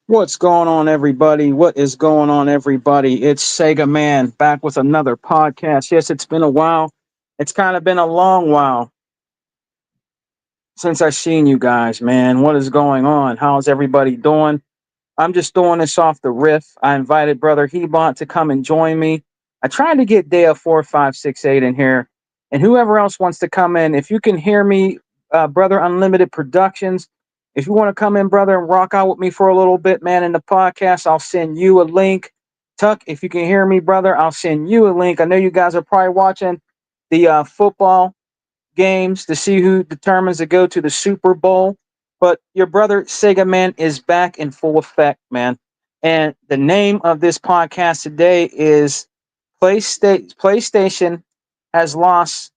What's going on, everybody? What is going on, everybody? It's Sega Man back with another podcast. Yes, it's been a while. It's kind of been a long while since I've seen you guys, man. What is going on? How's everybody doing? I'm just doing this off the riff. I invited Brother Hebont to come and join me. I tried to get Dale 4568 in here, and whoever else wants to come in. If you can hear me, Brother Unlimited Productions, if you want to come in, brother, and rock out with me for a little bit, man, in the podcast, I'll send you a link. Tuck, if you can hear me, brother, I'll send you a link. I know you guys are probably watching the football games to see who determines to go to the Super Bowl. But your brother Sega Man is back in full effect, man. And the name of this podcast today is PlayStation has lost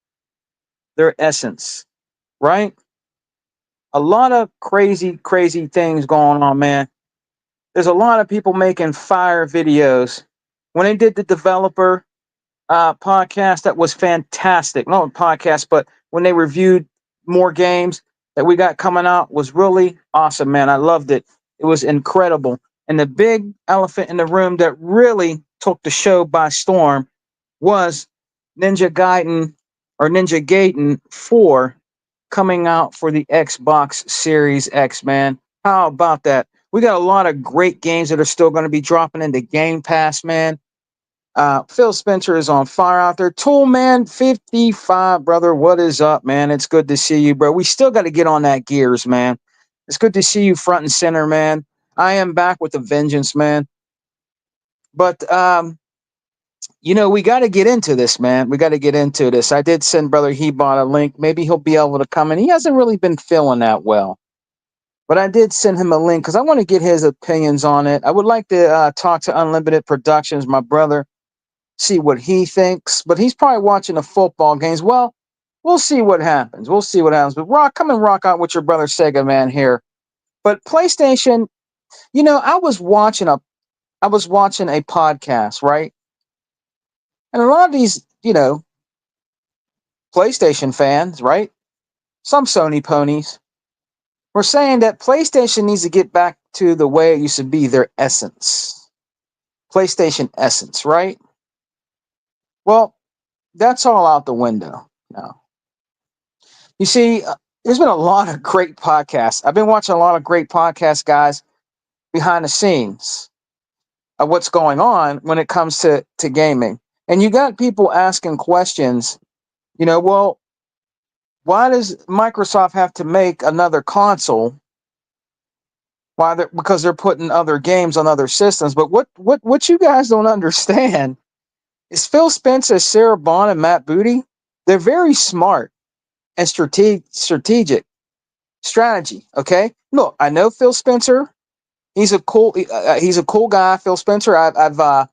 their essence, right? A lot of crazy, crazy things going on, man. There's a lot of people making fire videos. When they did the developer podcast, that was fantastic. Not podcast, but when they reviewed more games that we got coming out was really awesome, man. I loved it. It was incredible. And the big elephant in the room that really took the show by storm was Ninja Gaiden or Ninja Gaiden 4 coming out for the Xbox Series X, man. How about that? We got a lot of great games that are still going to be dropping into Game Pass, man. Phil Spencer is on fire out there. Toolman 55, brother. What is up, man? It's good to see you, bro. We still got to get on that gears, man. It's good to see you front and center, man. I am back with a vengeance, man. But we got to get into this, man. We got to get into this. I did send Brother Hebot a link. Maybe he'll be able to come in. He hasn't really been feeling that well. But I did send him a link because I want to get his opinions on it. I would like to talk to Unlimited Productions, my brother, see what he thinks. But he's probably watching the football games. Well, we'll see what happens. We'll see what happens. But come and rock out with your brother Sega Man here. But PlayStation, I was watching a podcast, right? And a lot of these, PlayStation fans, right? Some Sony ponies were saying that PlayStation needs to get back to the way it used to be, their essence. PlayStation essence, right? Well, that's all out the window now. You see, there's been a lot of great podcasts. I've been watching a lot of great podcasts, guys, behind the scenes of what's going on when it comes to gaming. And you got people asking questions, well, why does Microsoft have to make another console? Because they're putting other games on other systems. But what you guys don't understand is Phil Spencer, Sarah Bond, and Matt Booty, they're very smart and strategy. Okay, look, I know Phil Spencer. He's a cool guy. Phil Spencer. I've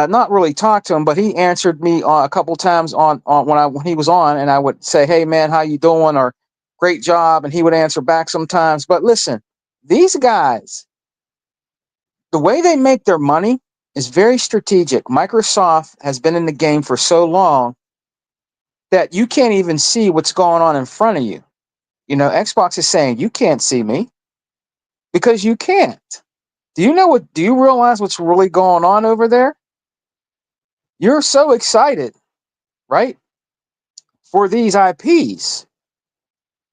not really talked to him, but he answered me a couple times on when he was on, and I would say, "Hey man, how you doing?" or "Great job," and he would answer back sometimes. But listen, these guys, the way they make their money is very strategic. Microsoft has been in the game for so long that you can't even see what's going on in front of you. Xbox is saying you can't see me because you can't. Do you realize what's really going on over there? You're so excited, right, for these IPs.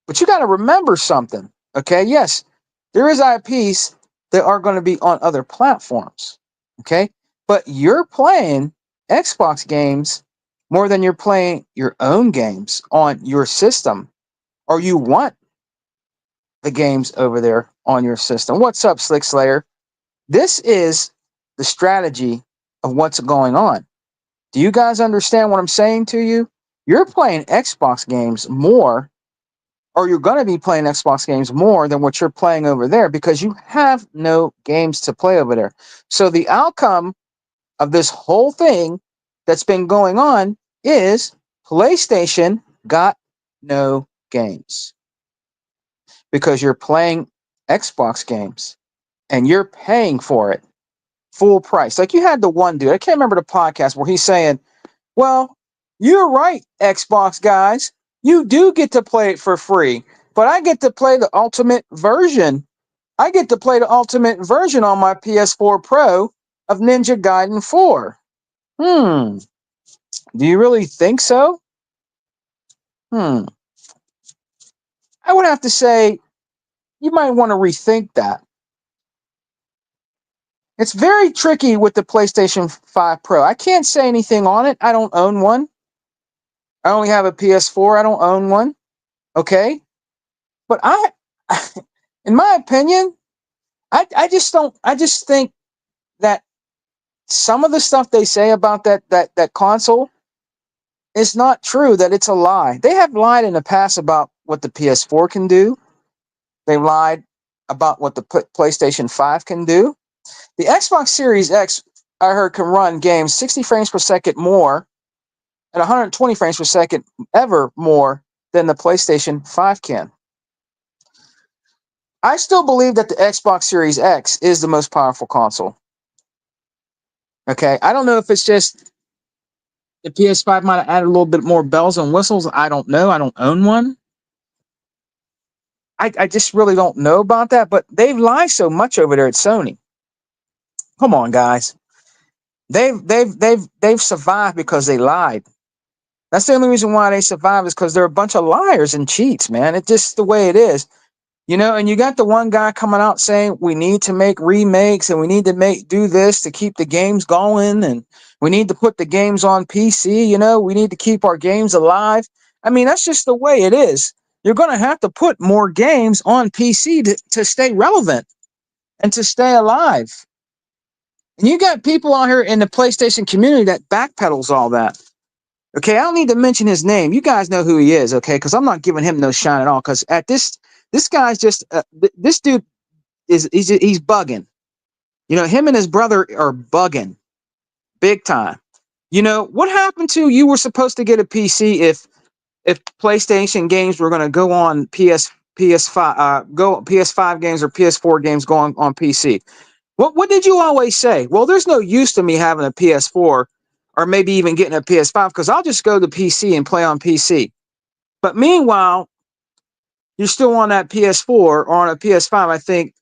But you got to remember something, okay? Yes, there is IPs that are going to be on other platforms, okay? But you're playing Xbox games more than you're playing your own games on your system, or you want the games over there on your system. What's up, Slick Slayer? This is the strategy of what's going on. Do you guys understand what I'm saying to you? You're playing Xbox games more, or you're going to be playing Xbox games more than what you're playing over there because you have no games to play over there. So the outcome of this whole thing that's been going on is PlayStation got no games because you're playing Xbox games and you're paying for it full price. Like you had the one dude, I can't remember the podcast where he's saying, well, you're right, Xbox guys. You do get to play it for free, but I get to play the ultimate version I get to play the ultimate version on my PS4 Pro of Ninja Gaiden 4. Do you really think so? I would have to say you might want to rethink that. It's very tricky with the PlayStation 5 Pro. I can't say anything on it. I don't own one. I only have a PS4. I don't own one. Okay. But in my opinion, I just don't, I just think that some of the stuff they say about that console is not true, that it's a lie. They have lied in the past about what the PS4 can do. They lied about what the PlayStation 5 can do. The Xbox Series X, I heard, can run games 60 frames per second more and 120 frames per second ever more than the PlayStation 5 can. I still believe that the Xbox Series X is the most powerful console. Okay, I don't know if it's just the PS5 might have added a little bit more bells and whistles. I don't know. I don't own one. I just really don't know about that. But they've lied so much over there at Sony. Come on, guys. They've survived because they lied. That's the only reason why they survive, is because they're a bunch of liars and cheats, man. It's just the way it is. And you got the one guy coming out saying we need to make remakes and we need to do this to keep the games going, and we need to put the games on PC, we need to keep our games alive. I mean, that's just the way it is. You're going to have to put more games on PC to stay relevant and to stay alive. And you got people out here in the PlayStation community that backpedals all that. Okay, I don't need to mention his name. You guys know who he is, okay? Because I'm not giving him no shine at all. Because at this guy's just this dude he's bugging. Him and his brother are bugging big time. What happened to, you were supposed to get a PC if PlayStation games were going to go on PS5 PS5 games or PS4 games going on PC. What did you always say? Well, there's no use to me having a PS4 or maybe even getting a PS5 because I'll just go to PC and play on PC. But meanwhile, you're still on that PS4 or on a PS5, I think,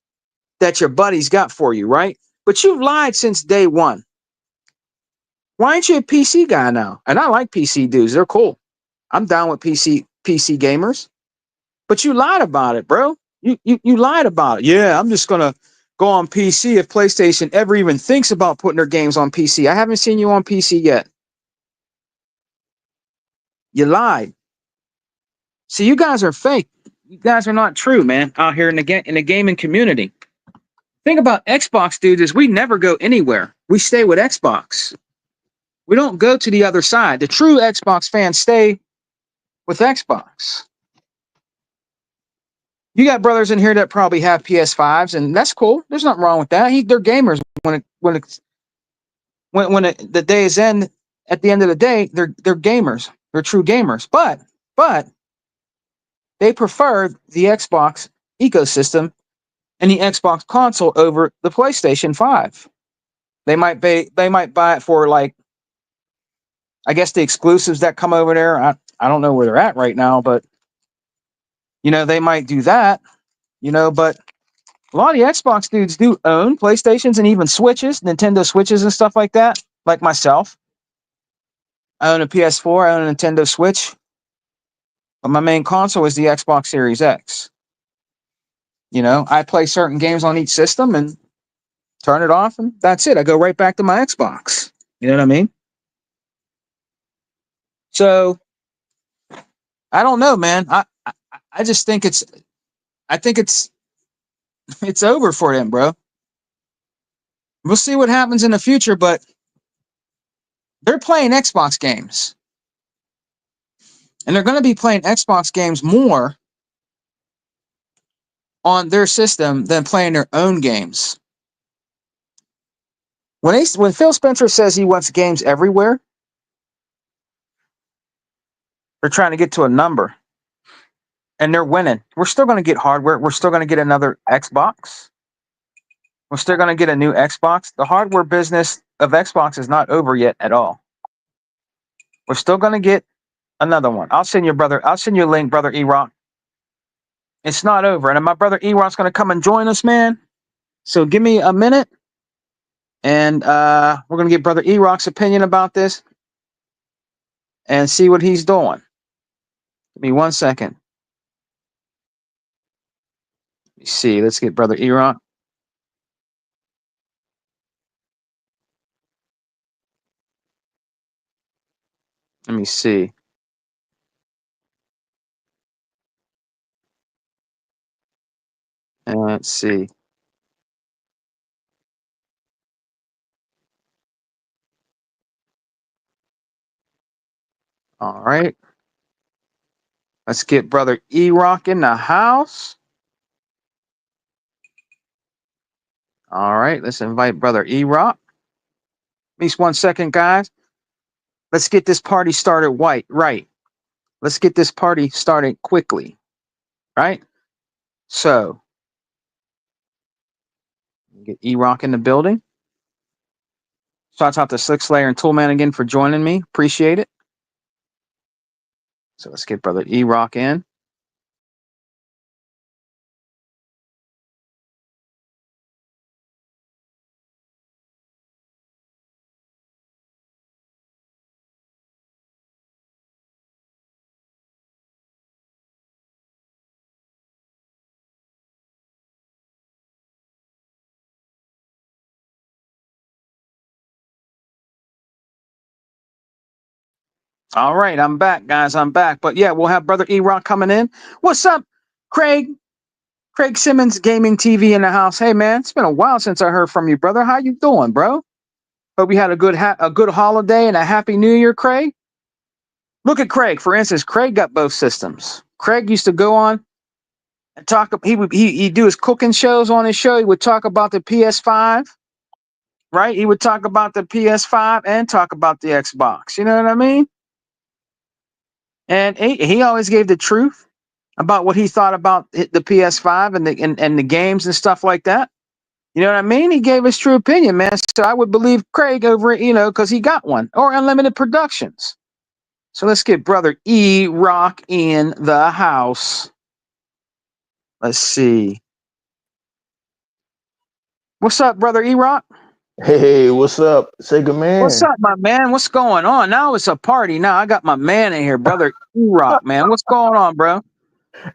that your buddies got for you, right? But you've lied since day one. Why aren't you a PC guy now? And I like PC dudes. They're cool. I'm down with PC gamers. But you lied about it, bro. You lied about it. Yeah, I'm just going to go on PC if PlayStation ever even thinks about putting their games on PC. I haven't seen you on PC yet. You lied. See, you guys are fake. You guys are not true, man, out here in the gaming community. Thing about Xbox dudes is we never go anywhere. We stay with Xbox. We don't go to the other side. The true Xbox fans stay with Xbox. You got brothers in here that probably have PS5s, and that's cool. There's nothing wrong with that. They're gamers. When the day is end, at the end of the day, they're gamers. They're true gamers. But they prefer the Xbox ecosystem and the Xbox console over the PlayStation 5. They might buy it for, like, I guess, the exclusives that come over there. I don't know where they're at right now, but they might do that. But a lot of the Xbox dudes do own PlayStations and even Switches, Nintendo Switches and stuff like that. Like myself, I own a PS4, I own a Nintendo Switch, but my main console is the Xbox Series X. I play certain games on each system and turn it off, and that's it. I go right back to my Xbox. You know what I mean? So I don't know, man. I just think it's over for them, bro. We'll see what happens in the future, but they're playing Xbox games. And they're going to be playing Xbox games more on their system than playing their own games. When Phil Spencer says he wants games everywhere, they're trying to get to a number. And they're winning. We're still going to get hardware. We're still going to get another Xbox. We're still going to get a new Xbox. The hardware business of Xbox is not over yet at all. We're still going to get another one. I'll send you a link, brother E-Rock. It's not over. And my brother E-Rock's going to come and join us, man. So give me a minute. And we're going to get Brother E-Rock's opinion about this and see what he's doing. Give me 1 second. Let me see. Let's get Brother E-Rock. Let me see. And let's see. All right. Let's get Brother E-Rock in the house. All right. Let's invite Brother E-Rock. At least 1 second, guys. Let's get this party started right. Let's get this party started quickly. Right? So, get E-Rock in the building. Shouts out to Slickslayer and Toolman again for joining me. Appreciate it. So let's get Brother E-Rock in. All right, I'm back, guys. I'm back. But yeah, we'll have Brother E-Rock coming in. What's up, Craig? Craig Simmons, Gaming TV in the house. Hey, man, it's been a while since I heard from you, brother. How you doing, bro? Hope you had a good holiday and a happy New Year, Craig. Look at Craig, for instance. Craig got both systems. Craig used to go on and talk. He'd do his cooking shows on his show. He would talk about the PS5, right? He would talk about the PS5 and talk about the Xbox. You know what I mean? And he always gave the truth about what he thought about the PS5 and the games and stuff like that. You know what I mean? He gave his true opinion, man. So I would believe Craig over it, because he got one, or Unlimited Productions. So let's get Brother E-Rock in the house. Let's see. What's up, Brother E-Rock? Hey, what's up, Sega man? What's up, my man? What's going on? Now it's a party. Now I got my man in here, Brother E-Rock, man. What's going on, bro?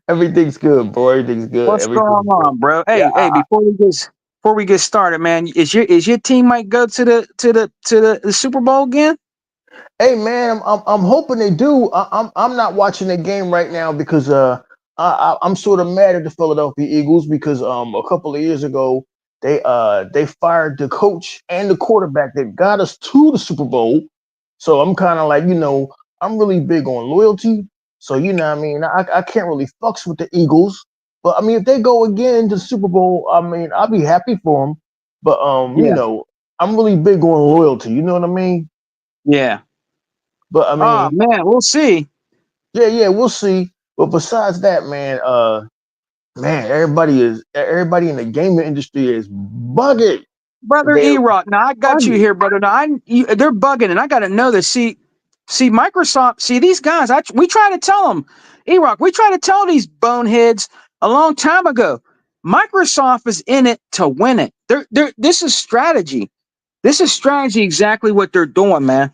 Everything's good, bro. Everything's good. What's going on, bro? Hey, Yeah, before we get started, man, is your team might go to the Super Bowl again? Hey, man, I'm hoping they do. I'm not watching the game right now because I'm sort of mad at the Philadelphia Eagles because a couple of years ago they fired the coach and the quarterback that got us to the Super Bowl. So I'm kind of like, I'm really big on loyalty. So what I mean, I can't really fucks with the Eagles. But I mean, if they go again to the Super Bowl, I mean, I'll be happy for them. But Yeah. I'm really big on loyalty. You know what I mean? Yeah. But I Oh mean, man, we'll see. yeah, we'll see. But besides that, man, everybody in the gaming industry is bugging. Brother They E-Rock, now I got you here, brother. Now they're bugging, and I got to know this. See, Microsoft. See these guys. We try to tell them, E-Rock. We try to tell these boneheads a long time ago. Microsoft is in it to win it. This is strategy. This is strategy. Exactly what they're doing, man.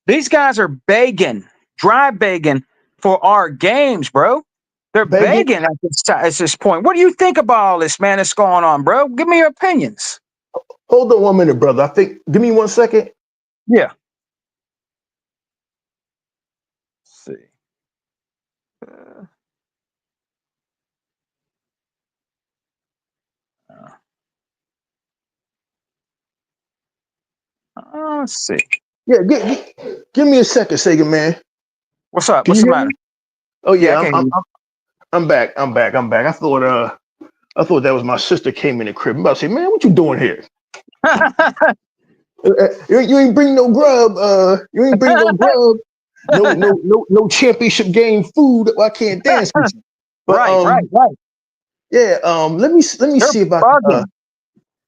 These guys are begging, dry begging for our games, bro. They're begging. begging at this point. What do you think about all this, man? That's going on, bro. Give me your opinions. Hold on 1 minute, brother. Give me 1 second. Yeah. Let's see. Let's see. Yeah, give me a second, Sega man. What's up? Can What's you the hear matter? me? Oh Yeah, I yeah, can hear you. I'm back. I thought that was my sister came in the crib. I'm about to say, man, what you doing here? You ain't bring no grub. You ain't bring no grub. No championship game food. I can't dance with you. But right. yeah. Let me They're see if I can. bugging.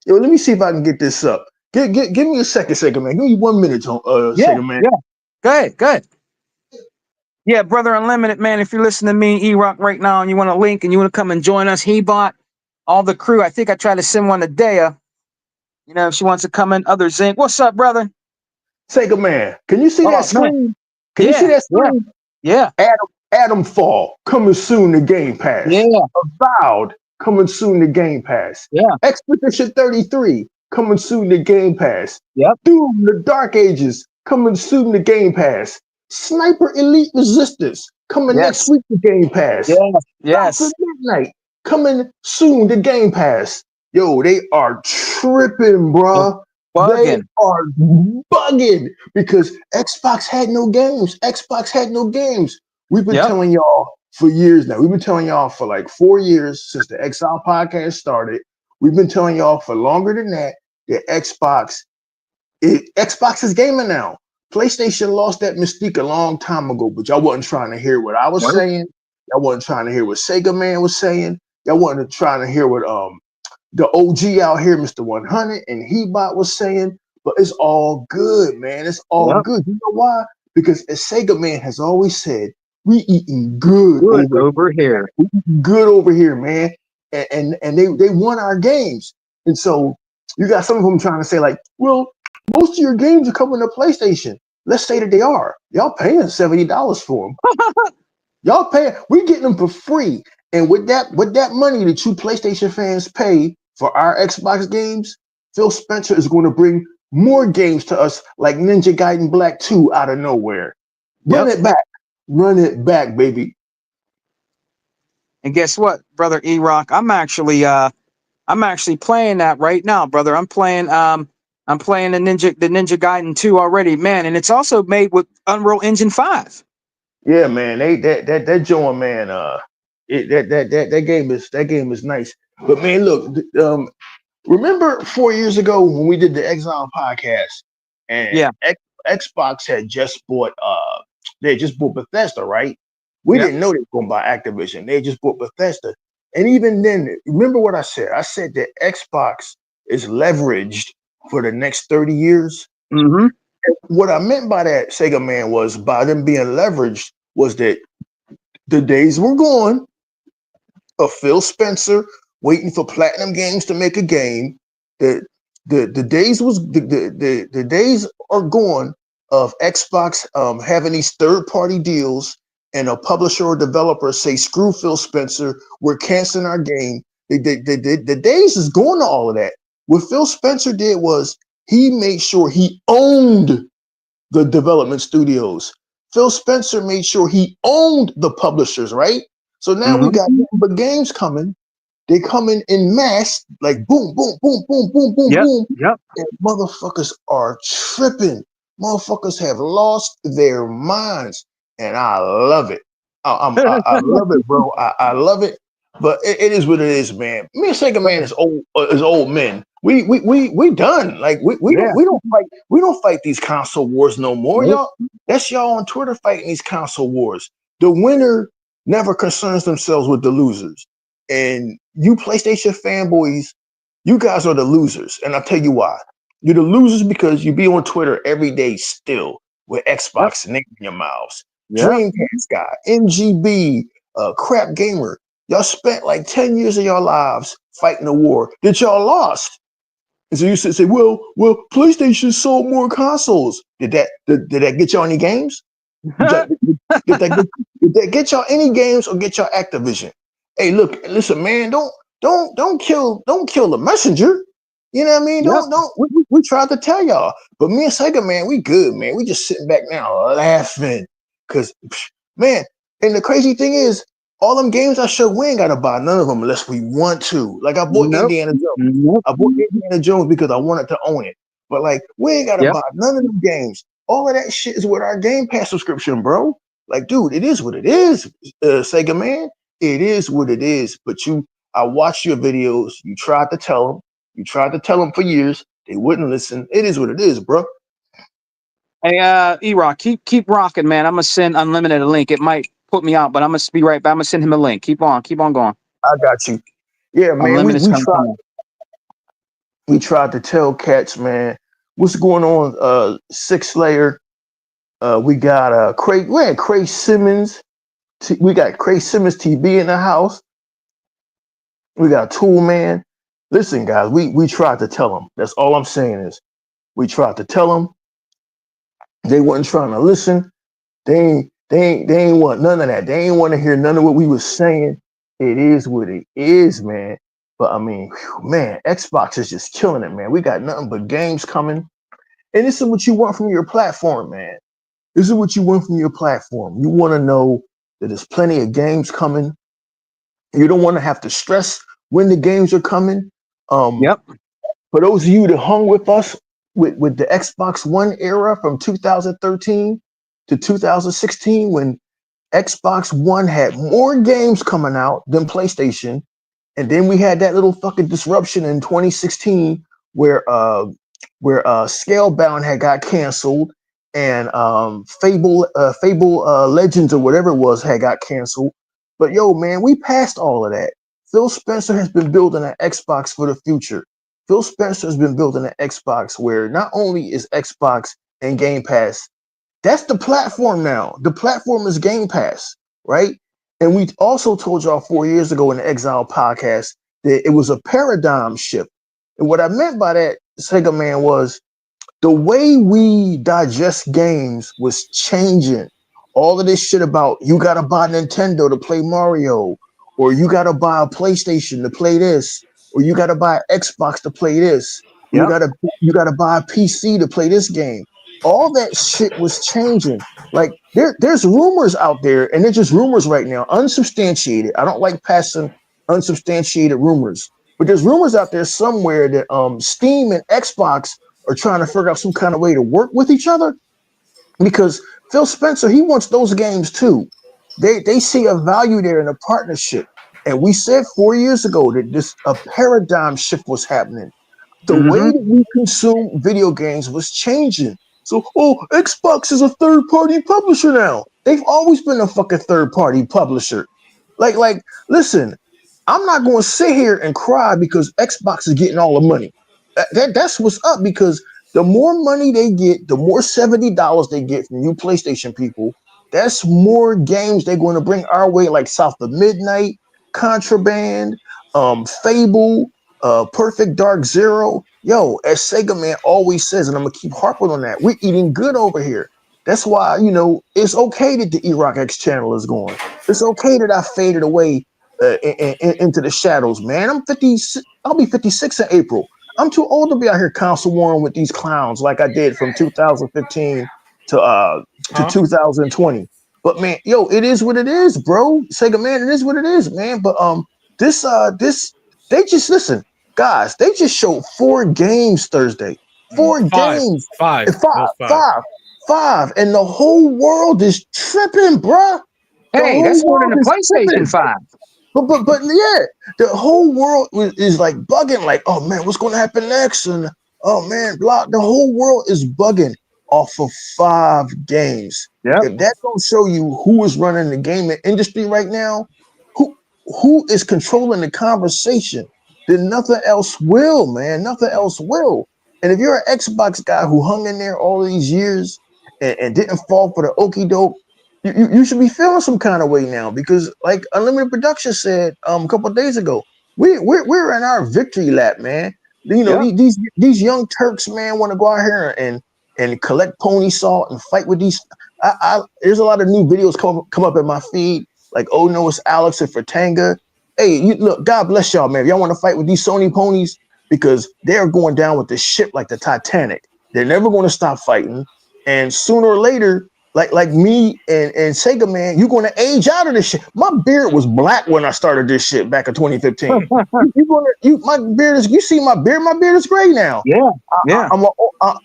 Let me see if I can get this up. Give me a second, man. Give me 1 minute, Yeah, man. yeah. Go ahead. Yeah, Brother Unlimited, man. If you're listening to me, E-Rock, right now, and you want a link and you want to come and join us, he bought all the crew. I think I tried to send one to Dea. You know, if she wants to come in. Other Zinc. What's up, brother? Sega Man, can you see that Oh, man. screen? Can you see that Yeah. screen? Yeah. Adam Fall coming soon to Game Pass. Yeah. Avowed coming soon to Game Pass. Yeah. Expedition 33 coming soon to Game Pass. Yep. Doom the Dark Ages coming soon to Game Pass. Sniper Elite Resistance coming next week to Game Pass. Yes. Dr. Midnight coming soon to Game Pass. Yo, they are tripping, bruh. They are bugging because Xbox had no games. Xbox had no games. We've been telling y'all for years now. We've been telling y'all for like 4 years since the Exile podcast started. We've been telling y'all for longer than that Xbox is gaming now. PlayStation lost that mystique a long time ago, but y'all wasn't trying to hear what I was saying. Y'all wasn't trying to hear what Sega Man was saying. Y'all wasn't trying to hear what the OG out here, Mr. 100 and Hebot was saying. But it's all good, man. It's all good. You know why? Because as Sega Man has always said, we eating good over here. We eating good over here, man. And they won our games. And so you got some of them trying to say, like, well, most of your games are coming to PlayStation. Let's say that they are. Y'all paying $70 for them. Y'all paying. We getting them for free. And with that money that you PlayStation fans pay for our Xbox games, Phil Spencer is going to bring more games to us like Ninja Gaiden Black 2 out of nowhere. Run it back. Run it back, baby. And guess what, brother E-Rock? I'm actually playing that right now, brother. I'm playing the Ninja Gaiden 2 already, man, and it's also made with Unreal Engine 5. Yeah, man. That joint, man, that game is nice. But man, look, remember 4 years ago when we did the Exile podcast and Xbox had just bought Bethesda, right? We didn't know they were going to buy Activision. They just bought Bethesda. And even then, remember what I said? I said that Xbox is leveraged for the next 30 years. Mm-hmm. What I meant by that, Sega Man, was by them being leveraged was that the days were gone of Phil Spencer waiting for Platinum Games to make a game. The days are gone of Xbox having these third-party deals and a publisher or developer say, screw Phil Spencer, we're canceling our game. The days is going to all of that. What Phil Spencer did was he made sure he owned the development studios. Phil Spencer made sure he owned the publishers, right? So now we got the games coming. They coming in mass, like boom, boom, boom, boom, boom, boom, boom. And motherfuckers are tripping. Motherfuckers have lost their minds, and I love it. I love it, bro. I love it. But it is what it is, man. Me and Sega Man is old men. We done. Like we don't fight these console wars no more, y'all. That's y'all on Twitter fighting these console wars. The winner never concerns themselves with the losers. And you PlayStation fanboys, you guys are the losers. And I'll tell you why. You're the losers because you be on Twitter every day still with Xbox name in your mouths. Dreamcast guy, MGB, Crap Gamer. Y'all spent like 10 years of your lives fighting a war that y'all lost. And so you say, well, PlayStation sold more consoles. Did that get y'all any games? Did that get y'all any games or get y'all Activision? Hey, look, listen, man, don't kill the messenger. You know what I mean? We tried to tell y'all, but me and Sega, man, we good, man. We just sitting back now laughing, cause man, and the crazy thing is, all them games I showed, we ain't gotta buy none of them unless we want to. Like I bought Indiana Jones. I bought Indiana Jones because I wanted to own it. But like, we ain't gotta buy none of them games. All of that shit is with our Game Pass subscription, bro. Like, dude, it is what it is, Sega Man. It is what it is. But I watched your videos. You tried to tell them. You tried to tell them for years. They wouldn't listen. It is what it is, bro. Hey, E-Rock, keep rocking, man. I'm gonna send Unlimited a link. It might put me out, but I'm gonna be right back. I'm gonna send him a link. Keep on going. I got you. Yeah, man. We tried to tell cats, man, what's going on, 6 Slayer. We got Craig. We had Craig Simmons. We got Craig Simmons TV in the house. We got Tool Man. Listen, guys, we tried to tell them. That's all I'm saying is we tried to tell them. They wasn't trying to listen. They ain't want none of that. They ain't want to hear none of what we was saying. It is what it is, man. But I mean, whew, man, Xbox is just killing it, man. We got nothing but games coming. And this is what you want from your platform, man. This is what you want from your platform. You want to know that there's plenty of games coming. You don't want to have to stress when the games are coming. Yep. For those of you that hung with us with the Xbox One era from 2013 to 2016, when Xbox One had more games coming out than PlayStation, and then we had that little fucking disruption in 2016 where Scalebound had got canceled and Fable Legends or whatever it was had got canceled. But yo, man, we passed all of that. Phil Spencer has been building an Xbox for the future. Phil Spencer has been building an Xbox where not only is Xbox and Game Pass, that's the platform now. The platform is Game Pass, right? And we also told y'all 4 years ago in the Exile podcast that it was a paradigm shift. And what I meant by that, Sega Man, was the way we digest games was changing. All of this shit about you gotta buy Nintendo to play Mario, or you gotta buy a PlayStation to play this, or you gotta buy an Xbox to play this, or Yep. you gotta buy a PC to play this game. All that shit was changing. Like there's rumors out there, and they're just rumors right now, unsubstantiated. I don't like passing unsubstantiated rumors, but there's rumors out there somewhere that Steam and Xbox are trying to figure out some kind of way to work with each other, because Phil Spencer, he wants those games too. They see a value there in a partnership. And we said 4 years ago that this a paradigm shift was happening. The way Mm-hmm. that we consume video games was changing. So, oh, Xbox is a third-party publisher now. They've always been a fucking third-party publisher. Listen, I'm not going to sit here and cry because Xbox is getting all the money. That's what's up, because the more money they get, the more $70 they get from you PlayStation people. That's more games they're going to bring our way, like South of Midnight, Contraband, Fable, Perfect Dark Zero. Yo, as Sega Man always says, and I'm gonna keep harping on that, we're eating good over here. That's why, it's okay that the Erock X channel is going. It's okay that I faded away into the shadows, man. I'm 50. I'll be 56 in April. I'm too old to be out here console warring with these clowns like I did from 2015 to 2020. But man, yo, it is what it is, bro. Sega Man, it is what it is, man. But this they just listen, guys. They just showed 4 games Thursday. 4 games, Five. and It was five. five, and the whole world is tripping, bruh. The Hey, whole that's more than world the is PlayStation tripping. 5. But yeah, the whole world is like bugging, like, oh man, what's gonna happen next? And oh man, blah. The whole world is bugging off of 5 games. Yep. If that don't show you who is running the gaming industry right now, who who is controlling the conversation, then nothing else will, man. Nothing else will. And if you're an Xbox guy who hung in there all these years and didn't fall for the okie doke, you should be feeling some kind of way now, because like Unlimited Production said a couple of days ago, we're in our victory lap, man. Yep. These young Turks, man, want to go out here and collect pony salt and fight with these. There's a lot of new videos come up in my feed, like, oh no, it's Alex and Fratanga. Hey, look, God bless y'all, man. If y'all want to fight with these Sony ponies, because they're going down with the ship like the Titanic. They're never going to stop fighting, and sooner or later, like me and Sega Man, you're going to age out of this shit. My beard was black when I started this shit back in 2015. My beard is. You see my beard? My beard is gray now. Yeah. Yeah.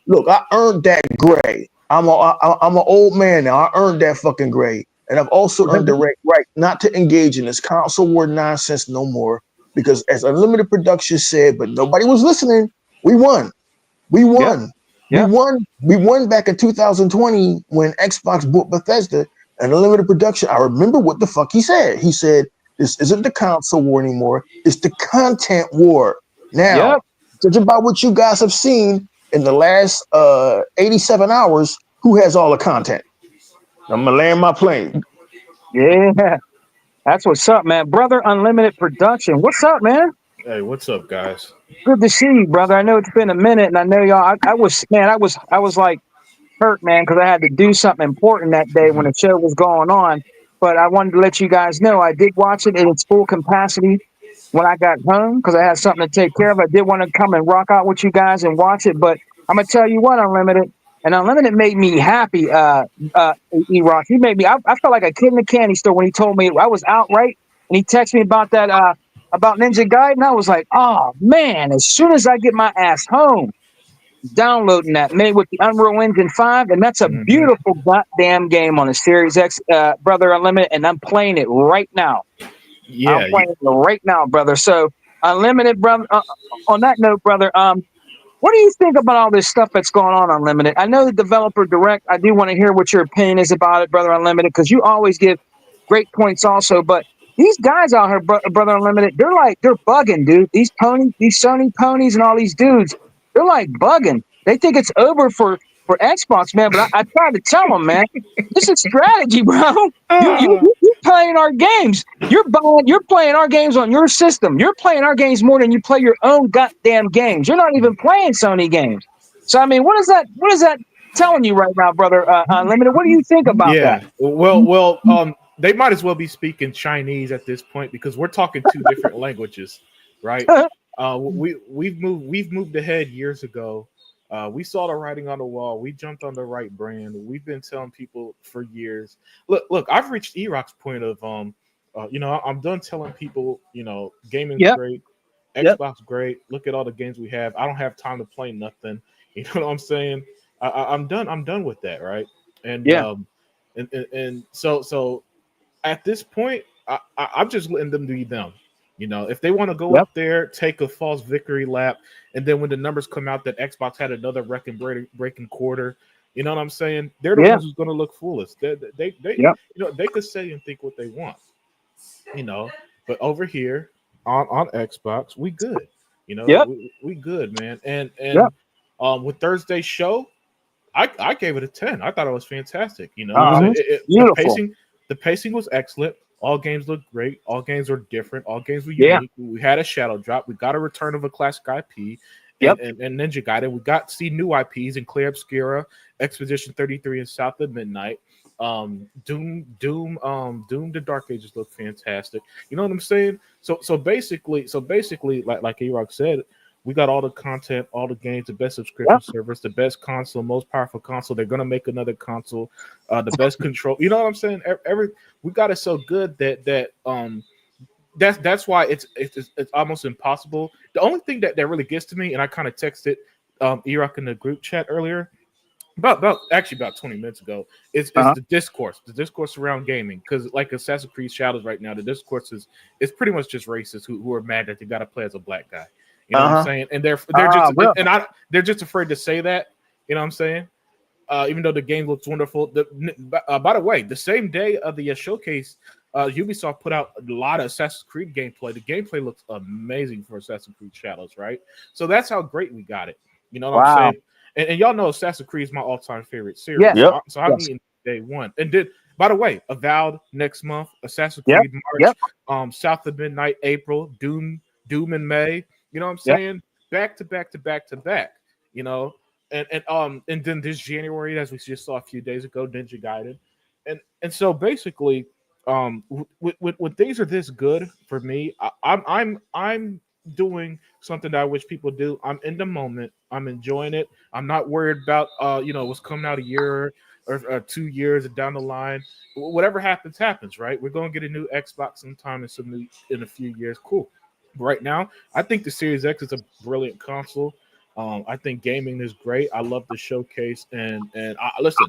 Look, I earned that gray. I'm an old man now. I earned that fucking gray, and I've also earned the right not to engage in this console war nonsense no more. Because as Unlimited Production said, but nobody was listening. We won. We won. Yep. We won back in 2020 when Xbox bought Bethesda and Unlimited Production. I remember what the fuck he said. He said, this isn't the console war anymore. It's the content war. Now, Yep. judging by what you guys have seen in the last 87 hours, Who has all the content? I'm gonna land my plane. Yeah, that's what's up, man. Brother Unlimited Production. What's up, man? Hey, what's up, guys? Good to see you, brother. I know it's been a minute, and I know y'all. I was, man. I was like hurt, man, because I had to do something important that day when Mhm. the show was going on. But I wanted to let you guys know I did watch it in its full capacity when I got home because I had something to take care of. I did want to come and rock out with you guys and watch it, but I'm gonna tell you what, Unlimited, and Unlimited made me happy. E-Rock, he made me. I felt like a kid in a candy store when he told me I was out, right, and he texted me about that about Ninja Gaiden. I was like, oh man! As soon as I get my ass home, downloading that, made with the Unreal Engine 5, and that's a Mhm. beautiful goddamn game on the Series X, brother Unlimited, and I'm playing it right now. I'm Yeah, playing it right now, brother. So Unlimited, brother. On that note, brother, what do you think about all this stuff that's going on Unlimited? I know the developer direct. I do want to hear what your opinion is about it, brother Unlimited, because you always give great points also. But these guys out here, brother Unlimited, they're bugging, dude. These Sony ponies, and all these dudes, they're like bugging. They think it's over for Xbox, man. But I tried to tell them, man, this is strategy, bro. Ah. You playing our games. You're playing our games on your system. You're playing our games more than you play your own goddamn games. You're not even playing Sony games. So I mean, what is that telling you right now, brother Unlimited? What do you think about that? Yeah. They might as well be speaking Chinese at this point because we're talking two different languages, right? We've moved ahead years ago. We saw the writing on the wall. We jumped on the right brand. We've been telling people for years. Look. I've reached Eroc's point of I'm done telling people, gaming's Yep, great, yep, Xbox great. Look at all the games we have. I don't have time to play nothing. You know what I'm saying? I'm done. I'm done with that, right? And yeah, um, and so at this point, I'm just letting them be them. If they want to go yep, up there, take a false victory lap, and then when the numbers come out that Xbox had another record breaking quarter, you know what I'm saying? They're the yeah, ones who's going to look foolish. They yep, they could say and think what they want, you know. But over here on Xbox, we good. yep, We good, man. And yep. and with Thursday's show, I gave it a 10. I thought it was fantastic. You know what I'm Uh-huh. saying? Mm-hmm. The Beautiful. pacing was excellent. All games looked great. All games were different. All games were Yeah, unique. We had a shadow drop. We got a return of a classic IP yep, and Ninja Gaiden. We got to see new IPs in Clair Obscura, Expedition 33 and South of Midnight. Doom the Dark Ages look fantastic. You know what I'm saying? So basically, like A-Rock said, we got all the content, all the games, the best subscription yep. service, the best console, most powerful console. They're gonna make another console, the best control. You know what I'm saying? We got it so good that's why it's almost impossible. The only thing that really gets to me, and I kind of texted Erock in the group chat earlier, about 20 minutes ago, is Uh-huh. the discourse around gaming, because like Assassin's Creed Shadows right now, the discourse is pretty much just racists who are mad that they got to play as a black guy. You know what I'm Uh-huh. saying? And they're Ah, just well, they're just afraid to say that. You know what I'm saying? Even though the game looks wonderful. By the way, the same day of the showcase, Ubisoft put out a lot of Assassin's Creed gameplay. The gameplay looks amazing for Assassin's Creed Shadows, right? So that's how great we got it. You know what I'm wow. saying? And y'all know Assassin's Creed is my all-time favorite series. Yes, So, Yep. I'm yes, eating day one. And did by the way, Avowed next month, Assassin's yep, Creed yep, March, South of Midnight April, Doom in May. You know what I'm yep. saying? Back to back to back to back. You know, and then this January, as we just saw a few days ago, Ninja Gaiden, and so basically, when things are this good for me, I'm doing something that I wish people do. I'm in the moment. I'm enjoying it. I'm not worried about what's coming out a year or 2 years down the line. Whatever happens, happens. Right? We're gonna get a new Xbox sometime in a few years. Cool. Right now, I think the Series X is a brilliant console. I think gaming is great. I love the showcase, and listen.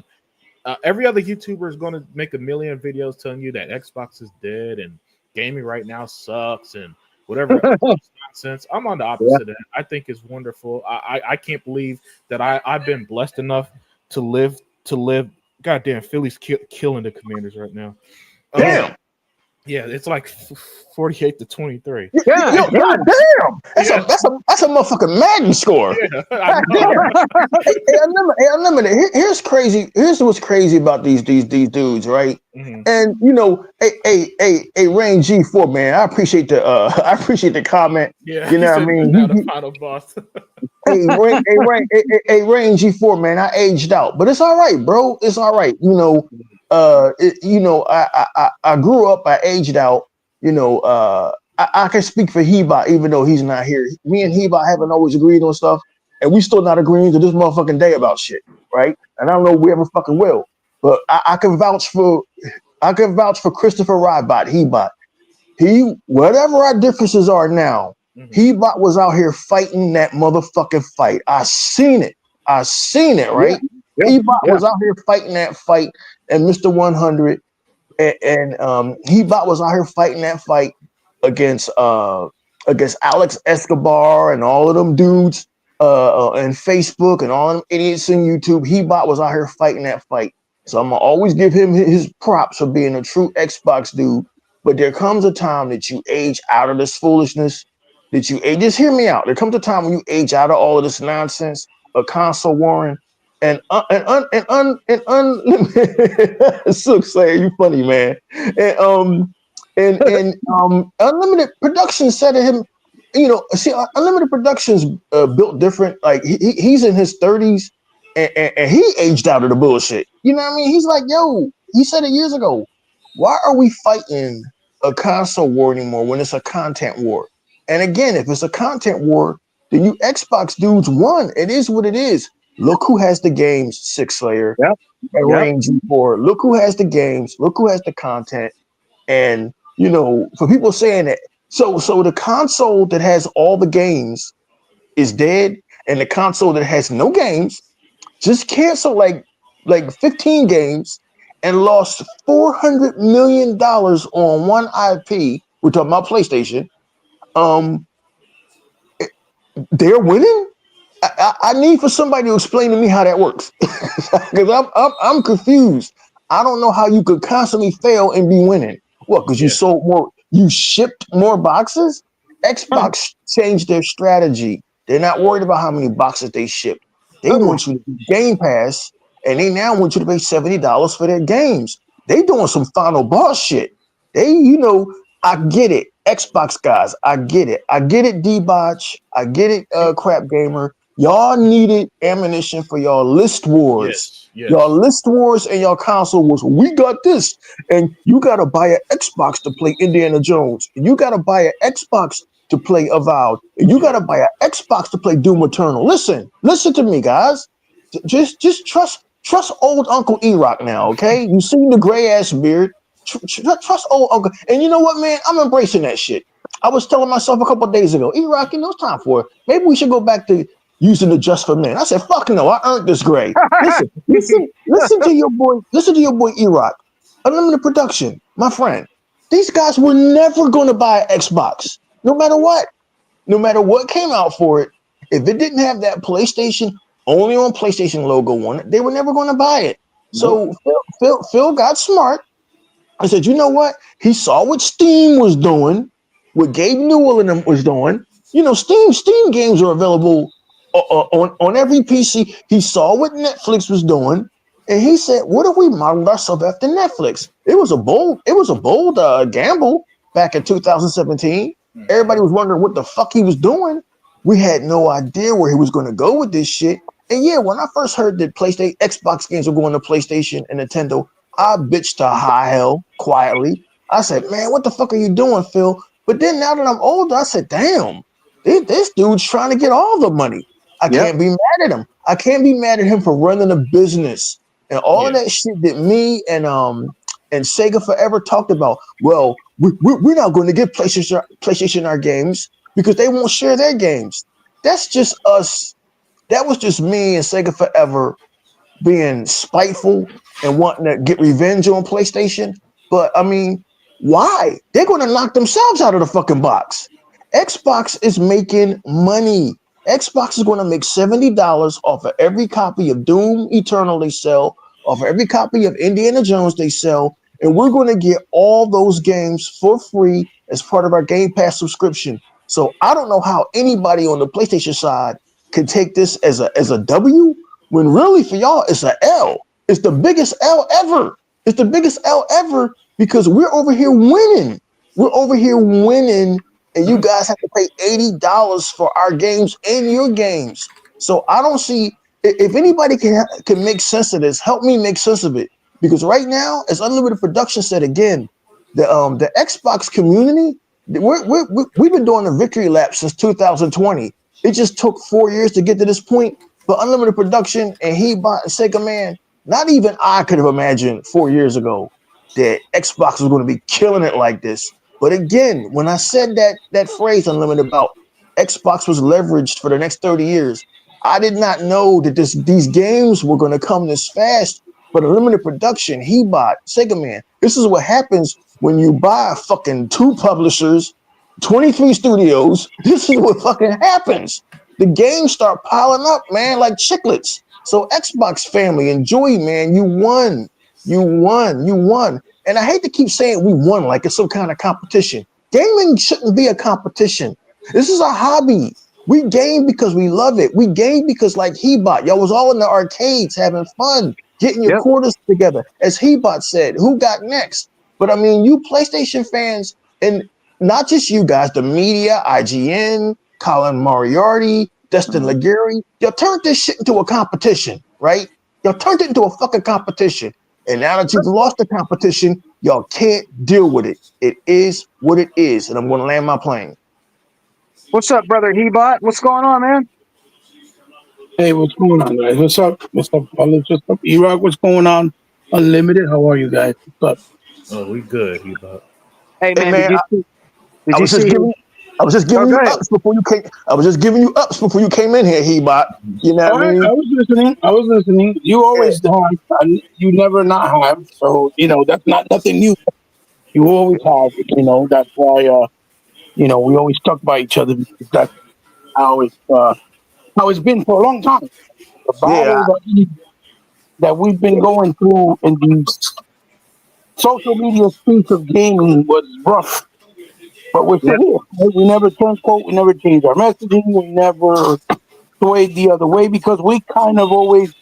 Every other YouTuber is going to make a million videos telling you that Xbox is dead and gaming right now sucks and whatever nonsense. I'm on the Yeah. opposite end. I think it's wonderful. I can't believe that I've been blessed enough to live. Goddamn, Philly's killing the Commanders right now. Um, Damn. Yeah, it's like 48-23. God, Yo, damn. damn! That's a motherfucking Madden score. Yeah, God damn. Hey, Unlimited. Here's crazy. Here's what's crazy about these dudes, right? Mhm. And hey, Rain G4, man. I appreciate the comment. Yeah, You he know what I said mean? now the final boss. Rain G4, man. I aged out, but it's all right, bro. It's all right. I grew up. I aged out. I can speak for Heba, even though he's not here. Me and Heba haven't always agreed on stuff, and we still not agreeing to this motherfucking day about shit, right? And I don't know if we ever fucking will. But I can vouch for Christopher Rybot, Hebot. Whatever our differences are now, Mhm. Hebot was out here fighting that motherfucking fight. I seen it, right? Yeah, Hebot yeah. was out here fighting that fight, and Mr. 100 and Hebot was out here fighting that fight against Alex Escobar and all of them dudes and Facebook and all them idiots in YouTube. Hebot was out here fighting that fight. So I'm gonna always give him his props for being a true Xbox dude. But there comes a time that you age out of this foolishness. Just hear me out. There comes a time when you age out of all of this nonsense, a console warring, and unlimited. Silk saying you funny, man. And Unlimited Productions said to him, Unlimited Productions built different. Like he's in his 30s, and he aged out of the bullshit. You know what I mean? He's like, yo, he said it years ago. Why are we fighting a console war anymore when it's a content war? And again, if it's a content war, then you Xbox dudes won. It is what it is. Look who has the games, Six Slayer Yep. and Yep. Range G4. Look who has the games. Look who has the content. And for people saying that, so the console that has all the games is dead, and the console that has no games just canceled like 15 games and lost $400 million on one IP. We're talking about PlayStation. Um, they're winning. I need for somebody to explain to me how that works, because I'm confused. I don't know how you could constantly fail and be winning. What? Because you Yeah. sold more, you shipped more boxes. Xbox changed their strategy. They're not worried about how many boxes they ship. They want you to do Game Pass, and they now want you to pay $70 for their games. They doing some final boss shit. I get it. Xbox guys, I get it. I get it, D-Botch. I get it, Crap Gamer. Y'all needed ammunition for y'all list wars. Yes. Y'all list wars and y'all console wars. We got this. And you got to buy an Xbox to play Indiana Jones. And you got to buy an Xbox to play Avowed. And you got to buy an Xbox to play Doom Eternal. Listen to me, guys. Just trust old Uncle E-Rock now, okay? You seen the gray ass beard. Trust old Uncle. And you know what, man? I'm embracing that shit. I was telling myself a couple of days ago, E-Rock, it's time for it. Maybe we should go back to using the Just for Men. I said, fuck no, I earned this gray. Listen to your boy E-Rock. Unlimited Production, my friend. These guys were never going to buy an Xbox, no matter what. No matter what came out for it, if it didn't have that PlayStation, only on PlayStation logo on it, they were never going to buy it. So Phil got smart. I said, you know what? He saw what Steam was doing, what Gabe Newell and them was doing. Steam games are available on every PC. He saw what Netflix was doing, and he said, "What if we modeled ourselves after Netflix?" It was a bold gamble back in 2017. Everybody was wondering what the fuck he was doing. We had no idea where he was going to go with this shit. And yeah, when I first heard that Xbox games were going to PlayStation and Nintendo, I bitched to high hell quietly. I said, "Man, what the fuck are you doing, Phil?" But then now that I'm older, I said, "Damn, this dude's trying to get all the money." I can't be mad at him. I can't be mad at him for running a business and all of that shit that me and Sega Forever talked about. Well, we're not going to give PlayStation our games because they won't share their games. That's just us. That was just me and Sega Forever being spiteful and wanting to get revenge on PlayStation. But I mean, why? They're going to knock themselves out of the fucking box. Xbox is making money. Xbox is going to make $70 off of every copy of Doom Eternal they sell, off of every copy of Indiana Jones they sell, and we're going to get all those games for free as part of our Game Pass subscription. So I don't know how anybody on the PlayStation side can take this as a W, when really for y'all it's a L. It's the biggest L ever. It's the biggest L ever because we're over here winning. We're over here winning, and you guys have to pay $80 for our games and your games. So I don't see if anybody can make sense of this. Help me make sense of it, because right now, as Unlimited Production said again, the Xbox community, we've been doing a victory lap since 2020. It just took 4 years to get to this point. But Unlimited Production and Hebot and Sega Man, not even I could have imagined 4 years ago that Xbox was going to be killing it like this. But again, when I said that phrase, Unlimited, about Xbox was leveraged for the next 30 years, I did not know that these games were going to come this fast. But Unlimited Production, Hebot, Sega Man, this is what happens when you buy fucking 2 publishers, 23 studios. This is what fucking happens. The games start piling up, man, like chiclets. So Xbox family, enjoy, man. You won. You won. You won. And I hate to keep saying we won like it's some kind of competition. Gaming shouldn't be a competition. This is a hobby. We game because we love it. We game because, like Hebot, y'all was all in the arcades having fun, getting your quarters together. As Hebot said, who got next? But I mean, you PlayStation fans, and not just you guys, the media, IGN, Colin Moriarty, Destin Laguerre, y'all turned this shit into a competition, right? Y'all turned it into a fucking competition. And now that you've lost the competition, y'all can't deal with it. It is what it is. And I'm going to land my plane. What's up, brother Hebot? What's going on, man? Hey, what's going on, guys? What's up? What's up, fellas? What's up, E-Rock? What's going on? Unlimited, how are you guys? What's up? Oh, we good, Hebot. Hey, man, I was just giving you ups before you came. I was just giving you ups before you came in here, Hebot. You know what I mean? I was listening. You always have. You never not have. So, that's not nothing new. You always have. That's why, we always stuck by each other, because that's how it's been for a long time. The battle that we've been going through in these social media streets of gaming was rough. But we're still here. Right? We never turncoat. We never changed our messaging. We never swayed the other way, because we kind of always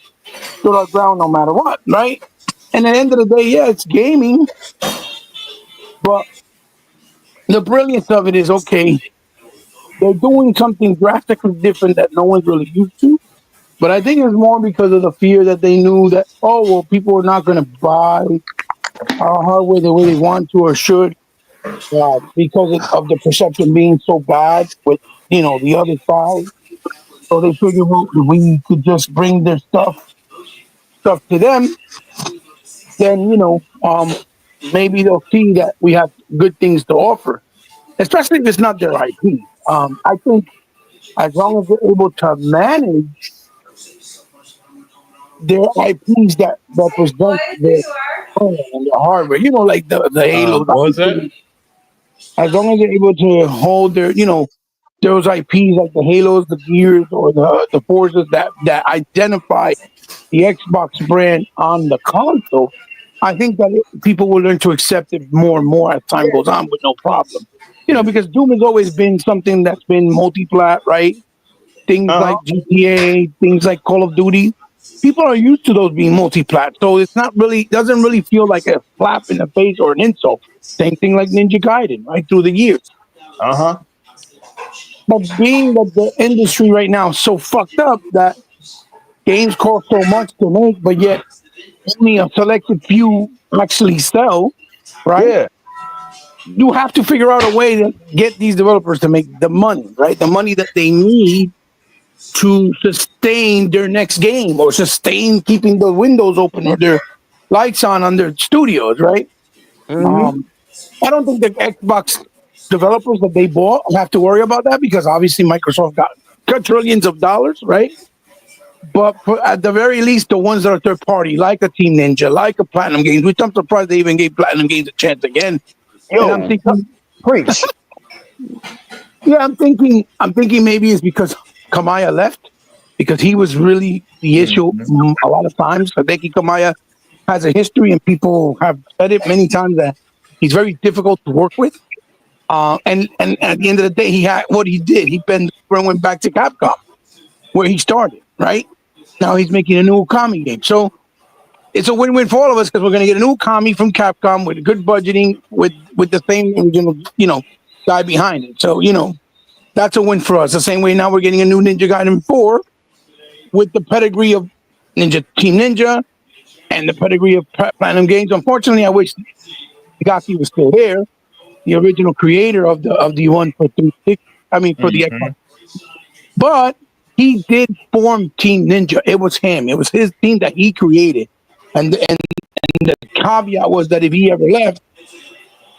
stood our ground no matter what, right? And at the end of the day, it's gaming. But the brilliance of it is, okay, they're doing something drastically different that no one's really used to. But I think it's more because of the fear that they knew that, people are not going to buy our hardware the way they want to or should. Because of the perception being so bad with, the other side. So they figured, well, if we could just bring their stuff to them, then, maybe they'll see that we have good things to offer, especially if it's not their IP. I think as long as they're able to manage their IPs that represent their hardware, like the Halo. What was that? As long as they're able to hold their, those IPs like the Halos, the Gears, or the Forzas that identify the Xbox brand on the console, I think that people will learn to accept it more and more as time goes on with no problem. Because Doom has always been something that's been multi-plat, right? Things like GTA, things like Call of Duty. People are used to those being multi-plat, so it's not really, doesn't really feel like a slap in the face or an insult. Same thing like Ninja Gaiden, right, through the years. But being that the industry right now is so fucked up that games cost so much to make, but yet only a selected few actually sell, right? Yeah. You have to figure out a way to get these developers to make the money, right? The money that they need to sustain their next game, or sustain keeping the windows open or their lights on their studios, right? I don't think the Xbox developers that they bought have to worry about that, because obviously Microsoft got trillions of dollars, right? But at the very least, the ones that are third party, like a Team Ninja, like a Platinum Games, which I'm surprised they even gave Platinum Games a chance again. And I'm thinking, preach. I'm thinking maybe it's because Kamiya left, because he was really the issue a lot of times. Hideki Kamiya has a history, and people have said it many times that he's very difficult to work with. And at the end of the day, he had what he did. He went back to Capcom, where he started. Right now, he's making a new Okami game. So it's a win-win for all of us because we're going to get a new Okami from Capcom with good budgeting, with the same original, guy behind it. So that's a win for us. The same way now we're getting a new Ninja Gaiden 4 with the pedigree of Team Ninja and the pedigree of Platinum Games. Unfortunately, I wish Higaki was still there, the original creator of the one for 360. I mean, for the Xbox. But he did form Team Ninja. It was him. It was his team that he created. And the caveat was that if he ever left,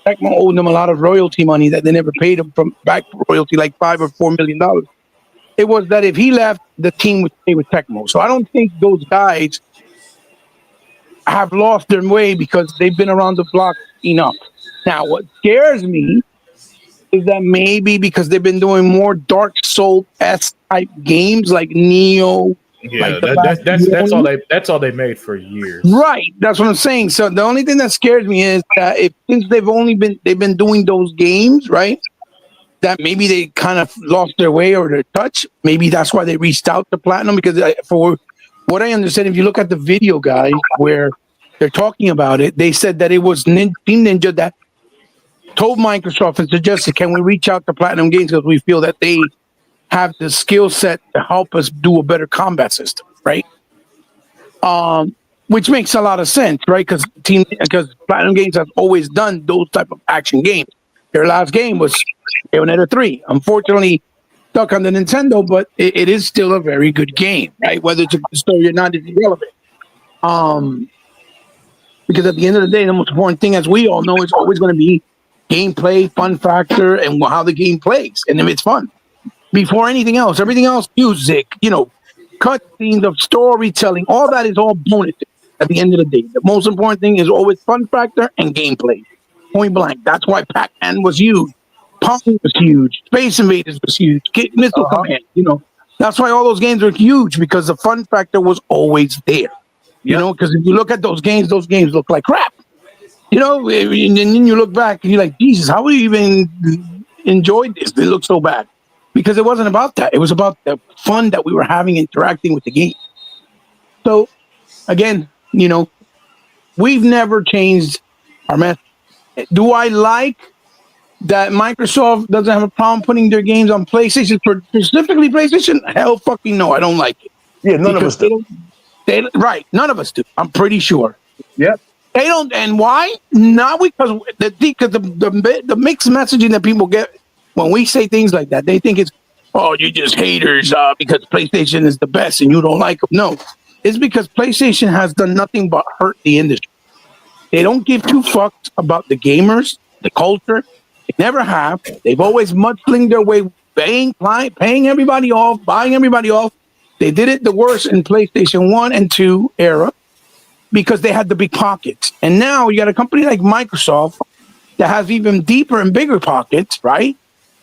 Tecmo owed them a lot of royalty money that they never paid him from back royalty, like $5 or $4 million. It was that if he left, the team would stay with Tecmo. So I don't think those guys have lost their way because they've been around the block enough. Now, what scares me is that maybe because they've been doing more Dark Souls-esque type games like Neo. Yeah, like that's all they made for years. Right, that's what I'm saying. So the only thing that scares me is that since they've been doing those games, right? That maybe they kind of lost their way or their touch. Maybe that's why they reached out to Platinum because for what I understand, if you look at the video, guys, where they're talking about it, they said that it was Team Ninja that told Microsoft and suggested, can we reach out to Platinum Games because we feel that they have the skill set to help us do a better combat system, right? Which makes a lot of sense, right? Because Platinum Games has always done those type of action games. Their last game was Bayonetta 3. Unfortunately, stuck on the Nintendo, but it is still a very good game, right? Whether it's a good story or not is irrelevant. Because at the end of the day, the most important thing, as we all know, is always going to be gameplay, fun factor, and how the game plays, and if it's fun. Before anything else, everything else, music, cutscenes of storytelling, all that is all bonus at the end of the day. The most important thing is always fun factor and gameplay. Point blank. That's why Pac-Man was huge. Pong was huge. Space Invaders was huge. Missile Command, That's why all those games were huge because the fun factor was always there. Because if you look at those games look like crap. And then you look back and you're like, Jesus, how would you even enjoy this? They look so bad. Because it wasn't about that. It was about the fun that we were having interacting with the game. So, again, we've never changed our message. Do I like that Microsoft doesn't have a problem putting their games on PlayStation, specifically PlayStation? Hell fucking no, I don't like it. Yeah, none of us do. Right, none of us do. I'm pretty sure. Yep. They don't, and why? Not because the mixed messaging that people get when we say things like that, they think it's, oh, you're just haters because PlayStation is the best and you don't like them. No, it's because PlayStation has done nothing but hurt the industry. They don't give two fucks about the gamers, the culture. They never have. They've always mudslinged their way, paying everybody off, buying everybody off. They did it the worst in PlayStation 1 and 2 era because they had the big pockets. And now you got a company like Microsoft that has even deeper and bigger pockets, right?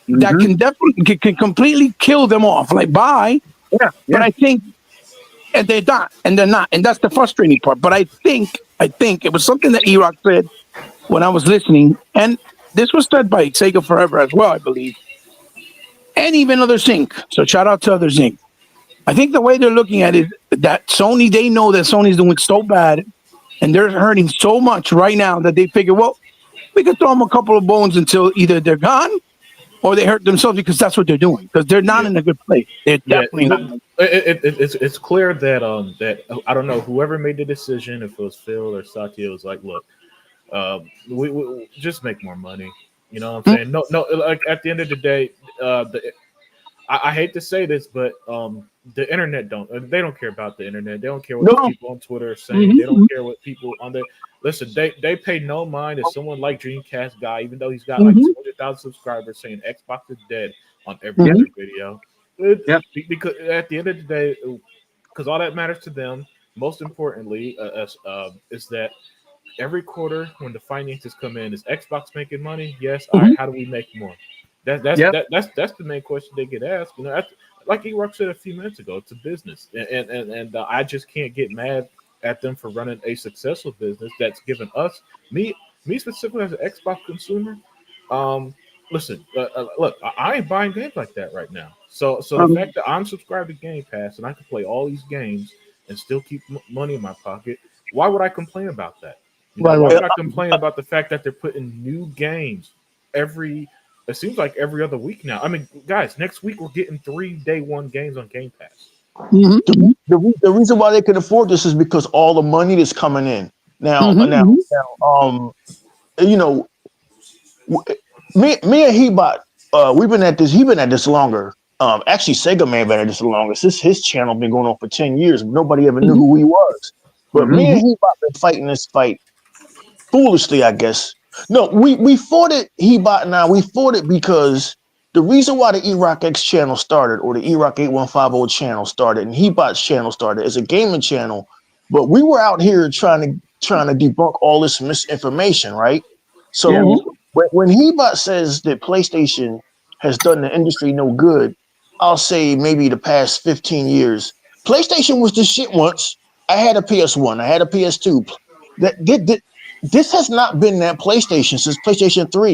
That can definitely can completely kill them off. Like, bye. Yeah. But I think, and they're not, and that's the frustrating part. But I think it was something that E-Rock said when I was listening, and this was said by Sega Forever as well, I believe, and even Others Inc. So shout out to Others Inc. I think the way they're looking at it, that Sony, they know that Sony's doing so bad, and they're hurting so much right now that they figure, well, we could throw them a couple of bones until either they're gone or they hurt themselves because that's what they're doing. Because they're not in a good place. They're definitely not. It's clear that that I don't know whoever made the decision, if it was Phil or Satya, was like, look, we just make more money. You know what I'm saying? No. Like at the end of the day, I hate to say this, but the internet they don't care about the internet. They don't care what people on Twitter are saying. They don't care what people on the listen. They pay no mind if someone like Dreamcast guy, even though he's got like 200,000 subscribers, saying Xbox is dead on every other video. Because at the end of the day, because all that matters to them, most importantly, is that every quarter when the finances come in, is Xbox making money? Yes. All right. How do we make more? That's the main question they get asked. Like E-Rock said a few minutes ago, it's a business, and I just can't get mad at them for running a successful business that's given us me specifically as an Xbox consumer. Um, listen, look, I ain't buying games like that right now. So the fact that I'm subscribed to Game Pass and I can play all these games and still keep money in my pocket, why would I complain about that? Right, Why right. would I complain about the fact that they're putting new games every? It seems like every other week now. I mean, guys, next week we're getting 3 day one games on Game Pass. Mhm. The reason why they can afford this is because all the money that's coming in now. Mhm. You know, me and Hebot, we've been at this. He been at this longer. Actually, Sega Man been at this the longest. His channel been going on for 10 years. Nobody ever knew who he was. But me and Hebot been fighting this fight foolishly, I guess. No, we fought it. Hebot and I, we fought it because the reason why the E-Rock X channel started, or the E-Rock 8150 channel started, and Hebot's channel started as a gaming channel, but we were out here trying to debunk all this misinformation, right? So when Hebot says that PlayStation has done the industry no good, I'll say maybe the past 15 years. PlayStation was the shit once. I had a PS1, I had a PS2. This has not been that PlayStation since PlayStation 3.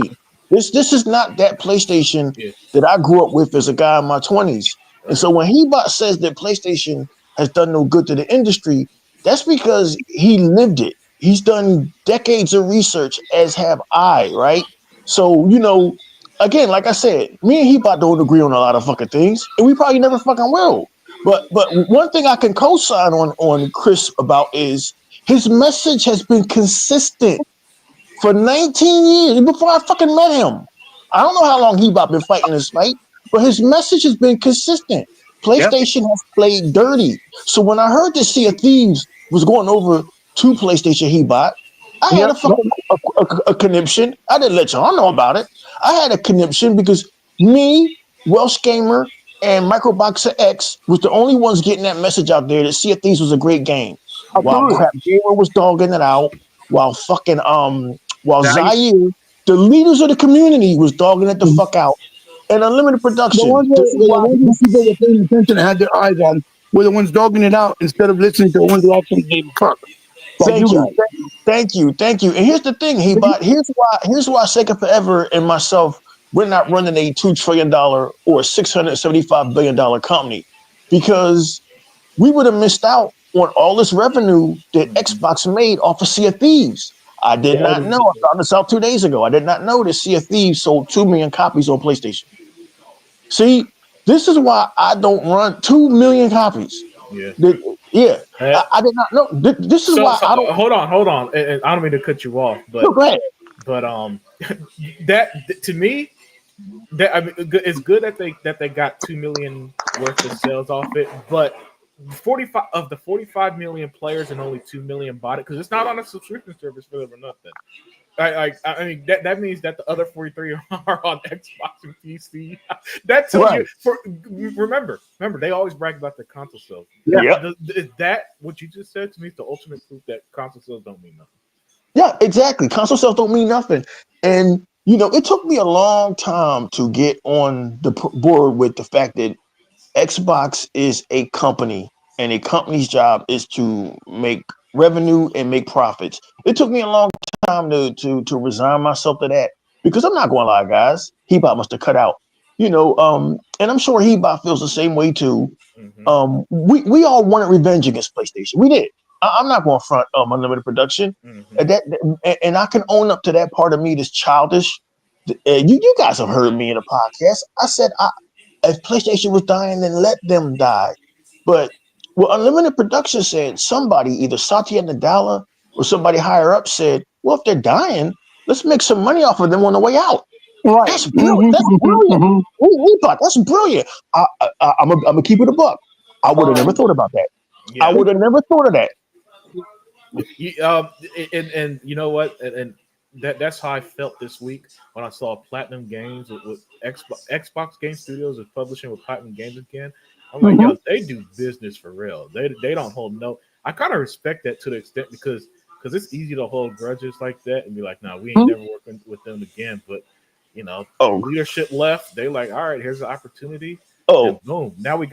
This is not that PlayStation Yeah, that I grew up with as a guy in my 20s. And so when Hebot says that PlayStation has done no good to the industry, that's because he lived it. He's done decades of research, as have I, right? So, again, like I said, me and Hebot don't agree on a lot of fucking things, and we probably never fucking will. But one thing I can co-sign on Chris about is his message has been consistent for 19 years before I fucking met him. I don't know how long Hebot been fighting this fight, but his message has been consistent. PlayStation has played dirty. So when I heard that Sea of Thieves was going over to PlayStation Hebot, I had a fucking a conniption. I didn't let y'all know about it. I had a conniption because me, Welsh Gamer, and Microboxer X was the only ones getting that message out there that Sea of Thieves was a great game. While Absolutely. Crap Gamer was dogging it out, while Zaire, the leaders of the community was dogging it the fuck out. And Unlimited The Production. ones This is why that people were paying attention and had their eyes on were the ones dogging it out instead of listening to the ones who actually gave a fuck. Like you Thank you. guys. Thank you. Thank you. And here's the thing, Hebot. Here's why Sega Forever and myself, we're not running a $2 trillion or $675 billion company, because we would have missed out on all this revenue that Xbox made off of Sea of Thieves. I did not know. I found this out 2 days ago. I did not know that Sea of Thieves sold 2 million copies on PlayStation. See, this is why I don't run 2 million copies. yeah. Yeah, I did not know. This is why I don't. Hold on, and I don't mean to cut you off, No, go ahead. but that to me, that I mean, it's good that they got 2 million worth of sales off it, but 45 of the 45 million players and only 2 million bought it because it's not on a subscription service for them or nothing. I mean that means that the other 43 are on Xbox and PC. That tells Right. you. Remember, they always brag about their console sales. Yeah. Is that what you just said to me? Is the ultimate proof that console sales don't mean nothing. Yeah, exactly. Console sales don't mean nothing. And, it took me a long time to get on the board with the fact that Xbox is a company, and a company's job is to make revenue and make profits. It took me a long time to resign myself to that, because I'm not going to lie, guys. Hebot must have cut out, and I'm sure Hebot feels the same way too. We all wanted revenge against PlayStation. We did. I'm not going to front Unlimited Production, and I can own up to that part of me that's childish. You guys have heard me in a podcast. I said, if PlayStation was dying, then let them die. But what Unlimited Production said, somebody, either Satya Nadella or somebody higher up, said, well, if they're dying, let's make some money off of them on the way out. Right. That's brilliant. That's brilliant. We thought that's brilliant. I'm gonna keep it a buck. I would have never thought about that. Yeah. I would have never thought of that. And you know what? And that's how I felt this week when I saw Platinum Games with Xbox Game Studios is publishing with Platinum Games again. I'm like, yo, they do business for real. They don't hold no. I kind of respect that to the extent because it's easy to hold grudges like that and be like, nah, we ain't never working with them again. But leadership left. They like, all right, here's the opportunity. And boom. Now we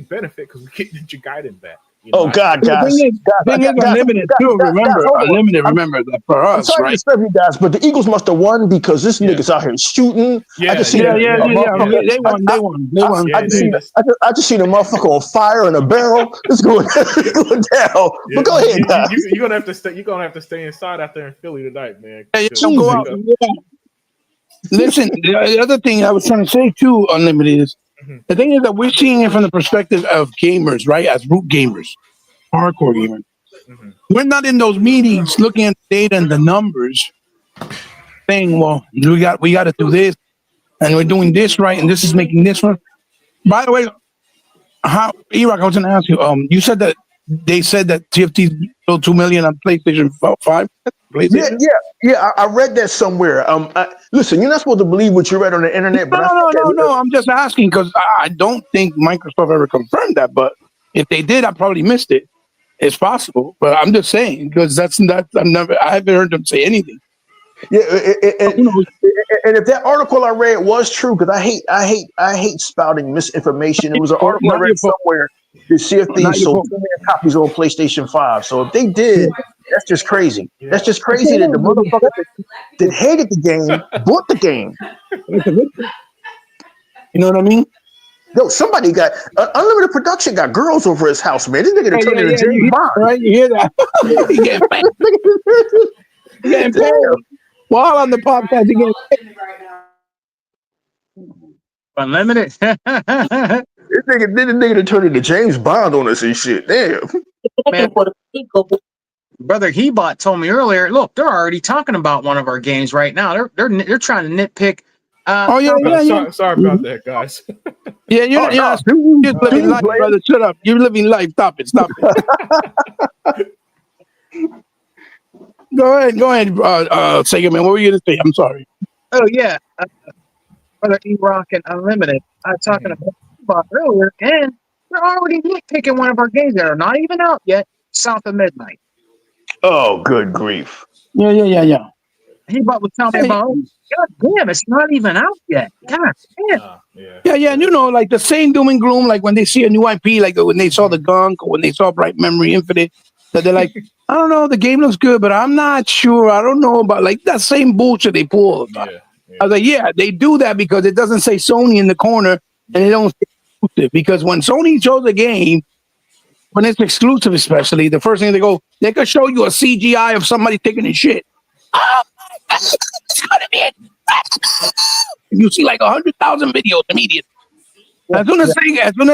benefit because we get Ninja Gaiden back. You know, Oh God, The guys, thing is, Unlimited too. Remember, hold on. Unlimited. Remember that for I'm us, sorry to right? disturb you guys, but the Eagles must have won because this Yeah. nigga's out here shooting. Yeah, I just seen yeah, a yeah, motherfucker. They won. They won. They won. Yeah, I just seen a motherfucker on fire in a barrel. It's going, it's going down. But go ahead, guys. You're gonna have to stay. You're gonna have to stay inside out there in Philly tonight, man. Yeah, Because- go out. Yeah. Listen, the other thing I was trying to say too, Unlimited, is Mhm. the thing is that we're seeing it from the perspective of gamers, right? As root gamers, hardcore gamers. Mhm. We're not in those meetings looking at the data and the numbers, saying, "Well, we got to do this, and we're doing this right, and this is making this one." By the way, how Iraq? I was going to ask you. You said that they said that TFT sold 2 million on PlayStation 5. PlayStation? Yeah. I read that somewhere. Listen, you're not supposed to believe what you read on the internet, but No. I'm just asking because I don't think Microsoft ever confirmed that. But if they did, I probably missed it. It's possible, but I'm just saying because I haven't heard them say anything. Yeah, Who knows? and if that article I read was true, because I hate spouting misinformation. It was an article I Not read your fault. somewhere. The CFD Not your sold fault. 2 million copies on PlayStation 5. So if they did, that's just crazy. Yeah. That's just crazy that the motherfucker that hated the game bought the game. You know what I mean? Yo, somebody got Unlimited Production got girls over his house, man. This nigga done turned into You James hear, Bond. right? You hear that? He getting paid. He getting paid. While on the podcast, he getting paid. Unlimited. This nigga done turned into James Bond on us and shit. Damn. Man, Brother Hebot told me earlier. Look, they're already talking about one of our games right now. They're trying to nitpick. Sorry about that, guys. Yeah, you're just living life, brother. Shut up. You're living life. Stop it. Go ahead, Sega man. What were you gonna say? I'm sorry. Oh yeah, Brother E-Rock and Unlimited. I was talking about earlier, and they're already nitpicking one of our games that are not even out yet. South of Midnight. Oh, good grief. Yeah. Hebot was telling me about. Oh, God damn, it's not even out yet. God damn. Yeah, and you know, like the same doom and gloom, like when they see a new IP, like when they saw the Gunk or when they saw Bright Memory Infinite, that they're like, I don't know, the game looks good, but I'm not sure. I don't know about like that same bullshit they pull all the time. I was like, yeah, they do that because it doesn't say Sony in the corner and they don't say exclusive. Because when Sony shows a game, when it's exclusive especially, the first thing they could show you a CGI of somebody taking a shit. Oh, it's gonna be it. You see like 100,000 videos immediately. As soon as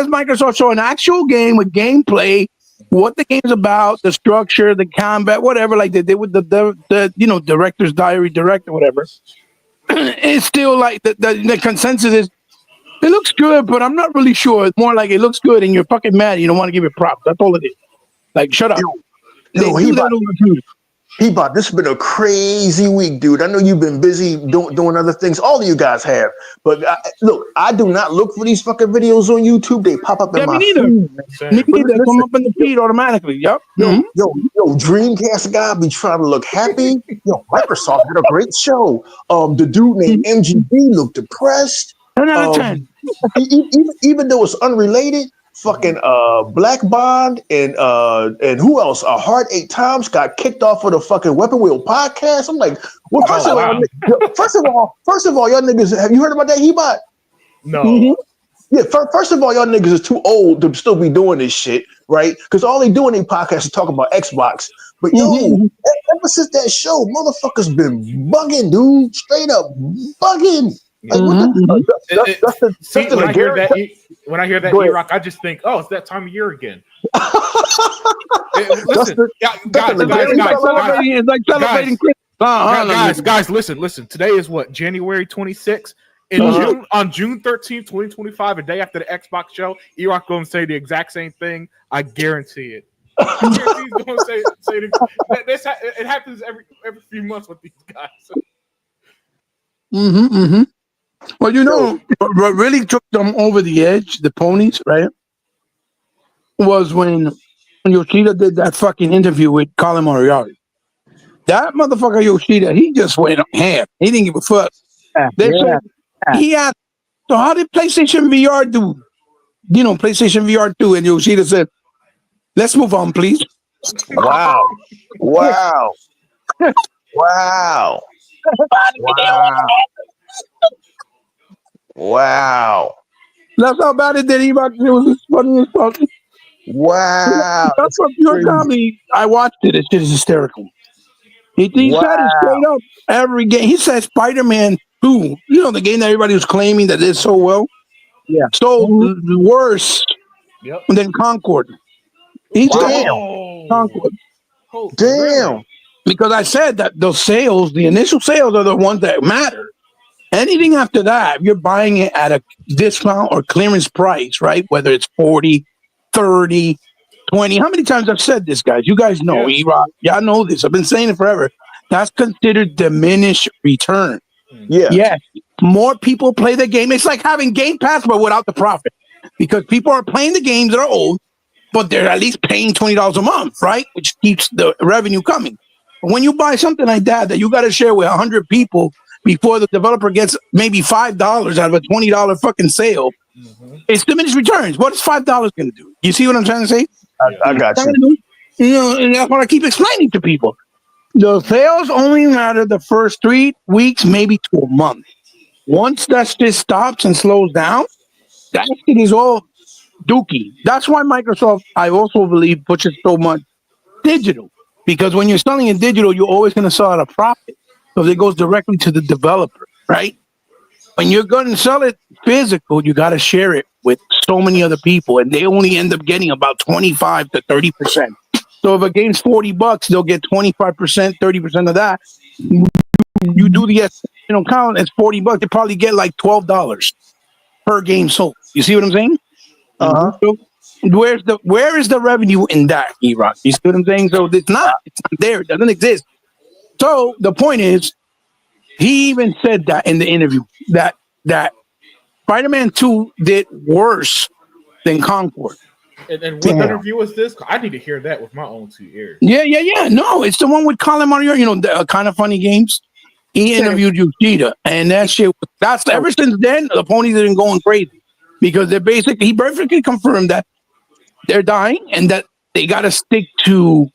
Microsoft show an actual game with gameplay, what the game's about, the structure, the combat, whatever, like they did with the director's diary, director, whatever. It's still like the consensus is it looks good, but I'm not really sure. It's more like it looks good and you're fucking mad. You don't want to give it props. That's all it is. Like shut up. Hebot, this has been a crazy week, dude. I know you've been busy doing other things. All of you guys have. But look, I do not look for these fucking videos on YouTube. They pop up in my feed. Me neither. Come up in the feed automatically. Yep. Yo, Dreamcast guy be trying to look happy. Yo, Microsoft did a great show. The dude named MGB looked depressed. 10 out of 10. Even though it's unrelated, fucking Black Bond and who else? Hard 8 Times got kicked off of the fucking Weapon Wheel podcast. I'm like, well, first of all, y'all niggas, have you heard about that Hebot? No. Mm-hmm. Yeah, first of all, y'all niggas is too old to still be doing this shit, right? Because all they do in these podcasts is talk about Xbox. But ever since that show, motherfuckers been bugging, dude. Straight up bugging. Like, when I hear that E-Rock, I just think, oh, it's that time of year again. Listen, guys, listen. Today is what, January 26th? On June 13th, 2025, a day after the Xbox show, E-Rock going to say the exact same thing. I guarantee it. He's going to say it happens every few months with these guys. Well, you know, what really took them over the edge, the ponies, right? Was when Yoshida did that fucking interview with Colin Moriarty. That motherfucker Yoshida, he just went ham. He didn't give a fuck. They said he asked, so how did PlayStation VR do? You know, PlayStation VR 2, and Yoshida said, Let's move on, please. Wow. Wow. Wow. Wow. Wow. That's how bad it did. It was funny as fuck. Wow. That's what pure comedy. I watched it. It's just hysterical. He said it straight up every game. He said Spider-Man 2, the game that everybody was claiming that did so well. Yeah. So worse Yep. than Concord. He said Wow. Concord. Oh, Damn. really? Because I said that those sales, the initial sales are the ones that matter. Anything after that, if you're buying it at a discount or clearance price, right? Whether it's 40, 30, 20. How many times I've said this, guys? You guys know, Yeah. E-Rock. Y'all know this. I've been saying it forever. That's considered diminished return. Yeah. Yes. More people play the game. It's like having Game Pass, but without the profit. Because people are playing the games that are old, but they're at least paying $20 a month, right? Which keeps the revenue coming. But when you buy something like that you got to share with 100 people before the developer gets maybe $5 out of a $20 fucking sale, it's diminished returns. What is $5 going to do? You see what I'm trying to say? I got you. And that's what I keep explaining to people. The sales only matter the first 3 weeks, maybe to a month. Once that shit stops and slows down, that shit is all dookie. That's why Microsoft, I also believe, pushes so much digital. Because when you're selling in digital, you're always going to sell at a profit. Because it goes directly to the developer, right? When you're going to sell it physical, you got to share it with so many other people. And they only end up getting about 25 to 30%. So if a game's $40, they'll get 25%, 30% of that. You do the count as $40, they probably get like $12 per game sold. You see what I'm saying? So where is the revenue in that, E-Rock? You see what I'm saying? So it's not there. It doesn't exist. So the point is, he even said that in the interview that Spider-Man 2 did worse than Concord. And what interview was this? I need to hear that with my own 2 ears. Yeah. No, it's the one with Colin Moriarty, the Kind of Funny Games. He interviewed Yoshida, and that shit, that's ever since then, the ponies have been going crazy because he perfectly confirmed that they're dying and that they got to stick to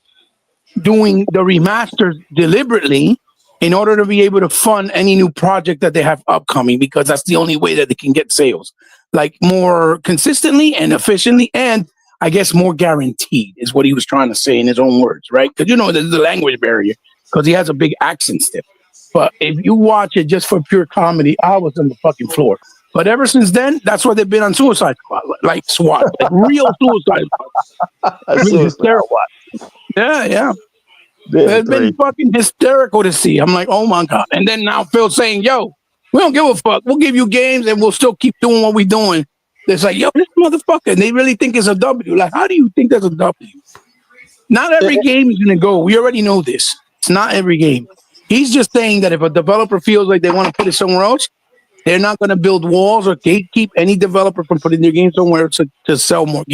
doing the remasters deliberately in order to be able to fund any new project that they have upcoming, because that's the only way that they can get sales, like more consistently and efficiently, and I guess more guaranteed is what he was trying to say in his own words, right? Because there's a language barrier because he has a big accent still. But if you watch it just for pure comedy, I was on the fucking floor. But ever since then, that's why they've been on Suicide Squad, like SWAT, like real Suicide Squad. Really hysterical. Yeah. It's been fucking hysterical to see. I'm like, oh my God. And then now Phil's saying, yo, we don't give a fuck. We'll give you games and we'll still keep doing what we're doing. It's like, yo, this motherfucker. And they really think it's a W. Like, how do you think that's a W? Not every game is going to go. We already know this. It's not every game. He's just saying that if a developer feels like they want to put it somewhere else, they're not going to build walls or gatekeep any developer from putting their game somewhere to sell more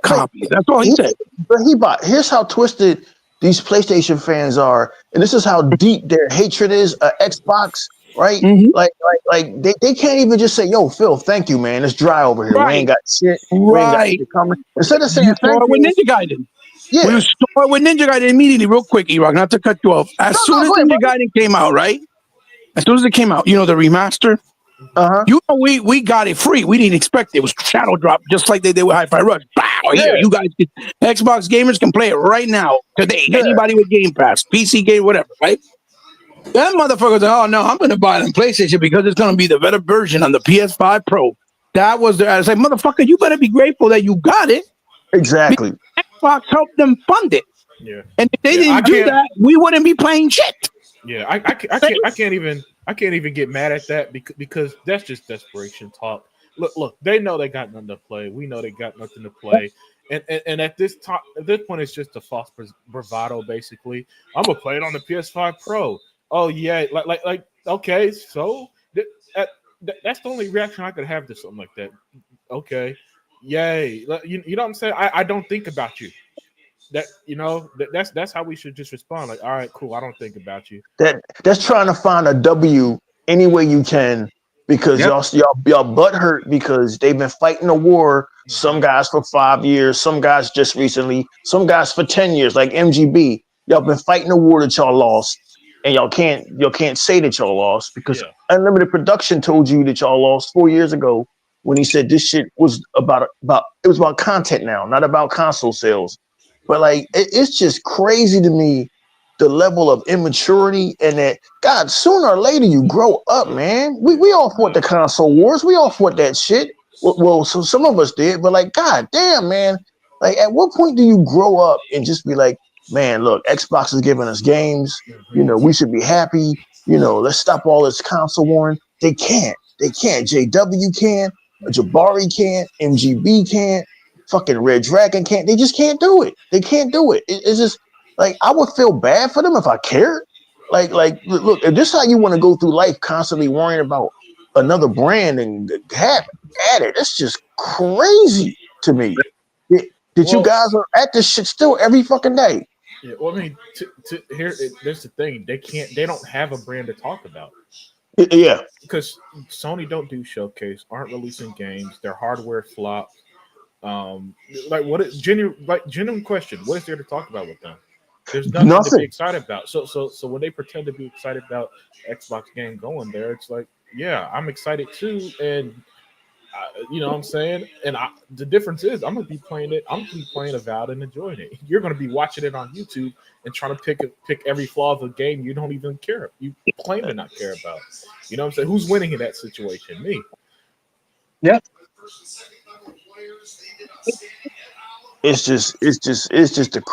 copies. That's all he said. But here's how twisted these PlayStation fans are, and this is how deep their hatred is. Xbox, right? Like they can't even just say, "Yo, Phil, thank you, man. It's dry over here. Right. We ain't got shit. Right. We ain't got shit coming." Instead of saying, "Thank you," with Ninja Gaiden. Yeah. We started with Ninja Gaiden immediately, real quick, E-Rock, not to cut you off. As soon as Ninja Gaiden came out, right? As soon as it came out, the remaster, we got it free. We didn't expect it. It was shadow drop, just like they did with Hi-Fi Rush. Bow, here, you guys, Xbox gamers can play it right now today. Anybody with Game Pass, PC game, whatever, right? That motherfucker said, "Oh no, I'm going to buy it on PlayStation because it's going to be the better version on the PS5 Pro." That was I was like, motherfucker, you better be grateful that you got it. Exactly. Xbox helped them fund it. Yeah. And if they didn't do that, we wouldn't be playing shit. Yeah, I can't even get mad at that because that's just desperation talk. Look, they know they got nothing to play. We know they got nothing to play. And at this point, it's just a false bravado. Basically, I'm gonna play it on the PS5 Pro. Oh yeah, like okay, so that's the only reaction I could have to something like that. Okay, yay, you know what I'm saying? I don't think about you. That's how we should just respond. Like, all right, cool. I don't think about you. That's trying to find a W any way you can because y'all butt hurt because they've been fighting a war. Some guys for 5 years, some guys just recently, some guys for 10 years, like MGB. Y'all been fighting a war that y'all lost, and y'all can't say that y'all lost because Unlimited Production told you that y'all lost 4 years ago when he said this shit was about content now, not about console sales. But like it's just crazy to me the level of immaturity and that God, sooner or later you grow up, man. We all fought the console wars. We all fought that shit. Well, so some of us did, but like, God damn, man. Like, at what point do you grow up and just be like, man, look, Xbox is giving us games. You know, we should be happy. You know, let's stop all this console warring. They can't. They can't. JW can't. Jabari can't. MGB can't. Fucking Red Dragon can't. They just can't do it. They can't do it. It's just like I would feel bad for them if I cared. Like, look, if this is how you want to go through life, constantly worrying about another brand and have at it, that's just crazy to me. That you guys are at this shit still every fucking day. Yeah, well, I mean, there's the thing. They don't have a brand to talk about. Yeah, because Sony don't do showcase, aren't releasing games. Their hardware flopped. Genuine question. What is there to talk about with them? There's nothing to be excited about. So when they pretend to be excited about Xbox game going there, it's like, yeah, I'm excited too, and you know what I'm saying. And the difference is, I'm gonna be playing it. I'm gonna be playing Avowed and enjoying it. You're gonna be watching it on YouTube and trying to pick every flaw of the game you don't even care. You claim to not care about. You know what I'm saying? Who's winning in that situation? Me. Yep. It's just the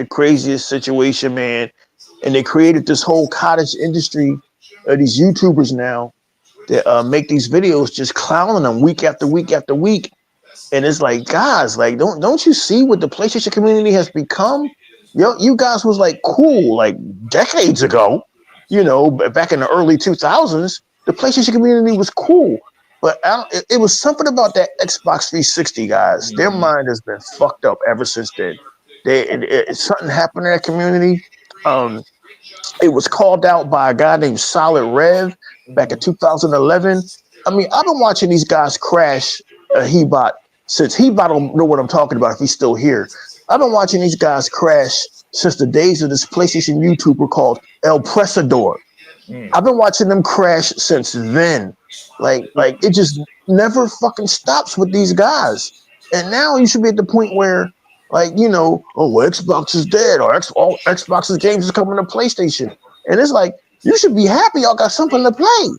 craziest situation, man. And they created this whole cottage industry of these YouTubers now that make these videos just clowning them week after week after week. And it's like, guys, like don't you see what the PlayStation community has become? You guys was like cool like decades ago, you know, back in the early 2000s, the PlayStation community was cool. But it was something about that Xbox 360, guys. Their mind has been fucked up ever since then. Something happened in that community. It was called out by a guy named Solid Rev back in 2011. I mean, I've been watching these guys crash Hebot since Hebot don't know what I'm talking about if he's still here. I've been watching these guys crash since the days of this PlayStation YouTuber called El Presador. I've been watching them crash since then. Like it just never fucking stops with these guys. And now you should be at the point where, like, you know, Xbox is dead, or all Xbox's games is coming to PlayStation. And it's like, you should be happy y'all got something to play.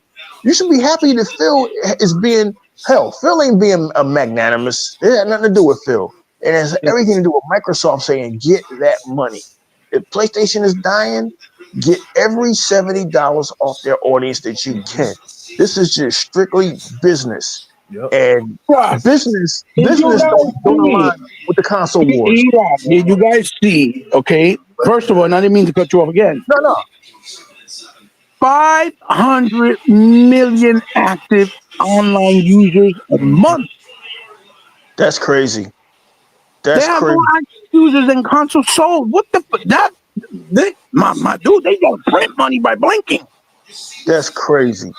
You should be happy that Phil is being, Phil ain't being magnanimous. It had nothing to do with Phil. It has everything to do with Microsoft saying, get that money. If PlayStation is dying, get every $70 off their audience that you can. This is just strictly business. Yep. And business don't align with the console wars. Did you guys see? Okay, first of all, and I didn't mean to cut you off again. No. 500 million active online users a month. That's crazy. That's they have crazy. More active users than console sold. What the fuck? My dude, they don't print money by blinking. That's crazy.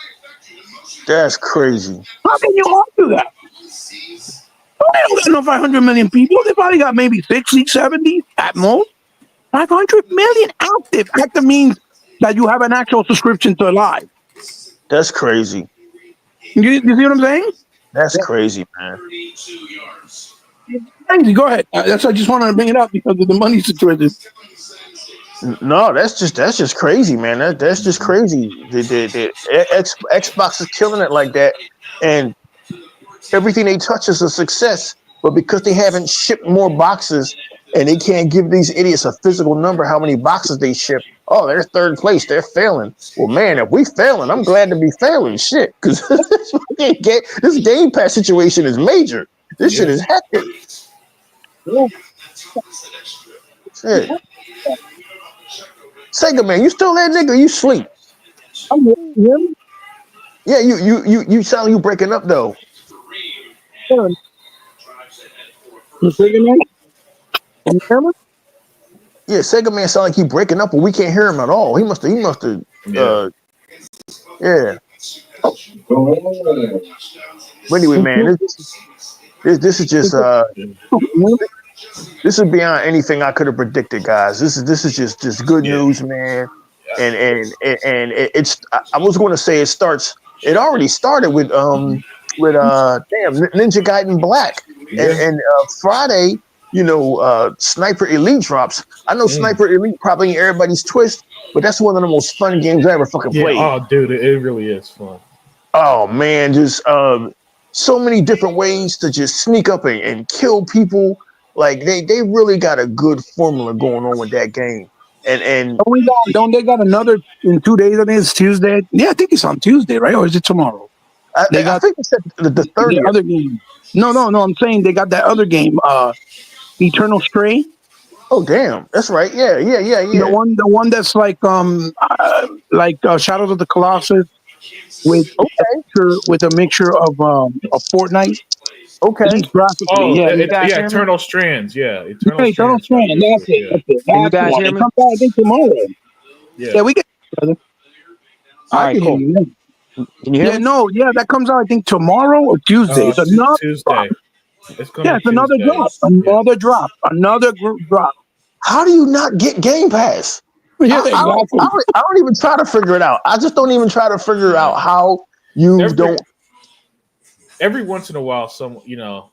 That's crazy. How can you argue that? They don't got no 500 million people. They probably got maybe 60, 70 at most. 500 million active. Active means that you have an actual subscription to Live. That's crazy. You see what I'm saying? That's crazy, man. Crazy. Go ahead. That's I just wanted to bring it up because of the money situation. No, that's just crazy, man. That's just crazy. The Xbox is killing it like that, and everything they touch is a success. But because they haven't shipped more boxes, and they can't give these idiots a physical number how many boxes they ship, oh, they're third place. They're failing. Well, man, if we failing, I'm glad to be failing. Shit, because this Game Pass situation is major. This shit is hectic. Shit. Sega man, you still there, nigga? You sleep? I'm here. Yeah, you sound like you breaking up though. You Sega man? Yeah, Sega man sound like he breaking up, but we can't hear him at all. He must have. Yeah. But anyway, man, this is just this is beyond anything I could have predicted, guys. This is just good news, man. And it's I was going to say it already started with Ninja Gaiden Black and Friday, Sniper Elite drops. I know Sniper Elite probably ain't everybody's twist, but that's one of the most fun games I ever fucking played. Oh, dude, it really is fun. Oh man, just so many different ways to just sneak up and kill people. Like they really got a good formula going on with that game. And don't they got another in 2 days? I think it's Tuesday. Yeah, I think it's on Tuesday, right? Or is it tomorrow? I think it's the third other game. No. I'm saying they got that other game, Eternal Stray. Oh damn, that's right. Yeah. The one that's like Shadows of the Colossus with a mixture of Fortnite. Okay. Eternal Strands. Yeah, Eternal Strands. That's it. Can you guys hear me? I think tomorrow. Yeah, we get. All right, cool. Can you hear me? No, that comes out I think tomorrow or Tuesday. It's another Tuesday. It's another drop. Another drop. How do you not get Game Pass? Yeah, exactly. I don't even try to figure it out. I just don't even try to figure out how don't. Every once in a while, I'll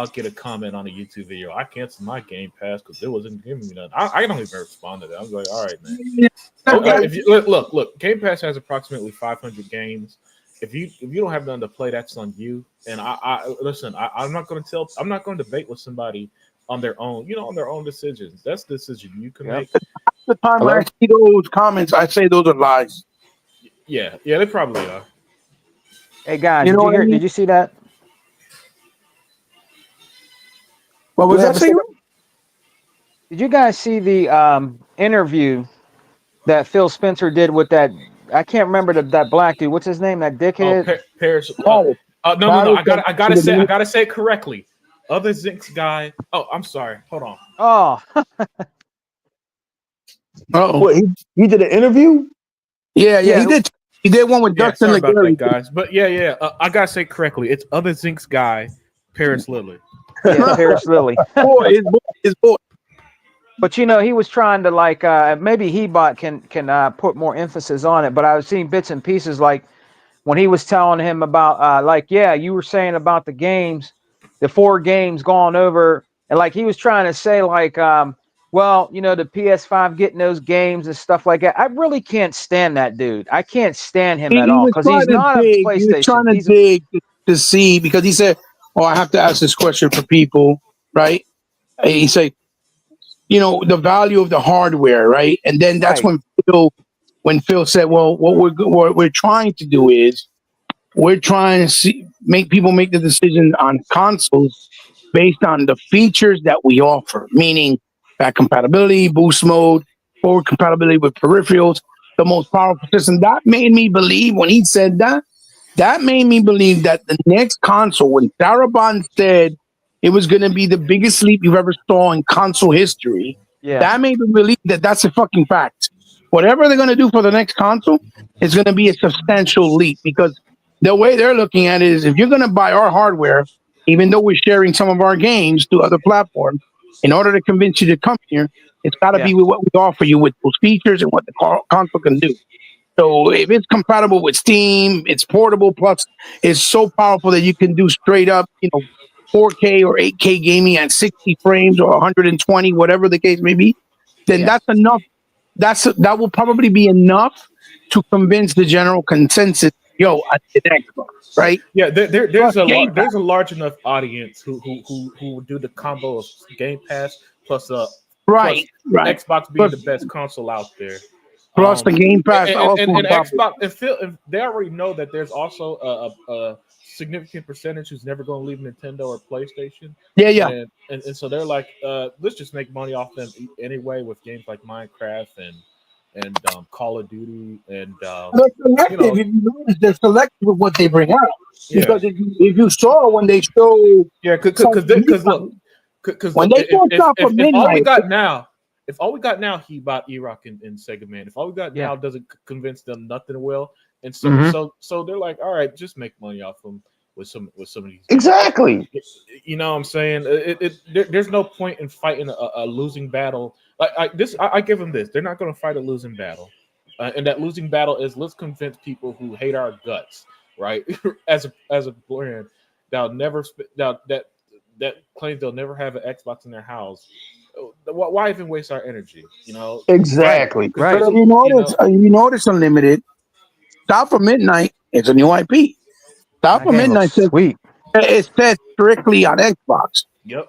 get a comment on a YouTube video. I canceled my Game Pass because it wasn't giving me nothing. I don't even respond to that. I'm like, all right, man. Okay, look. Game Pass has approximately 500 games. If you don't have nothing to play, that's on you. And I'm not going to debate with somebody on their own, on their own decisions. That's the decision you can make. The time I see those comments, I say those are lies. Yeah, they probably are. Hey guys, did you see that? What was that? Did you guys see the interview that Phil Spencer did with that? I can't remember that black dude. What's his name? That dickhead. Paris. No. I gotta say it correctly. Other Zinx guy. Oh, I'm sorry. Hold on. Oh. What, he did an interview? Yeah. He did. He did one with Dustin Legary, guys. But I gotta say it correctly. It's other Zinx guy, Paris Lily. Yeah, Paris Lily. His boy. But he was trying to maybe Hebot can put more emphasis on it. But I was seeing bits and pieces like when he was telling him about you were saying about the games, the 4 games gone over, and he was trying to say the PS5 getting those games and stuff like that. I really can't stand that dude. I can't stand him at all because he's not a PlayStation. He was trying to dig to see because he said, "Oh, I have to ask this question for people, right?" And he said, the value of the hardware, right? And then that's when Phil said, "Well, what we're trying to do is we're trying to make people make the decision on consoles based on the features that we offer, meaning back compatibility, boost mode, forward compatibility with peripherals, the most powerful system." That made me believe when he said that made me believe that the next console, when Darabont said it was going to be the biggest leap you've ever saw in console history, that made me believe that that's a fucking fact. Whatever they're going to do for the next console is going to be a substantial leap because the way they're looking at it is if you're going to buy our hardware, even though we're sharing some of our games to other platforms, in order to convince you to come here, it's got to be with what we offer you with those features and what the console can do. So if it's compatible with Steam, it's portable, plus it's so powerful that you can do straight up, 4K or 8K gaming at 60 frames or 120, whatever the case may be, then that's enough. That will probably be enough to convince the general consensus. I did Xbox, right? Yeah, there's a large enough audience who do the combo of Game Pass plus Xbox being the best console out there. Plus the Game Pass, and Xbox. If they already know that there's also a significant percentage who's never going to leave Nintendo or PlayStation. Yeah. And so they're like, let's just make money off them anyway with games like Minecraft and Call of Duty and they're selective. If you notice, they're selective with what they bring out. Because if you saw when they show, because when they show stuff for midnight, if all we got now, he bought E-Rock and Sega Man. If all we got now doesn't convince them, nothing will. and so Mhm. so they're like, all right, just make money off them with some of these. Exactly. You know what I'm saying? There's no point in fighting a losing battle. I give them this. They're not going to fight a losing battle. And that losing battle is let's convince people who hate our guts, right? as a brand that'll never that claims they'll never have an Xbox in their house. Why even waste our energy? You know, Exactly. Right. But you notice Unlimited, Stop for Midnight is a new IP. Stop That for game Midnight looks sweet. it says strictly on Xbox. Yep.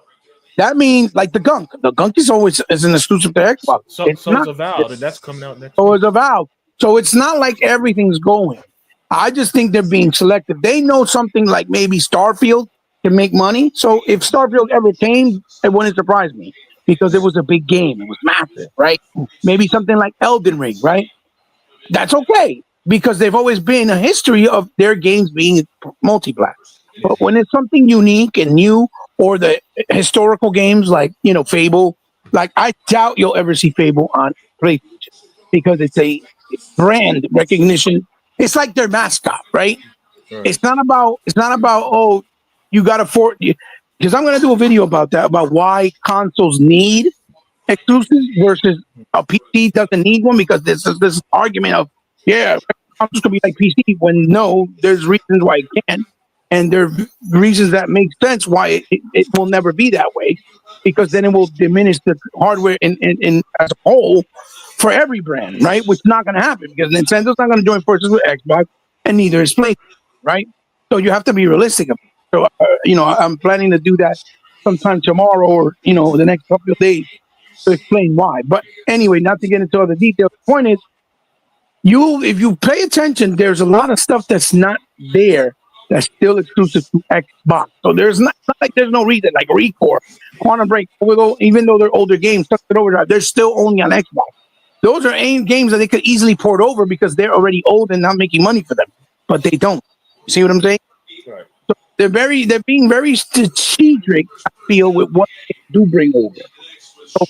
That means like the Gunk. The Gunk is always is an exclusive to Xbox. So It's so not. is Avowed, and that's coming out next. So week. is Avowed. So it's not like everything's going. I just think they're being selective. They know something like maybe Starfield can make money. So if Starfield ever came, it wouldn't surprise me because it was a big game. It was massive, right? Maybe something like Elden Ring, right? That's okay because they've always been a history of their games being multi-plat. But when it's something unique and new, or the historical games like Fable, like I doubt you'll ever see Fable on PlayStation because it's a brand recognition. It's like their mascot, right? Right. It's not about oh you got to afford because I'm gonna do a video about that about why consoles need exclusives versus a PC doesn't need one because this is this argument of consoles could be like PC when no, there's reasons why it can, and there are reasons that make sense why it will never be that way because then it will diminish the hardware in as a whole for every brand, right? Which is not going to happen because Nintendo's not going to join forces with Xbox, and neither is PlayStation, right? So you have to be realistic. So I'm planning to do that sometime tomorrow or the next couple of days to explain why. But anyway, not to get into other details. The point is, if you pay attention, there's a lot of stuff that's not there that's still exclusive to Xbox. So there's not like there's no reason like Recore, Quantum Break, even though they're older games, Sunset Overdrive, they're still only on Xbox. Those are games that they could easily port over because they're already old and not making money for them, but they don't. You see what I'm saying? Right. So they're being very strategic, I feel, with what they do bring over. So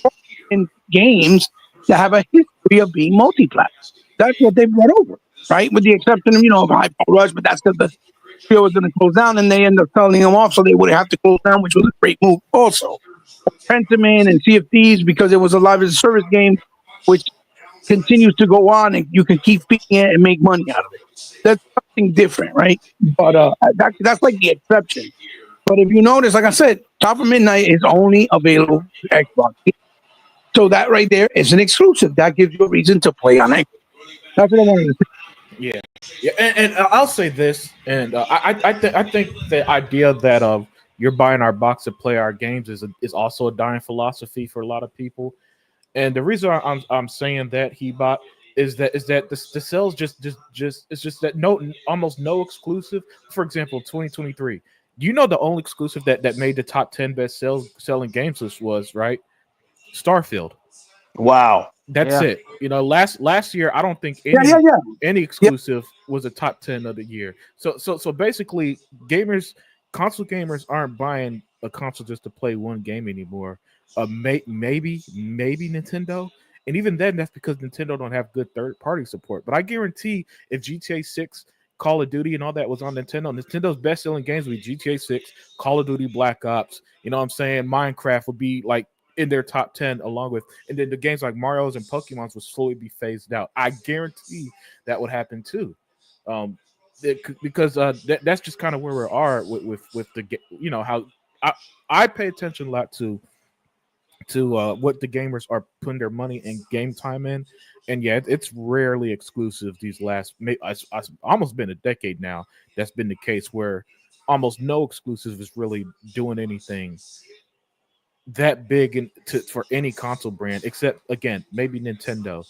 in games that have a history of being multi-plat, that's what they brought over, right? With the exception of Hyper Rush, but that's because the studio was going to close down and they end up selling them off, so they would have to close down, which was a great move. Also, Pentiment and Sea of Thieves because it was a live as a service game, which continues to go on and you can keep feeding it and make money out of it. That's something different, right? But that's like the exception. But if you notice, like I said, Top of Midnight is only available to Xbox. So that right there is an exclusive. That gives you a reason to play on Xbox. That's what I wanted to say. Yeah, and I'll say this, and I think the idea that you're buying our box to play our games is also a dying philosophy for a lot of people. And the reason I'm saying that Hebot is that the sales just it's just that almost no exclusive. For example, 2023. The only exclusive that made the top 10 best selling games list was right Starfield. Wow. That's it. Last year I don't think any exclusive was a top 10 of the year. So basically, console gamers aren't buying a console just to play one game anymore. Maybe Nintendo, and even then, that's because Nintendo don't have good third-party support. But I guarantee, if GTA 6, Call of Duty, and all that was on Nintendo's best-selling games would be GTA 6, Call of Duty, Black Ops. You know what I'm saying? Minecraft would be like in their top 10 along with, and then the games like Mario's and Pokemon's would slowly be phased out. I guarantee that would happen too. Because that's just kind of where we are with the how I pay attention a lot to what the gamers are putting their money and game time in, and it's rarely exclusive. These last almost been a decade now. That's been the case where almost no exclusive is really doing anything that big for any console brand, except again maybe Nintendo.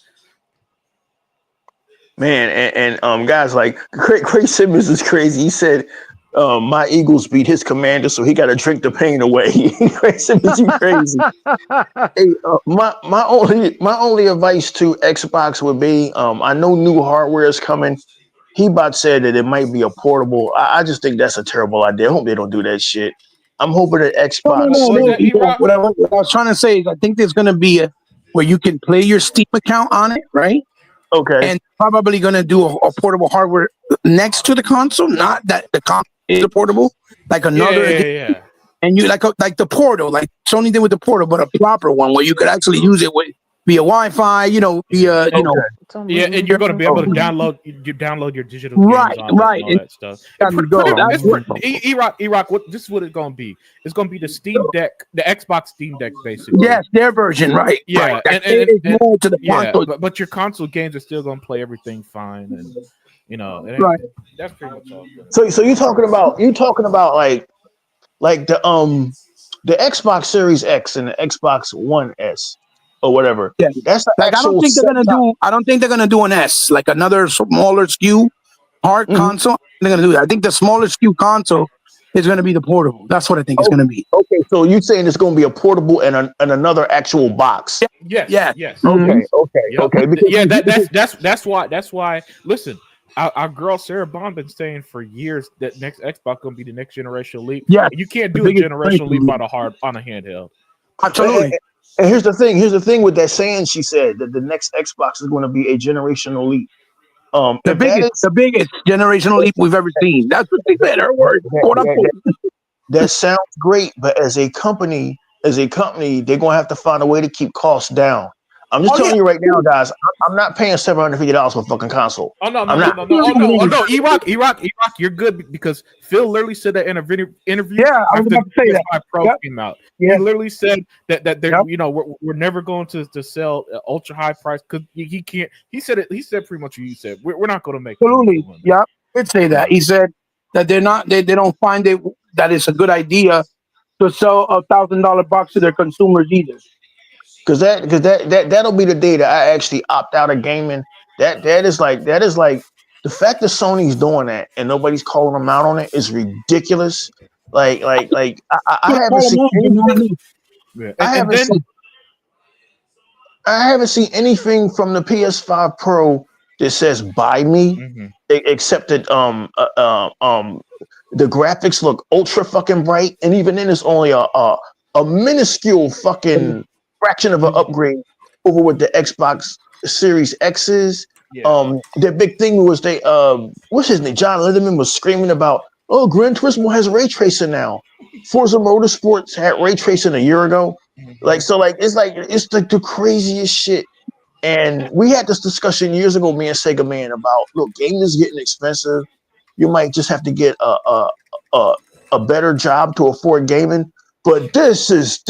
Man, and guys, like Craig Simmons is crazy. He said, my Eagles beat his Commander, so he got to drink the pain away. Craig Simmons, you crazy. Hey, my only advice to Xbox would be, I know new hardware is coming. Hebot said that it might be a portable. I just think that's a terrible idea. I hope they don't do that shit. I'm hoping that Xbox. What I was trying to say is, I think there's going to be where you can play your Steam account on it, right? Okay. and probably gonna do a portable hardware next to the console. Not that the console is a portable, like another. Yeah. And you like the Portal, like Sony did with the Portal, but a proper one where you could actually use it with via Wi-Fi, via Yeah, and you're going to be able to download your digital games Right, on right. it and all that stuff. There you go. That's what- E-Rock, this is what it's going to be. It's going to be the Steam Deck, the Xbox Steam Deck, basically. Yes, their version, right? Yeah, right. That and caters more to the yeah, console. but your console games are still going to play everything fine, and Right. That's pretty much all. So you're talking about like the Xbox Series X and the Xbox One S or whatever. Yeah. That's the Like I actual don't think they're gonna do an S, like another smaller SKU hard console. They're gonna do that. I think the smaller SKU console is gonna be the portable. That's what I think it's gonna be. Okay, so you're saying it's going to be a portable and another actual box? Yes. Yeah. Yes. Okay. Yep. Okay. Because, That's why. Listen, our girl Sarah Bond been saying for years that next Xbox gonna be the next generation leap. Yeah, You can't the do a biggest generational leap breakthrough. on a handheld. Absolutely. and here's the thing. Here's the thing with that saying she said that the next Xbox is going to be a generational leap. The if that biggest generational leap we've ever seen. That's what they said. Her word. Quote unquote. that sounds great, but as a company, they're going to have to find a way to keep costs down. I'm just telling you right now, guys. I'm not paying $750 for a fucking console. Oh no, I'm not. E-Rock, you're good because Phil literally said that in a interview. Yeah, I was about to say that. PS5 Pro Yep. came out. Yeah. He literally said that they're Yep. we're never going to sell ultra high price because he can't. He said it. He said pretty much what you said. We're not going to make Absolutely. money. Yeah, did say that. He said that they're not. They don't find it that it's a good idea to sell $1,000 box to their consumers either. Because that'll be the day that I actually opt out of gaming. That is like the fact that Sony's doing that and nobody's calling them out on it is ridiculous. Like I haven't seen anything. Yeah. I haven't seen anything from the PS5 Pro that says "buy me," except that the graphics look ultra fucking bright, and even then it's only a minuscule fucking fraction of an upgrade over what the Xbox Series X is. Yeah. The big thing was they what's his name? John Lindemann was screaming about, oh, Gran Turismo has ray tracing now. Forza Motorsports had ray tracing a year ago. It's like the craziest shit. And we had this discussion years ago, me and Sega Man, about look, gaming is getting expensive. You might just have to get a better job to afford gaming. But this is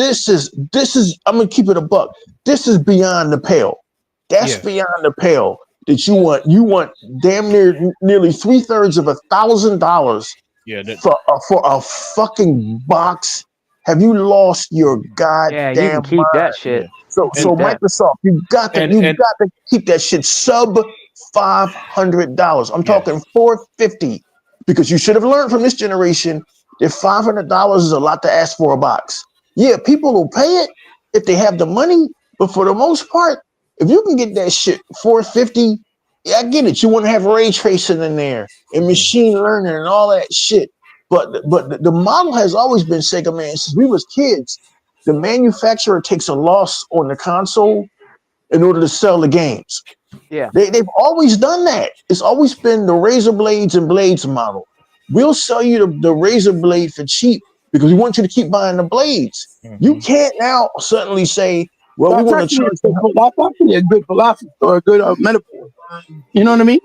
I'm gonna keep it a buck. This is beyond the pale. That's beyond the pale. That you want damn nearly 2/3 of $1,000 for a fucking box. Have you lost your goddamn you can keep mind? that shit. So Microsoft, you got to keep that shit sub $500. I'm talking $450 because you should have learned from this generation that $500 is a lot to ask for a box. Yeah, people will pay it if they have the money, but for the most part, if you can get that shit $450, yeah, I get it. You want to have ray tracing in there and machine learning and all that shit. But the model has always been Sega Man since we was kids. The manufacturer takes a loss on the console in order to sell the games. Yeah, they've always done that. It's always been the razor blades and blades model. We'll sell you the razor blade for cheap because we want you to keep buying the blades. You can't now suddenly say, well, we want to charge. That's actually a good philosophy or a good metaphor. You know what I mean?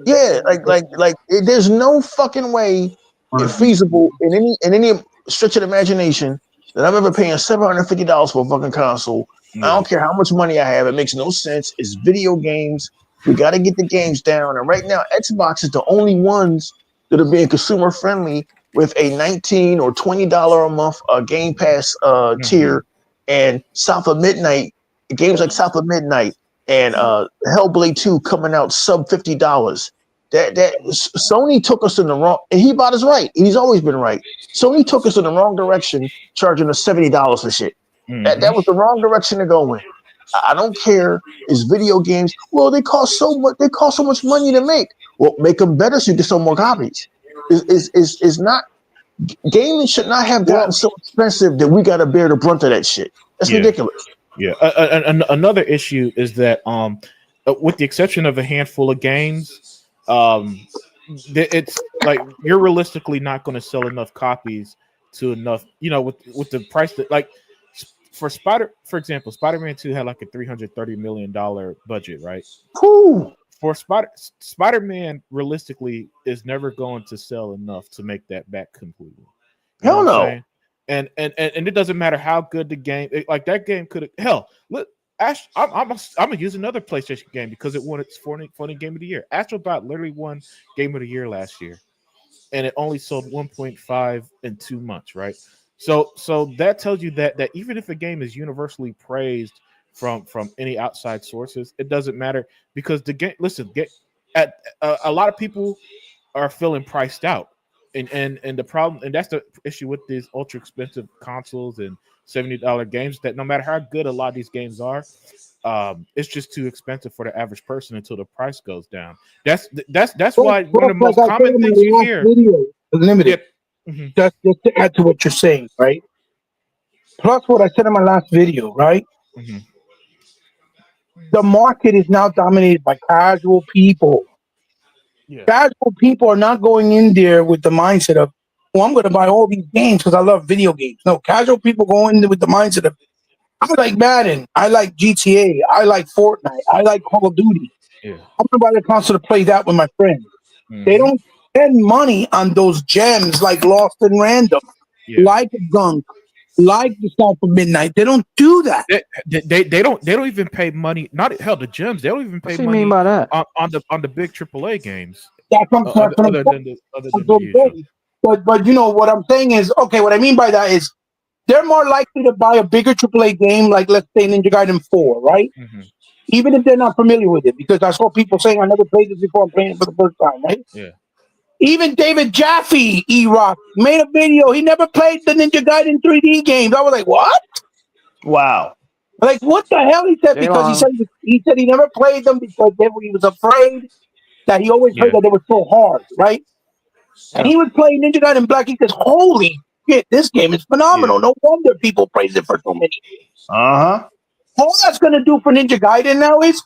Yeah, like there's no fucking way it's feasible in any stretch of the imagination that I'm ever paying $750 for a fucking console. I don't care how much money I have. It makes no sense. It's video games. We got to get the games down. And right now, Xbox is the only ones that are being consumer friendly with a $19 or $20 a month Game Pass tier, and South of Midnight, games like South of Midnight and Hellblade 2 coming out sub $50. That Sony took us in the wrong, and he about is right. He's always been right. Sony took us in the wrong direction, charging us $70 for shit. That was the wrong direction to go in. I don't care. It's video games. Well, they cost so much. They cost so much money to make. Well, make them better so you can sell more copies. Is not gaming should not have gotten so expensive that we got to bear the brunt of that shit. That's ridiculous. Yeah. Another issue is that with the exception of a handful of games, it's like you're realistically not going to sell enough copies to enough. With the price that for example, Spider-Man 2 had like a $330 million budget, right? Whew. For Spider-Man realistically is never going to sell enough to make that back completely. You know Hell what I'm no. saying? And it doesn't matter how good the game. Like that game could have hell. Look, Ash, I'm gonna use another PlayStation game because it won its funny game of the year. Astrobot literally won Game of the Year last year, and it only sold 1.5 in 2 months, right? So that tells you that even if a game is universally praised from any outside sources, it doesn't matter because the game. Listen, a lot of people are feeling priced out, and the problem, and that's the issue with these ultra expensive consoles and $70 games. That no matter how good a lot of these games are, it's just too expensive for the average person until the price goes down. That's why one of the most Like I said common in my things you last hear. video, limited. Mhm. Just to add to what you're saying, right? Plus what I said in my last video, right? Mhm. The market is now dominated by casual people. Yeah. Casual people are not going in there with the mindset of, well, I'm going to buy all these games because I love video games. No, casual people go in there with the mindset of, I like Madden, I like GTA, I like Fortnite, I like Call of Duty. Yeah. I'm going to buy the console to play that with my friends. They Mhm. don't spend money on those gems like Lost and Random, Yeah. like Gunk, like the South of Midnight. They don't do that. They don't even pay money. Not hell the gems. They don't even pay What do you mean money by that? on the big AAA games. That's what I'm Other than That's the what I'm usual. saying. But you know what I'm saying is, okay, what I mean by that is they're more likely to buy a bigger AAA game, like let's say Ninja Gaiden 4, right? Mhm. Even if they're not familiar with it, because I saw people saying I never played this before, I'm playing it for the first time, right? Yeah. Even David Jaffe, E-Rock, made a video. He never played the Ninja Gaiden 3D games. I was like, what? Wow. Like, what the hell? He said because J-Long. he said he never played them because he was afraid that he always heard Yeah. that they were so hard, right? And Yeah. he was playing Ninja Gaiden Black. He says, holy shit, this game is phenomenal. No wonder people praise it for so many. Uh-huh. All that's going to do for Ninja Gaiden now is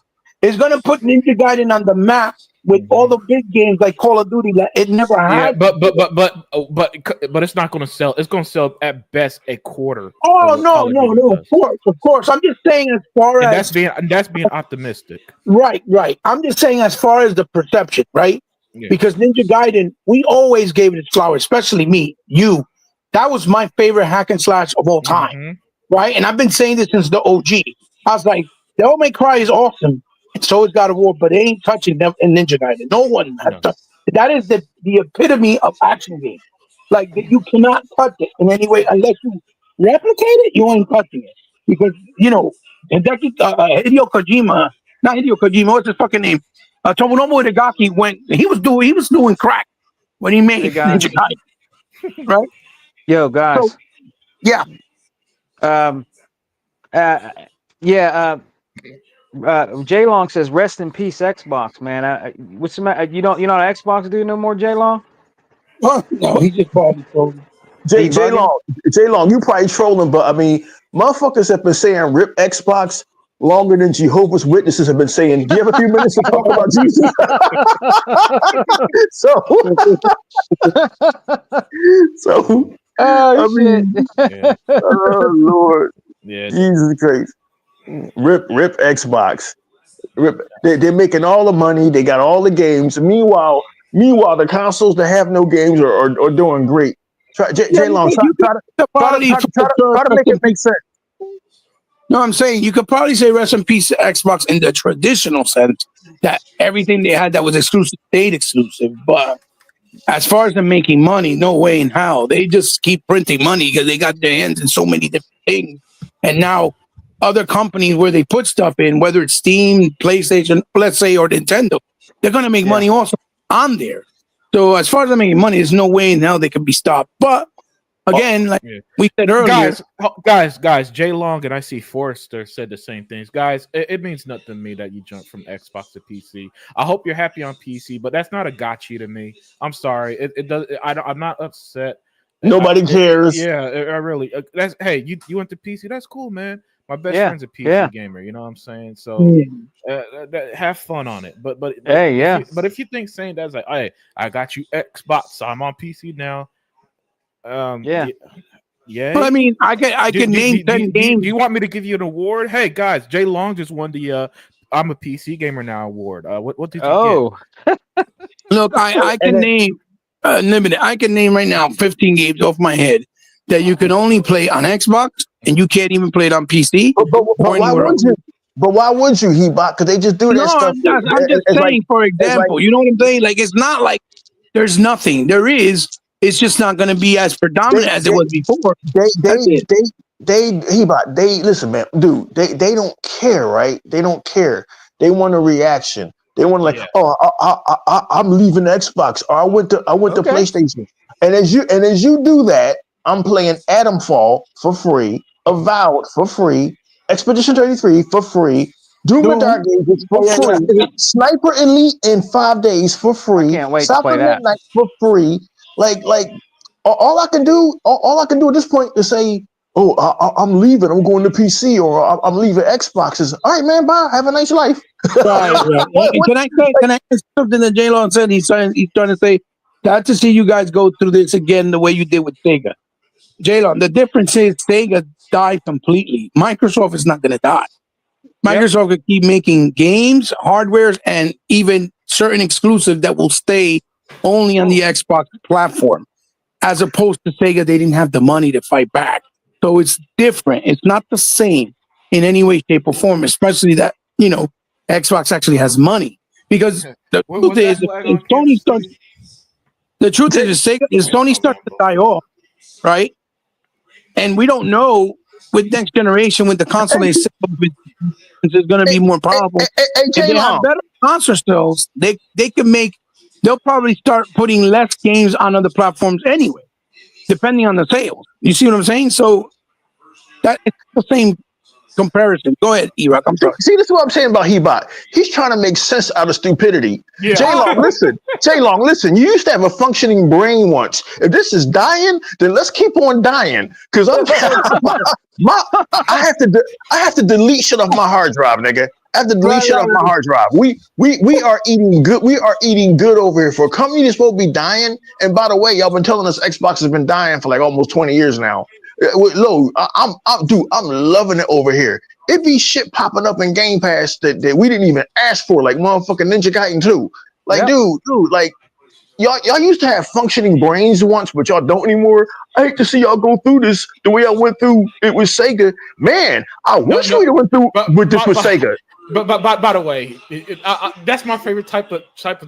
going to put Ninja Gaiden on the map with all Mhm. the big games like Call of Duty that it never Yeah, had. but it's not going to sell. It's going to sell at best a quarter of Oh, what Call of Duty no, does, of course. I'm just saying as far and as, that's being optimistic. right. I'm just saying as far as the perception, right? Yeah. Because Ninja Gaiden, we always gave it its flowers, especially me, you. That was my favorite hack and slash of all time. Mhm. Right? And I've been saying this since the OG. I was like, Devil May Cry is awesome, and so is God of War, but it ain't touching them in Ninja Gaiden. No one has No. touched. That is the epitome of action game. Like you cannot touch it in any way unless you replicate it. You ain't touching it because Hideo Kojima, not Hideo Kojima. What's his fucking name? Tomonobu Hidegaki went. He was doing crack when he made Hey guys. Ninja Gaiden. Right? Yo guys. So yeah. Um. Yeah. J Long says, "Rest in peace, Xbox, man." What's the matter? You don't, you're not an Xbox dude no more, J Long? No, he just probably told me. He bugging? J Long, you probably trolling, but I mean, motherfuckers have been saying rip Xbox longer than Jehovah's Witnesses have been saying. Do you have a few minutes to talk about Jesus? so, so Oh I shit! mean, Yeah. oh Lord, Yeah. Jesus Christ, rip Xbox. They're making all the money. They got all the games. Meanwhile, the consoles that have no games are doing great. Yeah, J Long, you could probably try to make it make sense. No, I'm saying you could probably say rest in peace to Xbox in the traditional sense that everything they had that was exclusive stayed exclusive. But as far as them making money, no way in how. They just keep printing money because they got their hands in so many different things. And now other companies where they put stuff in, whether it's Steam, PlayStation, let's say, or Nintendo, they're gonna make money also on there. So as far as them making money, there's no way in hell they can be stopped. But again, like Yeah. we said earlier, Guys, Jay Long and I see Forrester said the same things. Guys, it means nothing to me that you jumped from Xbox to PC. I hope you're happy on PC, but that's not a gotcha to me. I'm sorry. It does. I'm not upset. Nobody cares. Yeah, I really. That's hey, you went to PC. That's cool, man. My best Yeah, friend's a PC yeah. gamer. You know what I'm saying? So have fun on it. Hey, yeah. But if you think saying that's like, hey, I got you Xbox, so I'm on PC now. Yeah. Yeah. Well, I mean, I can name 10 games. Do you want me to give you an award? Hey guys, Jay Long just won the I'm a PC gamer now award. What did you Oh, Look, I And can name limited. I can name right now 15 games off my head that you can only play on Xbox and you can't even play it on PC but or why anywhere wouldn't else. you? But why wouldn't you, Hebot? Because they just do No, that stuff. I'm just It's like saying, for it's like example, you know what I'm saying? Like, it's not like there's nothing. There is. It's just not going to be as they predominant as it they was before. they That's they it. they Hebot. They listen, man, dude. They don't care, right? They don't care. They want a reaction. They want like, Yeah. oh, I'm leaving Xbox, or I went to okay. PlayStation. And as you do that, I'm playing Adamfall for free, Avowed for free, Expedition 33 for free, Doom the Doom. Dark Ages for Yeah, yeah, free, Sniper Elite in 5 days for I free, can't wait to South play of that. Midnight for free. Like all I can do, all I can do at this point is say, oh, I'm leaving. I'm going to PC, or I'm leaving Xboxes. All right, man. Bye. Have a nice life. Right, right. What, And what, can I ask something that J Long said? He's trying to say, glad to see you guys go through this again the way you did with Sega. J Long, the difference is Sega died completely. Microsoft is not going to die. Microsoft could keep making games, hardwares, and even certain exclusive that will stay only on the Xbox platform, as opposed to Sega. They didn't have the money to fight back. So it's different. It's not the same in any way, shape, or form, especially that, Xbox actually has money. Because the What truth was is, that flag if on Sony Kansas starts, City? the truth is, Sega, if Sony starts to die off, right? And we don't know with next generation, with the console they sell, is going to be more powerful. hey, If they have J-Long. better console sales, they can make. They'll probably start putting less games on other platforms anyway, depending on the sales. You see what I'm saying? So that it's the same comparison. Go ahead, E-Rock. I'm sorry. See, this is what I'm saying about Hebot. He's trying to make sense out of stupidity. Yeah. J-Long, listen. J-Long, listen. You used to have a functioning brain once. If this is dying, then let's keep on dying. Because I have to delete shit off my hard drive, nigga. I have to delete shit off my hard drive. We are eating good. We are eating good over here for a company that's supposed to be dying. And by the way, y'all been telling us Xbox has been dying for like almost 20 years now. Look, I'm loving it over here. It be shit popping up in Game Pass that we didn't even ask for, like motherfucking Ninja Gaiden 2. Like, Yep. dude, like y'all used to have functioning brains once, but y'all don't anymore. I hate to see y'all go through this the way I went through it with Sega. Man, I wish we'd have went through with this with Sega. But by the way, that's my favorite type of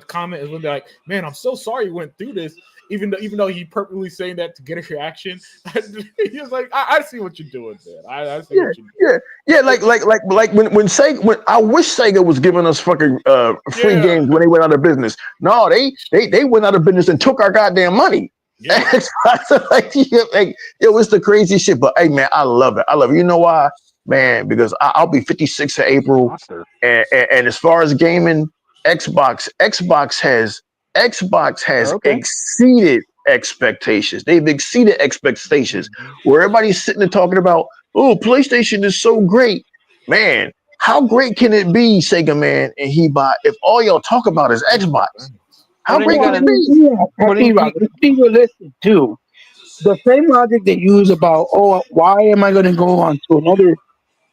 comment is when they're like, "Man, I'm so sorry you went through this," even though he purposely saying that to get a reaction. He's like, "I see what you're doing, man. I see what you're doing." Yeah. Like when Sega, when I wish Sega was giving us fucking free games when they went out of business. No, they went out of business and took our goddamn money. Yeah. It was the crazy shit. But hey, man, I love it. You know why? Man, because I'll be 56 in April, and as far as gaming, Xbox has exceeded expectations. They've exceeded expectations. Where everybody's sitting and talking about, oh, PlayStation is so great, man. How great can it be, Sega man and Hebot, if all y'all talk about is Xbox? How Well, then great you can gotta- it be? E-Rock, people listen too. The same logic they use about, oh, why am I going to go on to another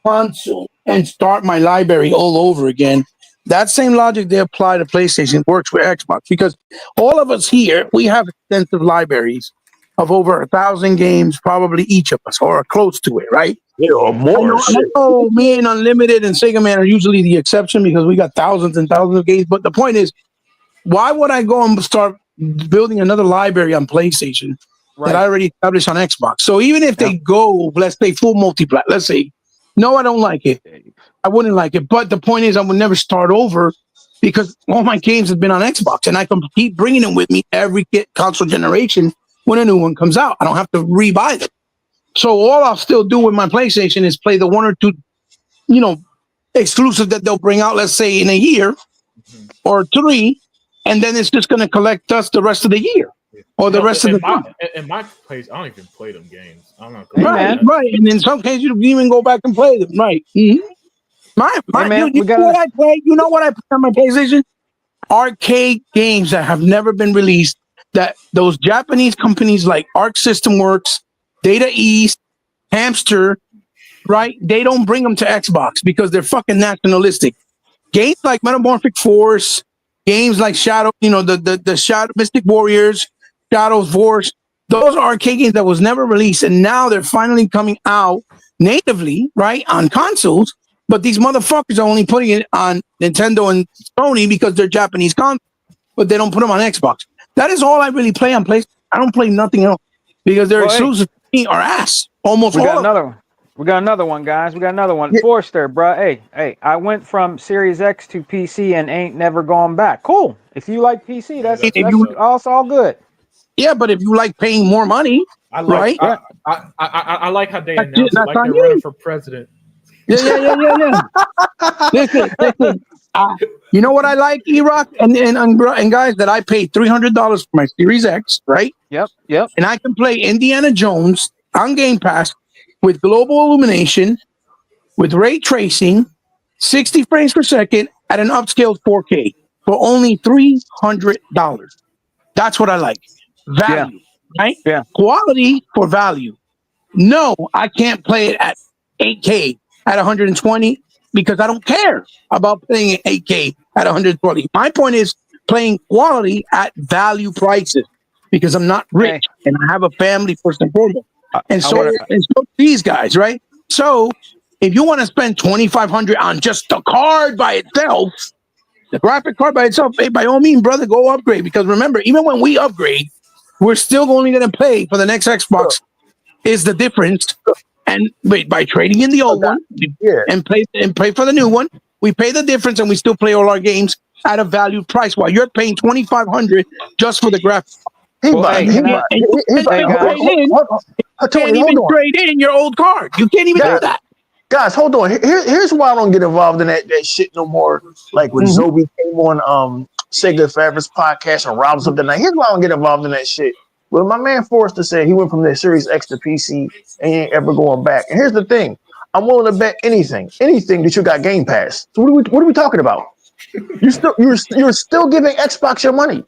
console and start my library all over again? That same logic they apply to PlayStation works with Xbox, because all of us here, we have extensive libraries of over 1,000 games, probably each of us, or close to it, right? Yeah, or more. I know me and Unlimited and Sega Man are usually the exception because we got thousands and thousands of games. But the point is, why would I go and start building another library on PlayStation that I already established on Xbox? So even if they go, let's say, full multiplayer, let's say, no, I don't like it. I wouldn't like it. But the point is, I would never start over because all my games have been on Xbox, and I can keep bringing them with me every console generation when a new one comes out. I don't have to rebuy them. So all I'll still do with my PlayStation is play the one or two, exclusive that they'll bring out, let's say in a year or 3, and then it's just going to collect us the rest of the year. or the rest of the time. In my place, I don't even play them games. I'm not Hey, going man. Right. And in some cases, you don't even go back and play them. Right. Mm-hmm. Hey, man, You we know got what I play? You know what I play on my PlayStation? Arcade games that have never been released. That those Japanese companies like Arc System Works, Data East, Hamster, right? They don't bring them to Xbox because they're fucking nationalistic. Games like Metamorphic Force, games like Shadow, the Shadow Mystic Warriors, Shadows Force. Those are arcade games that was never released, and now they're finally coming out natively, right, on consoles. But these motherfuckers are only putting it on Nintendo and Sony because they're Japanese consoles, but they don't put them on Xbox. That is all I really play on PlayStation. I don't play nothing else because they're exclusive to me or ass. Almost we all got of them. another one. We got another one, guys. We got another one. Yeah. Forrester, bro. Hey, I went from Series X to PC and ain't never gone back. Cool. If you like PC, that's that's all good. Yeah, but if you like paying more money, I like right? I like how they That's announced it that's like on they're you. running for president. Yeah. Listen. You know what I like, E-Rock and guys, that I paid $300 for my Series X, right? Yep. And I can play Indiana Jones on Game Pass with global illumination, with ray tracing, 60 frames per second at an upscaled 4K for only $300. That's what I like. Value, right? Yeah. Quality for value. No, I can't play it at 8K at 120 because I don't care about playing at 8K at 120. My point is playing quality at value prices because I'm not rich and I have a family first and foremost. And so these guys, right? So if you want to spend $2,500 on just the card by itself, the graphic card by itself, hey, by all means, brother, go upgrade. Because remember, even when we upgrade, we're still only going to pay for the next Xbox. Is the difference? And by trading in the old one and pay for the new one, we pay the difference and we still play all our games at a value price. While you're paying $2,500 just for the graphics. You can't even trade in your old card. You can't even do that. Guys, hold on. Here's why I don't get involved in that shit no more. Like when Zobi came on Sega Favorites podcast and Rob's up the night. Here's why I don't get involved in that shit. Well, my man Forrester said he went from the Series X to PC and he ain't ever going back. And here's the thing. I'm willing to bet anything that you got Game Pass. So what are we talking about? You're still giving Xbox your money.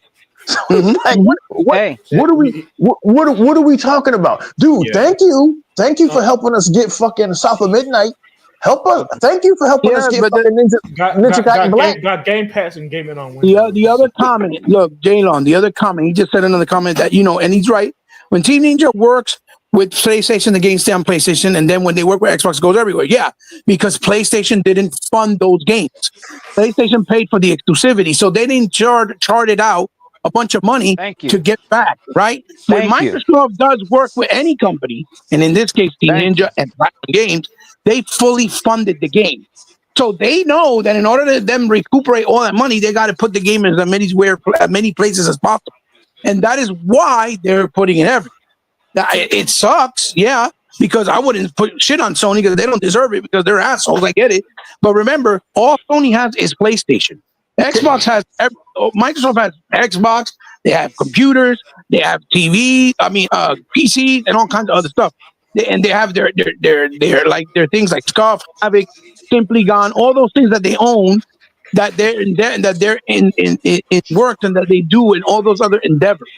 So what are we talking about? Dude, thank you. Thank you for helping us get fucking South of Midnight. Help us. Thank you for helping us get fucking Ninja Gaiden Black. Got Game Pass and Game It on Windows. The other comment, look, Jaylon, the other comment, he just said another comment that, and he's right. When Team Ninja works with PlayStation, the games stay on PlayStation, and then when they work with Xbox, it goes everywhere. Yeah, because PlayStation didn't fund those games. PlayStation paid for the exclusivity, so they didn't chart it out a bunch of money to get back, right? When Microsoft does work with any company, and in this case, Team Ninja and Platinum Games, they fully funded the game. So they know that in order to them recuperate all that money, they got to put the game in as many places as possible. And that is why they're putting it everywhere. Now, it sucks, yeah, because I wouldn't put shit on Sony because they don't deserve it because they're assholes. I get it. But remember, all Sony has is PlayStation. Microsoft has Xbox, they have computers, they have TV, PCs, and all kinds of other stuff. And they have their things like Scuff, Havoc, Simply Gone, all those things that they own that they're in work and that they do in all those other endeavors.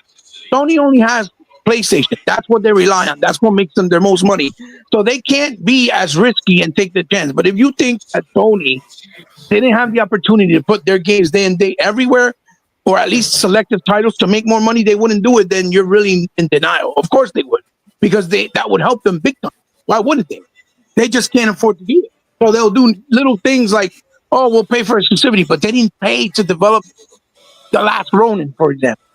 Sony only has PlayStation. That's what they rely on. That's what makes them their most money. So they can't be as risky and take the chance. But if you think that Sony, they didn't have the opportunity to put their games day and day everywhere, or at least selective titles to make more money, they wouldn't do it, then you're really in denial. Of course they would, because that would help them big time. Why wouldn't they? They just can't afford to do it. So they'll do little things like, oh, we'll pay for exclusivity, but they didn't pay to develop The Last Ronin, for example.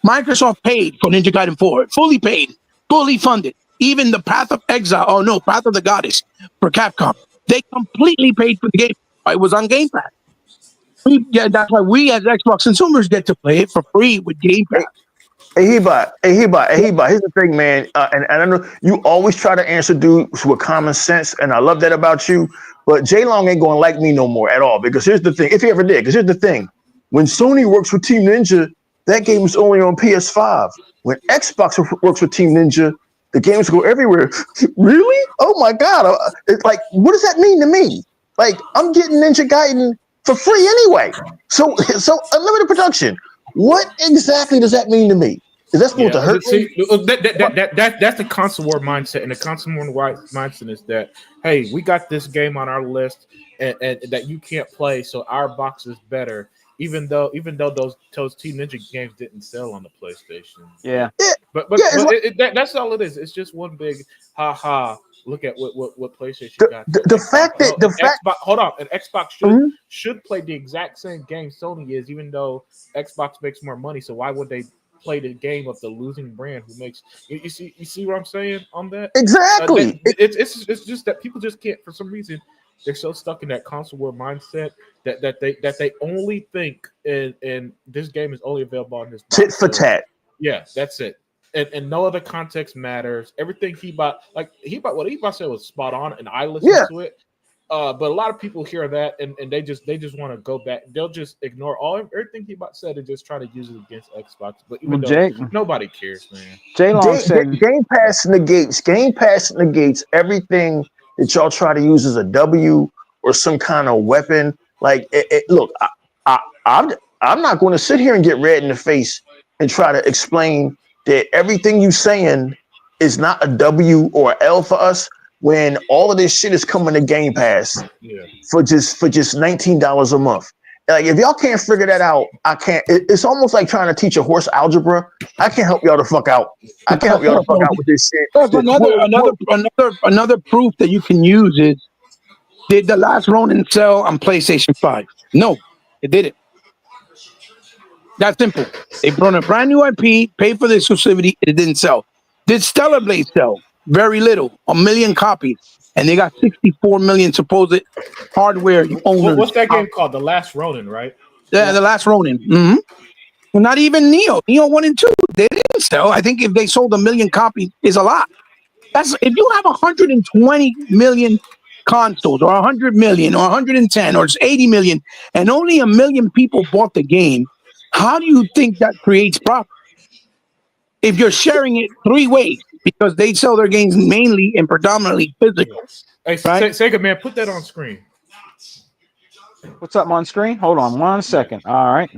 Microsoft paid for Ninja Gaiden 4, fully paid, fully funded. Even the Path of the Goddess for Capcom. They completely paid for the game. It was on Game Pass. That's why we as Xbox consumers get to play it for free with Game Pass. Hey, Heba. Here's the thing, man. And I know you always try to answer dudes with common sense, and I love that about you. But J-Long ain't going to like me no more at all. Because here's the thing. If he ever did, because here's the thing. When Sony works with Team Ninja, that game is only on PS5. When Xbox works with Team Ninja, the games go everywhere. Really? Oh my God! It's like, what does that mean to me? Like, I'm getting Ninja Gaiden for free anyway. So unlimited production. What exactly does that mean to me? Is that supposed to hurt me? See, that's the console war mindset, and the console war mindset is that, hey, we got this game on our list, and that you can't play, so our box is better. Even though those Team Ninja games didn't sell on the PlayStation. Yeah. But that's all it is. It's just one big ha ha. Look at what PlayStation got. The fact that Xbox, hold on, and Xbox should play the exact same game Sony is, even though Xbox makes more money. So why would they play the game of the losing brand who makes you see what I'm saying on that? Exactly. It's just that people just can't, for some reason, they're so stuck in that console war mindset that they only think and this game is only available on this box. Tit for tat. Yeah, that's it. And no other context matters. Everything what Hebot said was spot on, and I listened to it. But a lot of people hear that and they just want to go back. They'll just ignore everything Hebot said and just try to use it against Xbox. But even though nobody cares, man. Game Pass negates everything that y'all try to use as a W or some kind of weapon. Like, look, I'm not going to sit here and get red in the face and try to explain that everything you saying is not a W or L for us when all of this shit is coming to Game Pass for just $19 a month. Like, if y'all can't figure that out, I can't. It's almost like trying to teach a horse algebra. I can't help y'all the fuck out. I can't help y'all the fuck out with this shit. Another proof that you can use is, did the last Ronin sell on PlayStation 5? No, it didn't. That's simple. They brought a brand new IP, paid for the exclusivity, it didn't sell. Did Stellar Blade sell? Very little, 1 million copies. And they got 64 million supposed hardware owners. What's that game called? The Last Ronin, right? Yeah, The Last Ronin. Mm-hmm. Well, not even Neo 1 and 2. They didn't sell. I think if they sold 1 million copies is a lot. That's if you have 120 million consoles, or 100 million, or 110, or 80 million, and only 1 million people bought the game. How do you think that creates profit? If you're sharing it 3 ways, because they sell their games mainly and predominantly physical. Hey, right? Sega man, put that on screen. What's up on screen? Hold on 1 second. All right.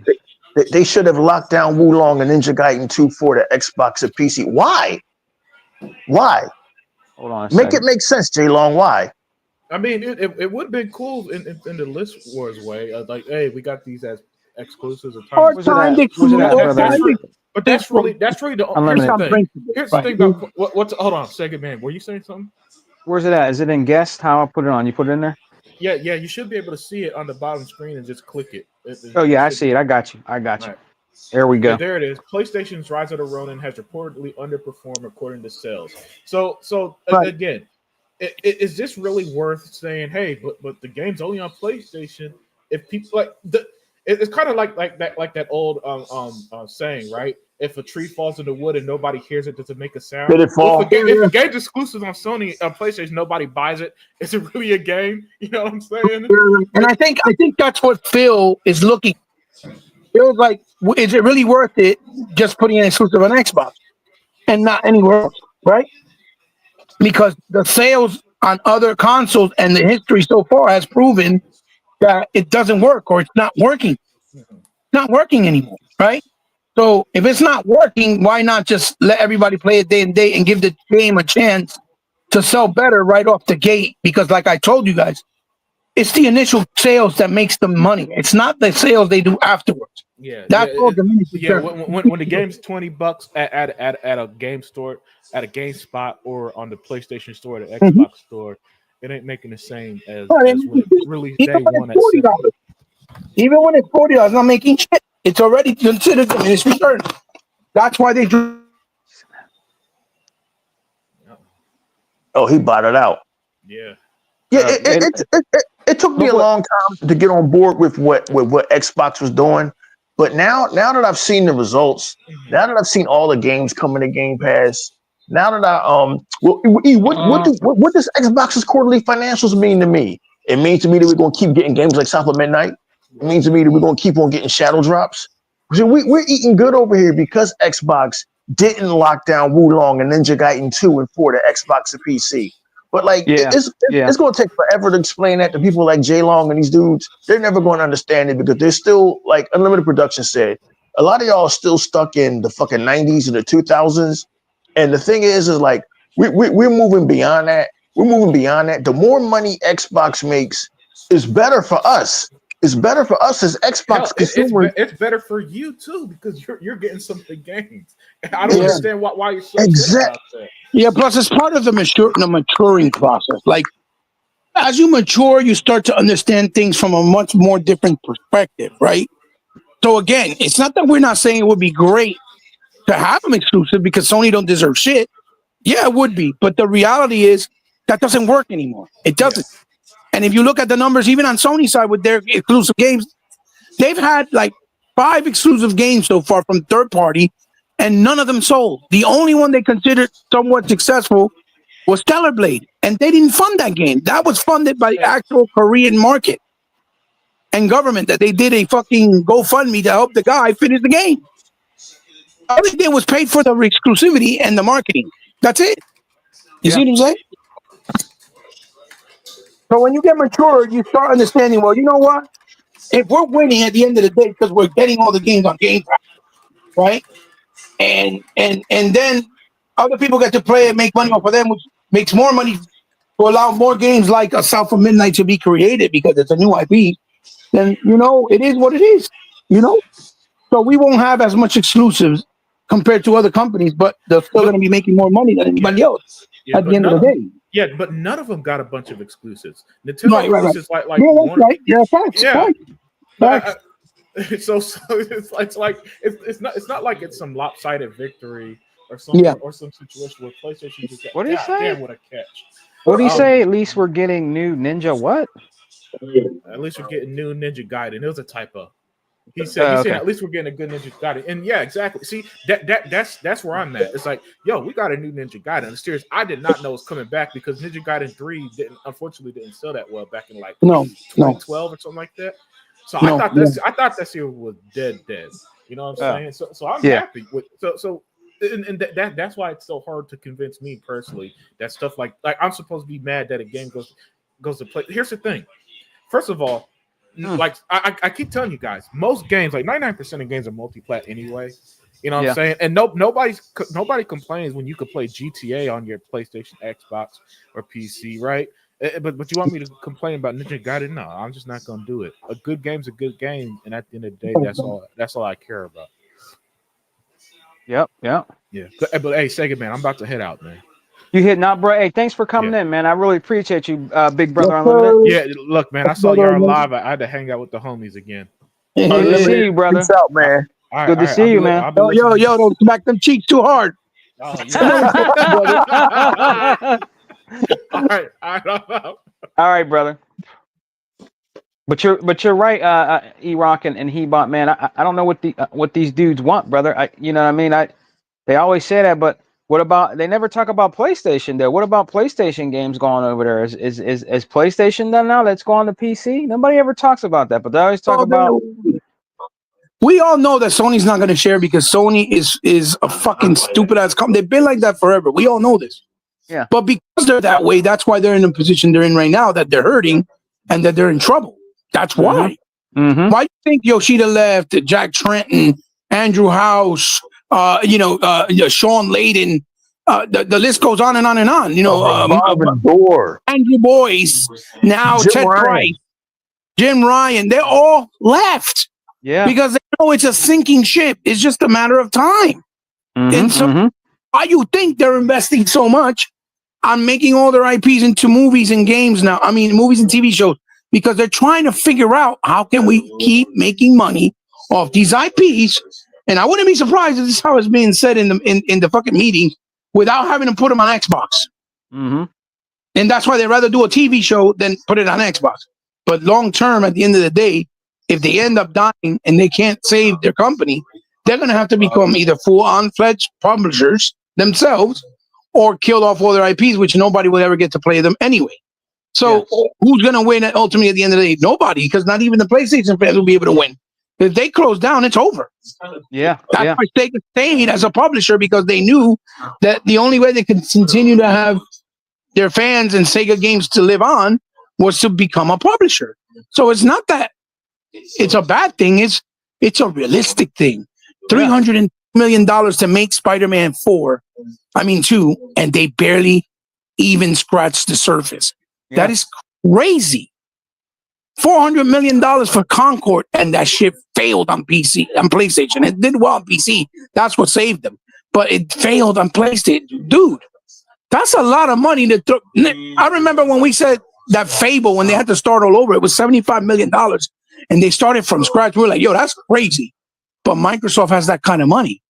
They should have locked down Wulong and Ninja Gaiden 2 for the Xbox and PC. Why? Hold on. Make it make sense, J Long. Why? I mean, it would have been cool in the List Wars way. Like, hey, we got these as exclusives. But that's really the thing. Here's the thing about what's. Hold on, Sega man. Were you saying something? Where's it at? Is it in guest? How I put it on? You put it in there? Yeah. You should be able to see it on the bottom screen and just click it. Oh yeah, I see it. I got you. Right. There we go. Yeah, there it is. PlayStation's Rise of the Ronin has reportedly underperformed according to sales. So again, is this really worth saying? Hey, but the game's only on PlayStation. If people it's kind of like that old saying, right? If a tree falls in the wood and nobody hears it, does it make a sound? Did it fall? If the game's exclusive on Sony PlayStation, nobody buys it. Is it really a game? You know what I'm saying? And I think that's what Phil is looking. Phil's like, is it really worth it just putting an exclusive on Xbox and not anywhere else, right? Because the sales on other consoles and the history so far has proven that it doesn't work, or it's not working. Not working anymore, right? So if it's not working, why not just let everybody play it day and day and give the game a chance to sell better right off the gate? Because like I told you guys, it's the initial sales that makes the money. It's not the sales they do afterwards. Yeah, that's all the money. Yeah, when the game's $20 at a game store, at a GameSpot, or on the PlayStation store, the Xbox store, it ain't making the same as when it's really day one at $40. Even when it's $40, not making shit. It's already considered diminished return. That's why they do. Oh, he bought it out. Yeah. Yeah, it took me a long time to get on board with what Xbox was doing, but now that I've seen the results, now that I've seen all the games coming to Game Pass, now that what does Xbox's quarterly financials mean to me? It means to me that we're going to keep getting games like South of Midnight. It means to me that we're going to keep on getting shadow drops. So we're eating good over here because Xbox didn't lock down Wulong and Ninja Gaiden 2 and 4 to Xbox and PC. But like, it's going to take forever to explain that to people like Jay Long and these dudes. They're never going to understand it because they're still, like Unlimited Production said, a lot of y'all are still stuck in the fucking 90s and the 2000s. And the thing is like, we're moving beyond that. We're moving beyond that. The more money Xbox makes is better for us. It's better for us as Xbox consumers. It's better for you too because you're getting some big games. I don't understand why you're so upset about that. Yeah, plus it's part of the maturing process. Like as you mature, you start to understand things from a much more different perspective, right? So again, it's not that we're not saying it would be great to have them exclusive because Sony don't deserve shit. Yeah, it would be, but the reality is that doesn't work anymore. It doesn't. Yeah. And if you look at the numbers, even on Sony's side with their exclusive games, they've had like 5 exclusive games so far from third party, and none of them sold. The only one they considered somewhat successful was Stellar Blade, and they didn't fund that game. That was funded by the actual Korean market and government. That they did a fucking GoFundMe to help the guy finish the game. All they did was pay for the exclusivity and the marketing. That's it. You see what I'm saying? So when you get mature, you start understanding, well, you know what? If we're winning at the end of the day because we're getting all the games on Game Pass, right? And then other people get to play and make money off of them, which makes more money to allow more games like a South of Midnight to be created because it's a new IP, then, you know, it is what it is, you know? So we won't have as much exclusives compared to other companies, but they're still going to be making more money than anybody else at the end of the day. Yeah, but none of them got a bunch of exclusives. Nintendo exclusives like one. Right. Yeah, facts. Yeah. Facts. So it's not like it's some lopsided victory or some or some situation where PlayStation just got, what did he say? Damn, what a catch. What did he say? At least we're getting new Ninja what? At least we're getting new Ninja Gaiden. It was a typo. He said at least we're getting a good Ninja Gaiden. And yeah, exactly. See, that's where I'm at. It's like, yo, we got a new Ninja Gaiden. I'm serious. I did not know it was coming back because Ninja Gaiden 3 unfortunately didn't sell that well back in like 2012 or something like that. So I thought that series was dead. You know what I'm saying? So I'm happy with and that's why it's so hard to convince me personally that stuff like I'm supposed to be mad that a game goes to play. Here's the thing. First of all, like I keep telling you guys, most games, like 99% of games are multi-plat anyway. You know what I'm saying? And nobody complains when you could play GTA on your PlayStation, Xbox, or PC, right? But you want me to complain about Ninja Gaiden? No, I'm just not gonna do it. A good game's a good game, and at the end of the day, that's all I care about. Yep. Yeah. But hey, Sega man, I'm about to head out, man. You hitting out, bro? Hey, thanks for coming in, man. I really appreciate you, Big Brother Unlimited. Yeah, look, man, I saw y'all live. I had to hang out with the homies again. Good to see you, brother. Peace out, man. Good to see you, man. Yo, don't smack them cheeks too hard. Oh, yeah. All right, brother. But you're right, E-Rock and He-Bot, man. I don't know what these dudes want, brother. You know what I mean? They always say that, but what about they never talk about PlayStation there? What about PlayStation games going over there? Is PlayStation done now? Let's go on to PC. Nobody ever talks about that, but they always talk about. We all know that Sony's not going to share because Sony is a fucking stupid ass company. They've been like that forever. We all know this. Yeah. But because they're that way, that's why they're in the position they're in right now, that they're hurting and that they're in trouble. That's why. Mm-hmm. Why do you think Yoshida left, Jack Tretton, Andrew House, Sean Layden, the list goes on and on and on. You know, Andrew Boyce, now Ted Price, Jim Ryan, they all left. Yeah. Because they know it's a sinking ship. It's just a matter of time. Mm-hmm, and so why you think they're investing so much on making all their IPs into movies and games now? I mean, movies and TV shows, because they're trying to figure out how can we keep making money off these IPs. And I wouldn't be surprised if this is how it's being said in the fucking meetings without having to put them on Xbox. Mm-hmm. And that's why they'd rather do a TV show than put it on Xbox. But long term, at the end of the day, if they end up dying and they can't save their company, they're going to have to become either full-on-fledged publishers themselves or kill off all their IPs, which nobody will ever get to play them anyway. So who's going to win ultimately at the end of the day? Nobody, because not even the PlayStation fans will be able to win. If they close down, it's over. Yeah. That's Yeah. why Sega stayed as a publisher, because they knew that the only way they could continue to have their fans and Sega games to live on was to become a publisher. So it's not that it's a bad thing. It's a realistic thing. $300 million to make Spider-Man 2, and they barely even scratched the surface. Yeah. That is crazy. $400 million for Concord, and that shit failed on PC, on PlayStation. It did well on PC. That's what saved them. But it failed on PlayStation. Dude, that's a lot of money that took. I remember when we said that Fable, when they had to start all over, it was $75 million. And they started from scratch. We were like, yo, that's crazy. But Microsoft has that kind of money.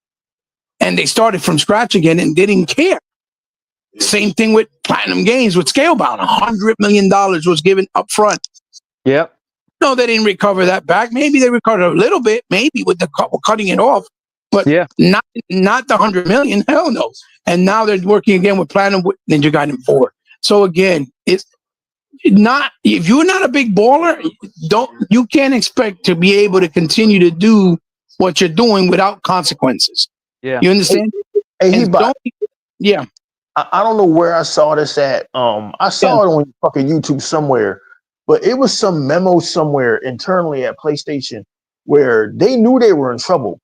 And they started from scratch again and didn't care. Same thing with Platinum Games with Scalebound. $100 million was given up front. Yep. No, they didn't recover that back. Maybe they recovered a little bit, maybe with the cutting it off, but not the 100 million. Hell no. And now they're working again with Platinum with Ninja Gaiden 4. So again, it's not, if you're not a big baller, you can't expect to be able to continue to do what you're doing without consequences. Yeah. You understand? Hey, yeah. I don't know where I saw this at. I saw it on fucking YouTube somewhere. But it was some memo somewhere internally at PlayStation where they knew they were in trouble,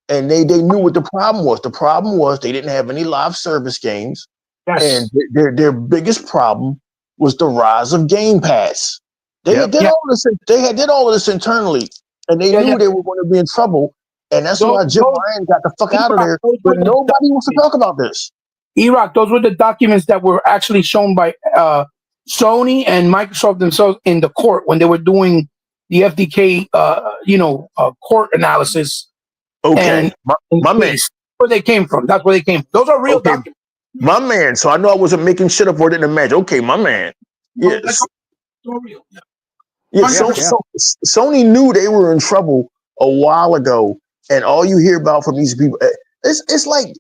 and they knew what the problem was. The problem was they didn't have any live service games, and their biggest problem was the rise of Game Pass. They did all this. They did all of this internally, and they knew they were going to be in trouble, and that's why Jim Ryan got the fuck out of there. But nobody wants to talk about this. E-Rock, those were the documents that were actually shown by Sony and Microsoft themselves in the court when they were doing the FDK, court analysis. Okay, my man, where they came from. That's where they came from. Those are real documents. My man. So I know I wasn't making shit up or didn't imagine. Okay, my man. Yes. Sony knew they were in trouble a while ago, and all you hear about from these people, it's like,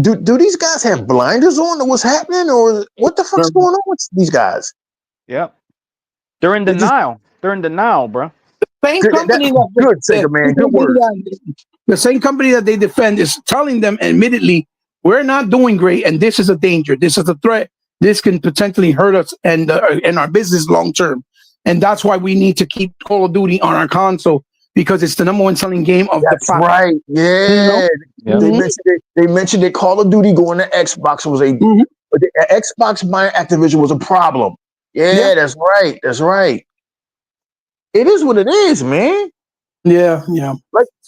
do these guys have blinders on to what's happening, or what the fuck's going on with these guys? Yep. They're in denial. They're in denial, bro. Same company the same company that they defend is telling them admittedly, we're not doing great, and this is a danger. This is a threat. This can potentially hurt us and our business long term. And that's why we need to keep Call of Duty on our console, because it's the number one selling game of the platform. Right. Yeah. They mentioned that Call of Duty going to Xbox was but the Xbox buying Activision was a problem. Yeah, that's right. That's right. It is what it is, man. Yeah.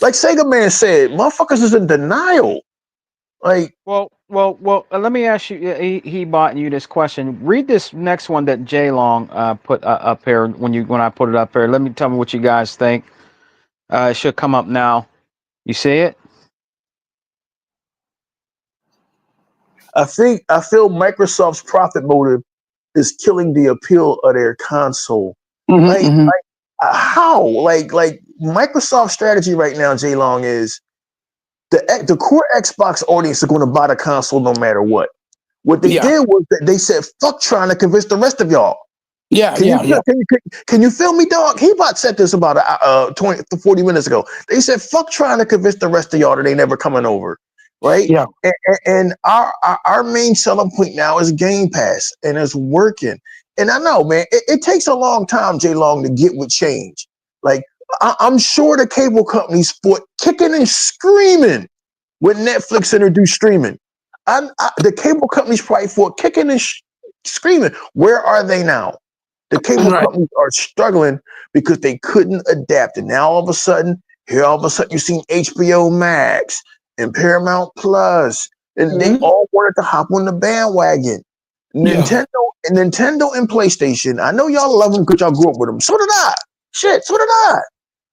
Like Sega Man said, motherfuckers is in denial. Like, well, let me ask you. He bought you this question. Read this next one that Jay Long put up here when I put it up here. Tell me what you guys think. It should come up now. You see it? I feel Microsoft's profit motive is killing the appeal of their console. How? Like Microsoft's strategy right now, Jay Long, is the core Xbox audience are going to buy the console no matter what. What they did was that they said, fuck trying to convince the rest of y'all. Can you feel me, dog? He said this about 20 to 40 minutes ago. They said, fuck trying to convince the rest of y'all that they never coming over. Right? Yeah. And our main selling point now is Game Pass, and it's working. And I know, man, it takes a long time, Jay Long, to get with change. Like, I'm sure the cable companies fought kicking and screaming when Netflix introduced streaming. The cable companies probably fought kicking and screaming. Where are they now? The cable companies are struggling because they couldn't adapt. And now all of a sudden you've seen HBO Max and Paramount Plus, and they all wanted to hop on the bandwagon. Nintendo and PlayStation. I know y'all love them because y'all grew up with them. So did I. Shit, so did I.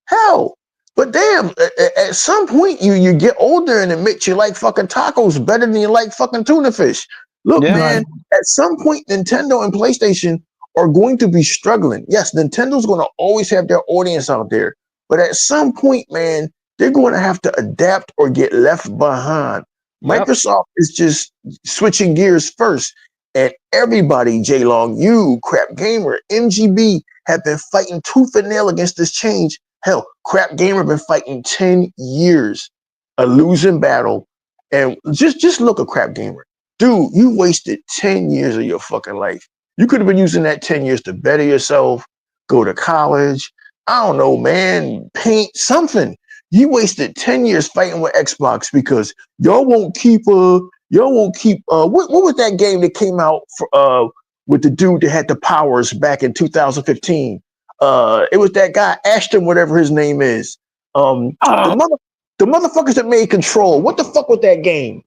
Hell, but damn, at some point you get older and admit you like fucking tacos better than you like fucking tuna fish. Look, man, at some point Nintendo and PlayStation are going to be struggling. Yes, Nintendo's going to always have their audience out there, but at some point, man, they're going to have to adapt or get left behind. Microsoft is just switching gears first. And everybody, Jay Long, you, Crap Gamer, MGB, have been fighting tooth and nail against this change. Hell, Crap Gamer been fighting 10 years, a losing battle. And just look at Crap Gamer. Dude, you wasted 10 years of your fucking life. You could have been using that 10 years to better yourself, go to college. I don't know, man, paint something. You wasted 10 years fighting with Xbox because y'all won't keep what was that game that came out for, with the dude that had the powers back in 2015? It was that guy Ashton, whatever his name is. The motherfuckers that made Control. What the fuck was that game?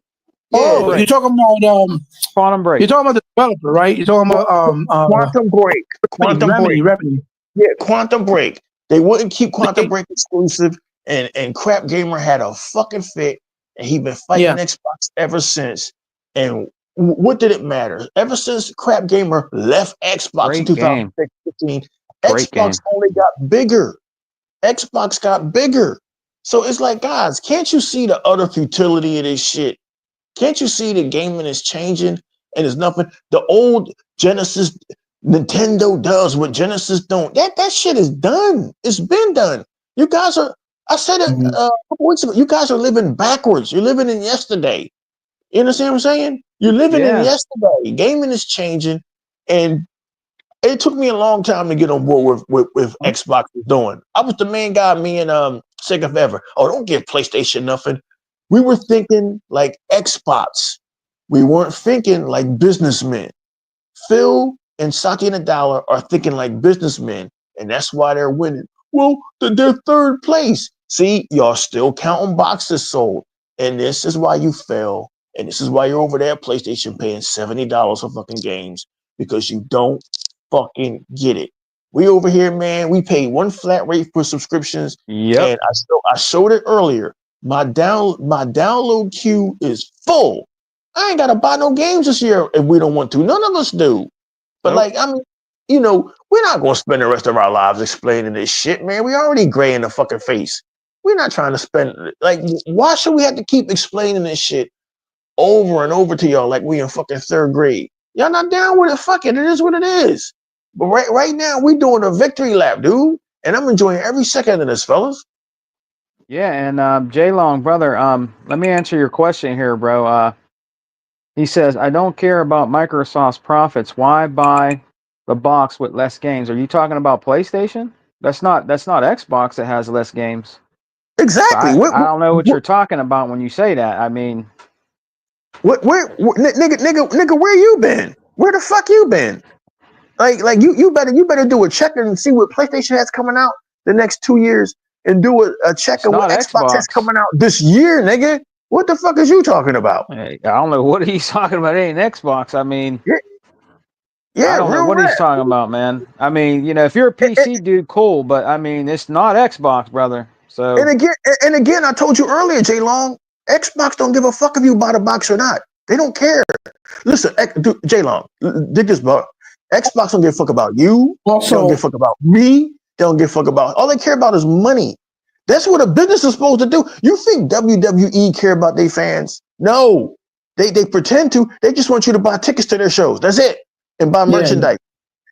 Oh, right. you're talking about Quantum Break. you're talking about the developer, right? You're talking about Quantum Break. Remedy. Yeah, Quantum Break. They wouldn't keep Quantum Break exclusive, and Crap Gamer had a fucking fit, and he been fighting Xbox ever since. And what did it matter? Ever since Crap Gamer left Xbox in 2015, Xbox only got bigger. Xbox got bigger. So it's like, guys, can't you see the utter futility of this shit? Can't you see the gaming is changing and it's nothing? The old Genesis, Nintendo does what Genesis don't. That shit is done. It's been done. You guys are, I said it a couple weeks ago, you guys are living backwards. You're living in yesterday. You understand what I'm saying? You're living in yesterday. Gaming is changing, and it took me a long time to get on board with Xbox was doing. I was the main guy, me and Sega Forever. Oh, don't give PlayStation nothing. We were thinking like Xbox. We weren't thinking like businessmen. Phil and Satya Nadella are thinking like businessmen, and that's why they're winning. Well, they're third place. See, y'all still counting boxes sold, and this is why you fail. And this is why you're over there at PlayStation paying $70 for fucking games, because you don't fucking get it. We over here, man, we pay one flat rate for subscriptions. Yep. And I showed it earlier. My download queue is full. I ain't gotta buy no games this year if we don't want to. None of us do. But like, I mean, you know, we're not gonna spend the rest of our lives explaining this shit, man. We already gray in the fucking face. We're not trying to spend, like, why should we have to keep explaining this shit over and over to y'all like we in fucking third grade? Y'all not down with it? Fuck it. It is what it is. But right now, we doing a victory lap, dude. And I'm enjoying every second of this, fellas. Yeah, and J Long, brother, let me answer your question here, bro. He says, I don't care about Microsoft's profits. Why buy the box with less games? Are you talking about PlayStation? That's not Xbox that has less games. Exactly. So I don't know what you're talking about when you say that. I mean, nigga, where you been? Where the fuck you been? Like you better do a check and see what PlayStation has coming out the next 2 years, and do a check of what Xbox has coming out this year, nigga. What the fuck is you talking about? Hey, I don't know what he's talking about. It ain't Xbox. I mean, yeah, I don't know what he's talking about, man. I mean, you know, if you're a PC dude, cool, but I mean, it's not Xbox, brother. So and again, I told you earlier, J Long, Xbox don't give a fuck if you buy the box or not. They don't care. Listen, J Long, dig this, bro. Xbox don't give a fuck about you. Also, they don't give a fuck about me. They don't give a fuck about. All they care about is money. That's what a business is supposed to do. You think WWE care about their fans? No, they pretend to. They just want you to buy tickets to their shows. That's it, and buy merchandise.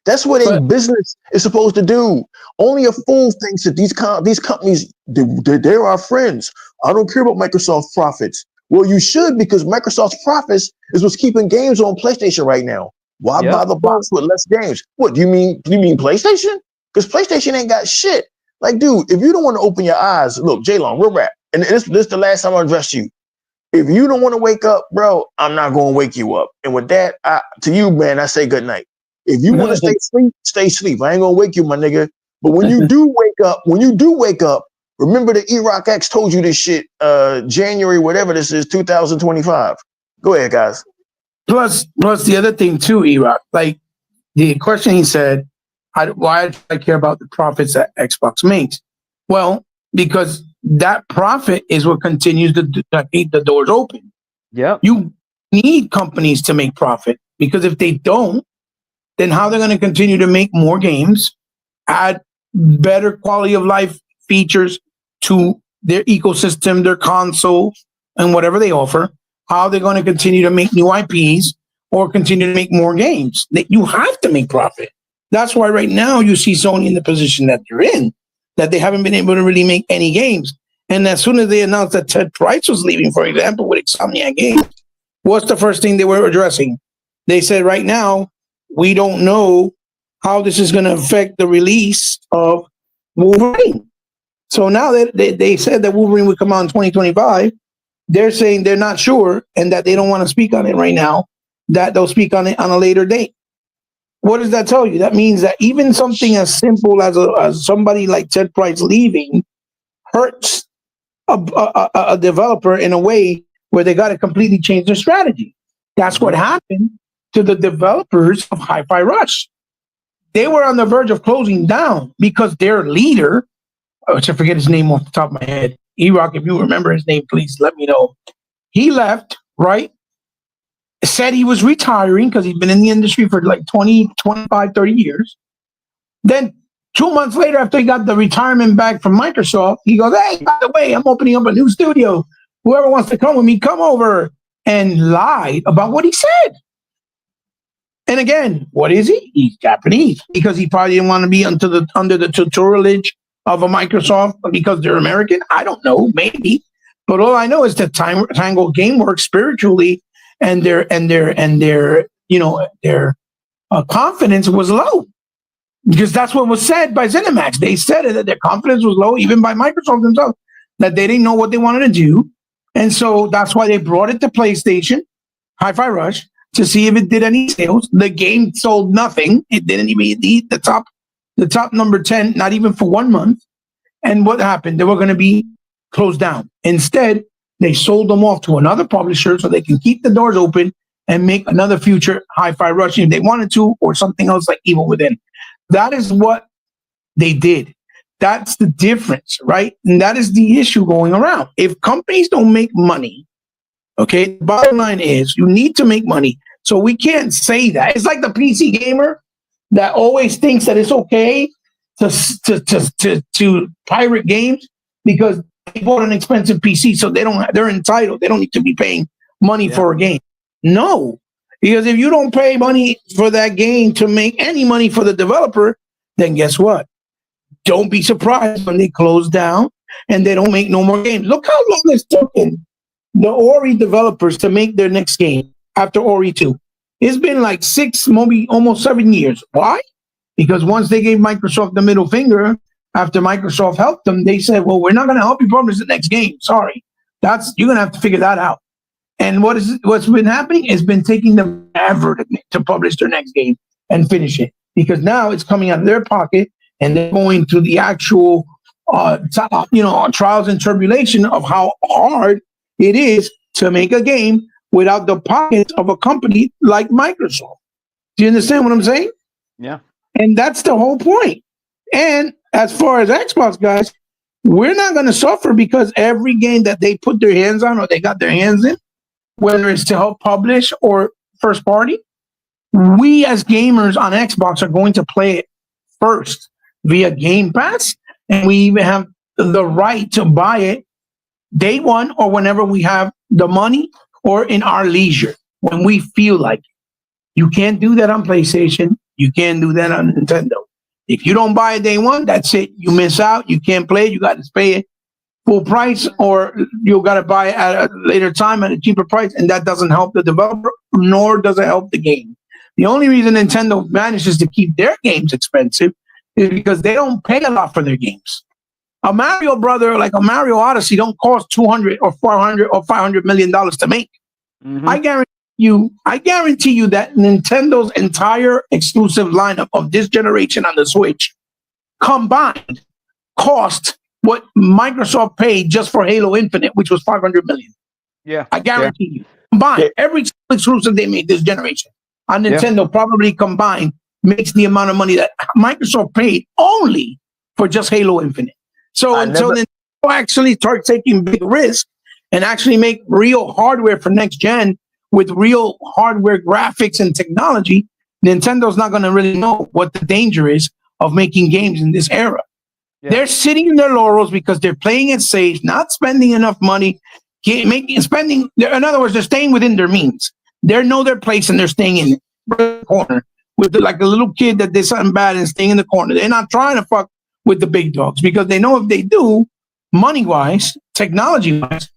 That's what a business is supposed to do. Only a fool thinks that these companies, they're our friends. I don't care about Microsoft's profits. Well, you should, because Microsoft's profits is what's keeping games on PlayStation right now. Why buy the box with less games? What do you mean? Do you mean PlayStation? Because PlayStation ain't got shit. Like, dude, if you don't want to open your eyes, look, J-Long, real rap. And this is the last time I address you. If you don't want to wake up, bro, I'm not going to wake you up. And with that, to you, man, I say good night. If you want to stay asleep, stay asleep. I ain't going to wake you, my nigga. But when you do wake up, remember that E-Rock X told you this shit, January, whatever this is, 2025. Go ahead, guys. Plus the other thing too, E-Rock, like the question he said, why do I care about the profits that Xbox makes? Well, because that profit is what continues to keep the doors open. Yeah, you need companies to make profit, because if they don't, then how they're going to continue to make more games, add better quality of life features to their ecosystem, their console, and whatever they offer? How they're going to continue to make new IPs or continue to make more games? You have to make profit. That's why right now you see Sony in the position that they're in. that they haven't been able to really make any games. And as soon as they announced that Ted Price was leaving, for example, with Insomniac Games, what's the first thing they were addressing? They said, right now, we don't know how this is going to affect the release of Wolverine. So now that they said that Wolverine would come out in 2025, they're saying they're not sure and that they don't want to speak on it right now, that they'll speak on it on a later date. What does that tell you? That means that even something as simple as somebody like Ted Price leaving hurts a developer in a way where they got to completely change their strategy. That's what happened to the developers of Hi-Fi Rush. They were on the verge of closing down because their leader, I forget his name off the top of my head. E-Rock, if you remember his name, please let me know. He left, right? Said he was retiring because he'd been in the industry for like 20, 25, 30 years. Then 2 months later, after he got the retirement back from Microsoft, he goes, hey, by the way, I'm opening up a new studio. Whoever wants to come with me, come over. And lied about what he said. And again, what is he? He's Japanese because he probably didn't want to be under the tutelage of a Microsoft because they're American. I don't know, maybe. But all I know is that Tango Gameworks spiritually and their confidence was low, because that's what was said by ZeniMax. They said that their confidence was low, even by Microsoft themselves, that they didn't know what they wanted to do, and so that's why they brought it to PlayStation, Hi-Fi Rush, to see if it did any sales. The game sold nothing. It didn't even eat the top number 10, not even for 1 month. And what happened? They were going to be closed down. Instead, they sold them off to another publisher so they can keep the doors open and make another future Hi-Fi Rush if they wanted to, or something else like Evil Within. That is what they did. That's the difference, right? And that is the issue going around. If companies don't make money, okay, the bottom line is you need to make money. So we can't say that. It's like the PC gamer that always thinks that it's okay to pirate games because they bought an expensive PC, so they're entitled. They don't need to be paying money for a game. No, because if you don't pay money for that game to make any money for the developer, then guess what? Don't be surprised when they close down and they don't make no more games. Look how long it's taken the Ori developers to make their next game after Ori 2. It's been like 6, maybe almost 7 years. Why? Because once they gave Microsoft the middle finger, after Microsoft helped them, they said, well, we're not going to help you publish the next game. Sorry. You're going to have to figure that out. And what's been happening has been taking them forever to publish their next game and finish it, because now it's coming out of their pocket and they're going through the actual trials and tribulation of how hard it is to make a game without the pockets of a company like Microsoft. Do you understand what I'm saying? Yeah. And that's the whole point. And as far as Xbox guys, we're not going to suffer because every game that they put their hands on or they got their hands in, whether it's to help publish or first party, we as gamers on Xbox are going to play it first via Game Pass. And we even have the right to buy it day one or whenever we have the money or in our leisure, when we feel like it. You can't do that on PlayStation. You can't do that on Nintendo. If you don't buy it day one, that's it. You miss out. You can't play it. You got to pay it full price, or you got to buy it at a later time at a cheaper price, and that doesn't help the developer, nor does it help the game. The only reason Nintendo manages to keep their games expensive is because they don't pay a lot for their games. A Mario brother, like a Mario Odyssey, don't cost $200 or $400 or $500 million to make. Mm-hmm. I guarantee you that Nintendo's entire exclusive lineup of this generation on the Switch combined cost what Microsoft paid just for Halo Infinite, which was $500 million. Yeah, I guarantee you. Combined, every exclusive they made this generation on Nintendo probably combined makes the amount of money that Microsoft paid only for just Halo Infinite. So until Nintendo actually start taking big risks and actually make real hardware for next gen with real hardware graphics and technology, Nintendo's not going to really know what the danger is of making games in this era. Yeah. They're sitting in their laurels because they're playing it safe, not spending enough money, in other words, they're staying within their means. They know their place and they're staying in the corner with like a little kid that did something bad and staying in the corner. They're not trying to fuck with the big dogs because they know if they do, money-wise, technology-wise,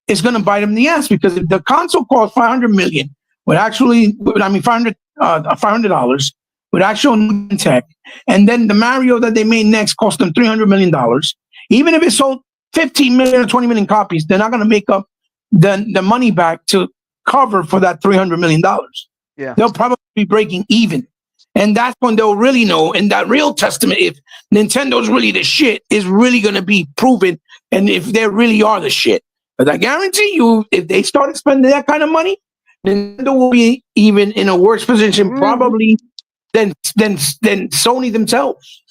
it's going to bite them in the ass because if the console costs $500 million, $500 with actual tech, and then the Mario that they made next cost them $300 million. Even if it sold 15 million or 20 million copies, they're not going to make up the money back to cover for that $300 million. Yeah. They'll probably be breaking even. And that's when they'll really know. And that real testament, if Nintendo's really the shit, is really going to be proven. And if they really are the shit. But I guarantee you, if they started spending that kind of money, Nintendo will be even in a worse position, probably than Sony themselves.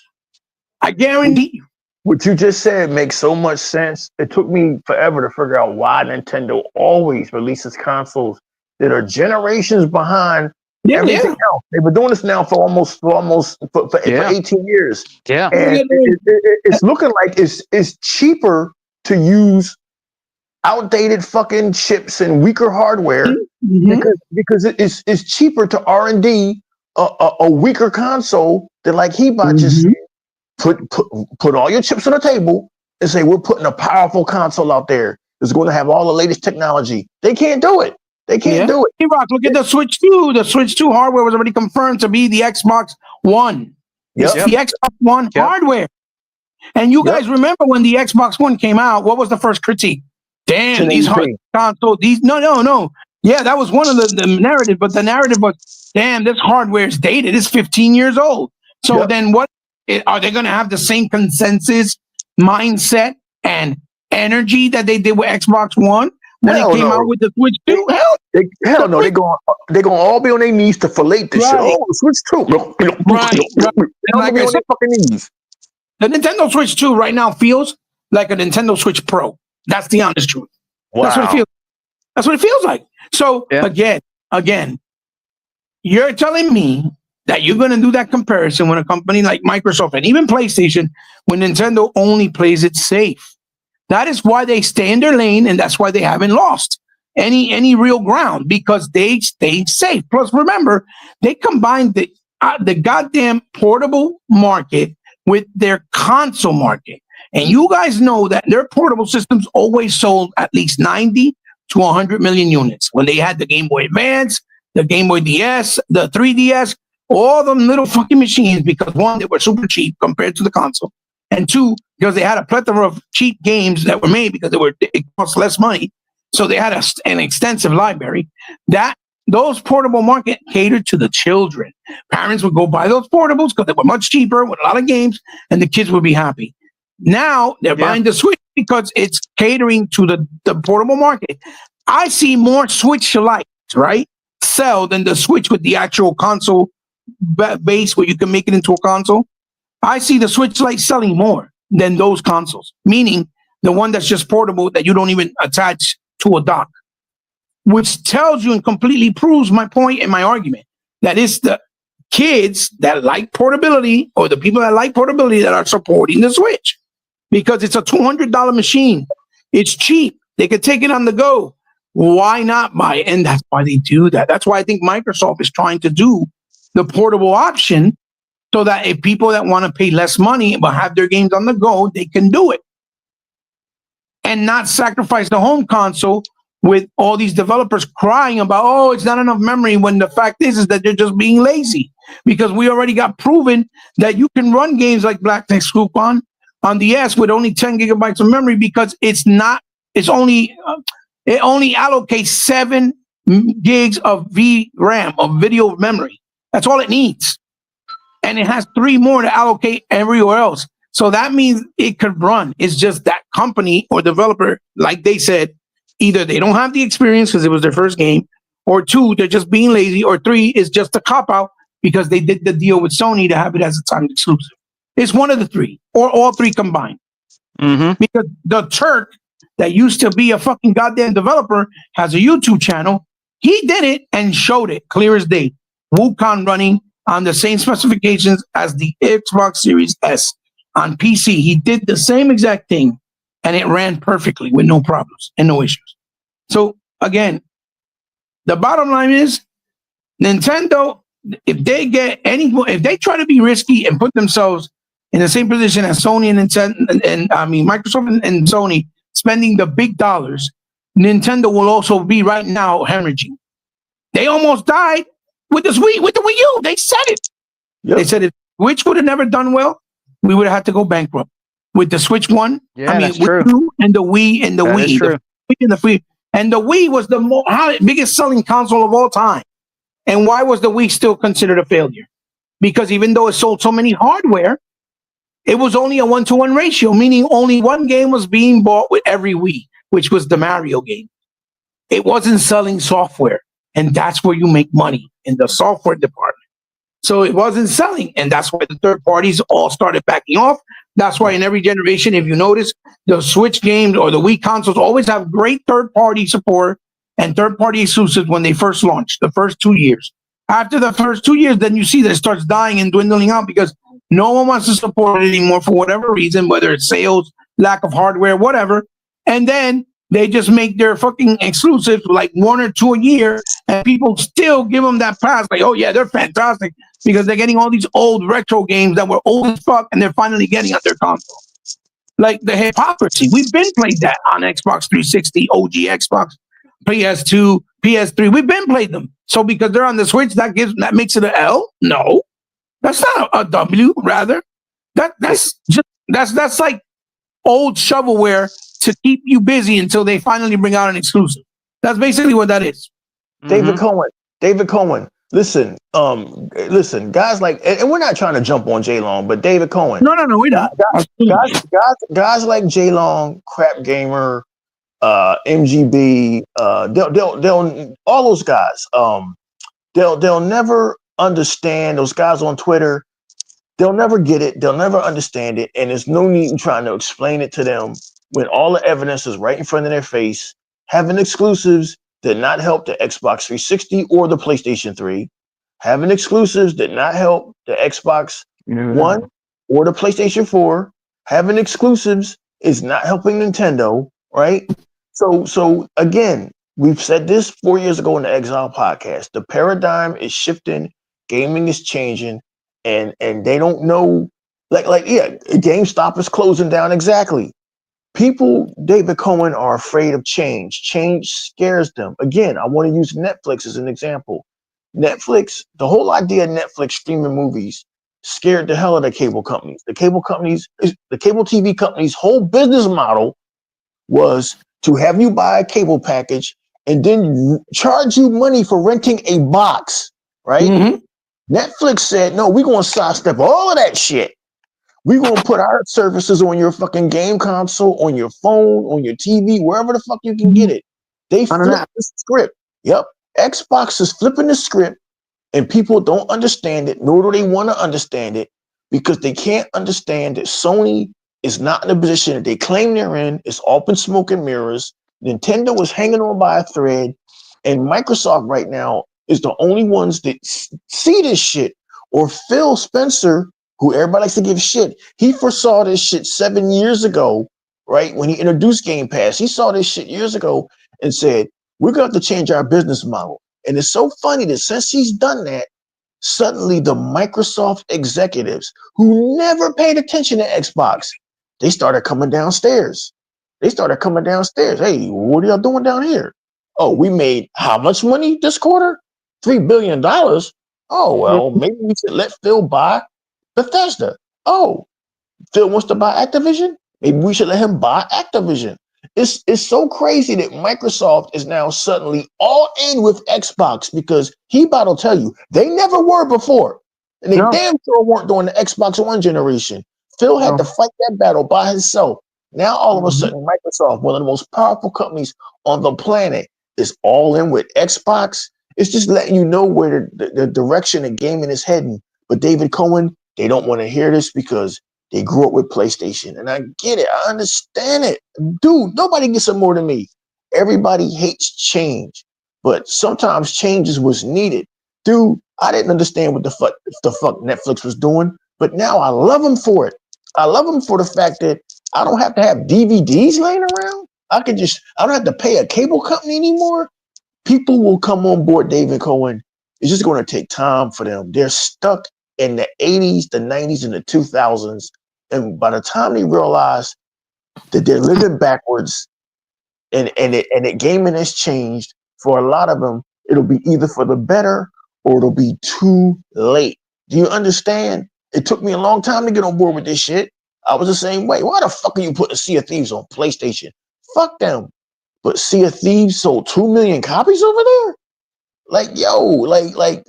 I guarantee you. What you just said makes so much sense. It took me forever to figure out why Nintendo always releases consoles that are generations behind everything else. They've been doing this now for 18 years. Yeah. And it's looking like it's cheaper to use outdated fucking chips and weaker hardware because it's cheaper to R&D a weaker console than like Hebot just said. Put all your chips on the table and say, we're putting a powerful console out there that's going to have all the latest technology. They can't do it. They can't do it. Hey, Rock, look at the Switch 2. The Switch 2 hardware was already confirmed to be the Xbox One. It's the Xbox One hardware. And you guys remember when the Xbox One came out, what was the first critique? Damn, these hard consoles, no. Yeah, that was one of the narrative, but the narrative was, damn, this hardware is dated. It's 15 years old. So then what? Are they going to have the same consensus mindset and energy that they did with Xbox One when it came out with the Switch 2? Hell no. They're going to all be on their knees to fillet this shit. Oh, the Switch 2. Like I said, fucking knees. The Nintendo Switch 2 right now feels like a Nintendo Switch Pro. That's the honest truth. Wow. That's what it feels like. So again, you're telling me that you're going to do that comparison when a company like Microsoft and even PlayStation, when Nintendo only plays it safe. That is why they stay in their lane, and that's why they haven't lost any real ground, because they stay safe. Plus, remember, they combined the goddamn portable market with their console market. And you guys know that their portable systems always sold at least 90 to 100 million units. When they had the Game Boy Advance, the Game Boy DS, the 3DS, all them little fucking machines, because one, they were super cheap compared to the console, and two, because they had a plethora of cheap games that were made because it cost less money. So they had an extensive library. Those portable market catered to the children. Parents would go buy those portables because they were much cheaper with a lot of games, and the kids would be happy. Now they're buying the Switch because it's catering to the portable market. I see more Switch Lites, right, sell than the Switch with the actual console base where you can make it into a console. I see the Switch Lite selling more than those consoles, meaning the one that's just portable that you don't even attach to a dock, which tells you and completely proves my point and my argument that it's the kids that like portability, or the people that like portability, that are supporting the Switch, because it's a $200 machine. It's cheap. They could take it on the go. Why not buy it? And that's why they do that. That's why I think Microsoft is trying to do the portable option, so that if people that want to pay less money but have their games on the go, they can do it and not sacrifice the home console with all these developers crying about, oh, it's not enough memory, when the fact is that they're just being lazy, because we already got proven that you can run games like Black Text Coupon on the S with only 10 gigabytes of memory, because it only allocates 7 gigs of VRAM, of video memory. That's all it needs. And it has 3 more to allocate everywhere else. So that means it could run. It's just that company or developer, like they said, either they don't have the experience because it was their first game, or 2, they're just being lazy, or 3 is just a cop-out because they did the deal with Sony to have it as a timed exclusive. It's one of the 3, or all 3 combined. Because the Turk that used to be a fucking goddamn developer has a YouTube channel. He did it and showed it clear as day. Wukong running on the same specifications as the Xbox Series S on PC. He did the same exact thing, and it ran perfectly with no problems and no issues. So again, the bottom line is, Nintendo, if they try to be risky and put themselves in the same position as Sony and I mean Microsoft and Sony spending the big dollars, Nintendo will also be right now hemorrhaging. They almost died with the Wii U. They said it. Yep. They said it. Which would have never done well. We would have had to go bankrupt. With the Switch 1, yeah, that's true. And the Wii and the that Wii. Is true. And the Wii was the biggest selling console of all time. And why was the Wii still considered a failure? Because even though it sold so many hardware, it was only a 1-to-1 ratio, meaning only one game was being bought with every Wii, which was the Mario game. It wasn't selling software. And that's where you make money, in the software department. So it wasn't selling. And that's why the third parties all started backing off. That's why in every generation, if you notice, the Switch games or the Wii consoles always have great third-party support and third-party exclusives when they first launched, the first 2 years. After the first 2 years, then you see that it starts dying and dwindling out because no one wants to support it anymore for whatever reason, whether it's sales, lack of hardware, whatever. And then they just make their fucking exclusives like 1 or 2 a year, and people still give them that pass. Like, oh yeah, they're fantastic because they're getting all these old retro games that were old as fuck, and they're finally getting on their console. Like the hypocrisy. We've been played that on Xbox 360, OG Xbox, PS2, PS3. We've been played them. So because they're on the Switch, that makes it an L? No, that's not a W. Rather, that's like old shovelware to keep you busy until they finally bring out an exclusive. That's basically what that is. David Cohen. Listen, guys like, and we're not trying to jump on J Long, but David Cohen. No, we're not. Guys like J Long, Crap Gamer, MGB, they'll all those guys. They'll never understand. Those guys on Twitter, they'll never get it. They'll never understand it, and there's no need in trying to explain it to them when all the evidence is right in front of their face. Having exclusives did not help the Xbox 360 or the PlayStation 3. Having exclusives did not help the Xbox One or the PlayStation 4. Having exclusives is not helping Nintendo, right? So again, we've said this 4 years ago in the Exile podcast. The paradigm is shifting, gaming is changing, and they don't know. GameStop is closing down. Exactly. People, David Cohen, are afraid of change. Change scares them. Again, I want to use Netflix as an example. Netflix, the whole idea of Netflix streaming movies scared the hell out of cable companies. The cable TV companies' whole business model was to have you buy a cable package and then charge you money for renting a box, right? Mm-hmm. Netflix said, no, we're going to sidestep all of that shit. We're going to put our services on your fucking game console, on your phone, on your TV, wherever the fuck you can get it. They flipped the script. Yep. Xbox is flipping the script, and people don't understand it, nor do they want to understand it, because they can't understand that Sony is not in the position that they claim they're in. It's all been smoke and mirrors. Nintendo is hanging on by a thread, and Microsoft right now is the only ones that see this shit. Or Phil Spencer, who everybody likes to give shit, he foresaw this shit 7 years ago, right? When he introduced Game Pass, he saw this shit years ago and said, we're going to have to change our business model. And it's so funny that since he's done that, suddenly the Microsoft executives who never paid attention to Xbox, they started coming downstairs. Hey, what are y'all doing down here? Oh, we made how much money this quarter? $3 billion. Oh, well, maybe we should let Phil buy Bethesda. Oh, Phil wants to buy Activision? Maybe we should let him buy Activision. It's so crazy that Microsoft is now suddenly all in with Xbox, because he about to tell you they never were before. And they damn sure weren't during the Xbox One generation. Phil had to fight that battle by himself. Now, all of a sudden, Microsoft, one of the most powerful companies on the planet, is all in with Xbox. It's just letting you know where the direction of gaming is heading. But David Cohen, they don't want to hear this because they grew up with PlayStation. And I get it. I understand it. Dude, nobody gets it more than me. Everybody hates change. But sometimes change is what's needed. Dude, I didn't understand what the fuck Netflix was doing. But now I love them for it. I love them for the fact that I don't have to have DVDs laying around. I don't have to pay a cable company anymore. People will come on board, David Cohen. It's just going to take time for them. They're stuck in the 80s, the 90s, and the 2000s. And by the time they realize that they're living backwards, and gaming has changed for a lot of them, it'll be either for the better or it'll be too late. Do you understand? It took me a long time to get on board with this shit. I was the same way. Why the fuck are you putting Sea of Thieves on PlayStation? Fuck them. But Sea of Thieves sold 2 million copies over there. Like, yo, like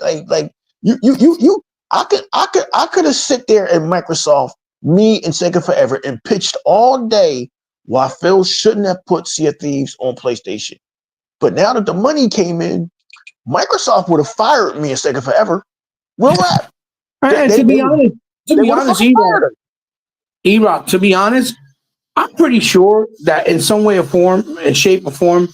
you. I could have sit there at Microsoft, me and Sega Forever, and pitched all day why Phil shouldn't have put Sea of Thieves on PlayStation. But now that the money came in, Microsoft would have fired me and Sega Forever. Real rap. To be honest, E-Rock, to be honest, I'm pretty sure that in some way or form, in shape or form,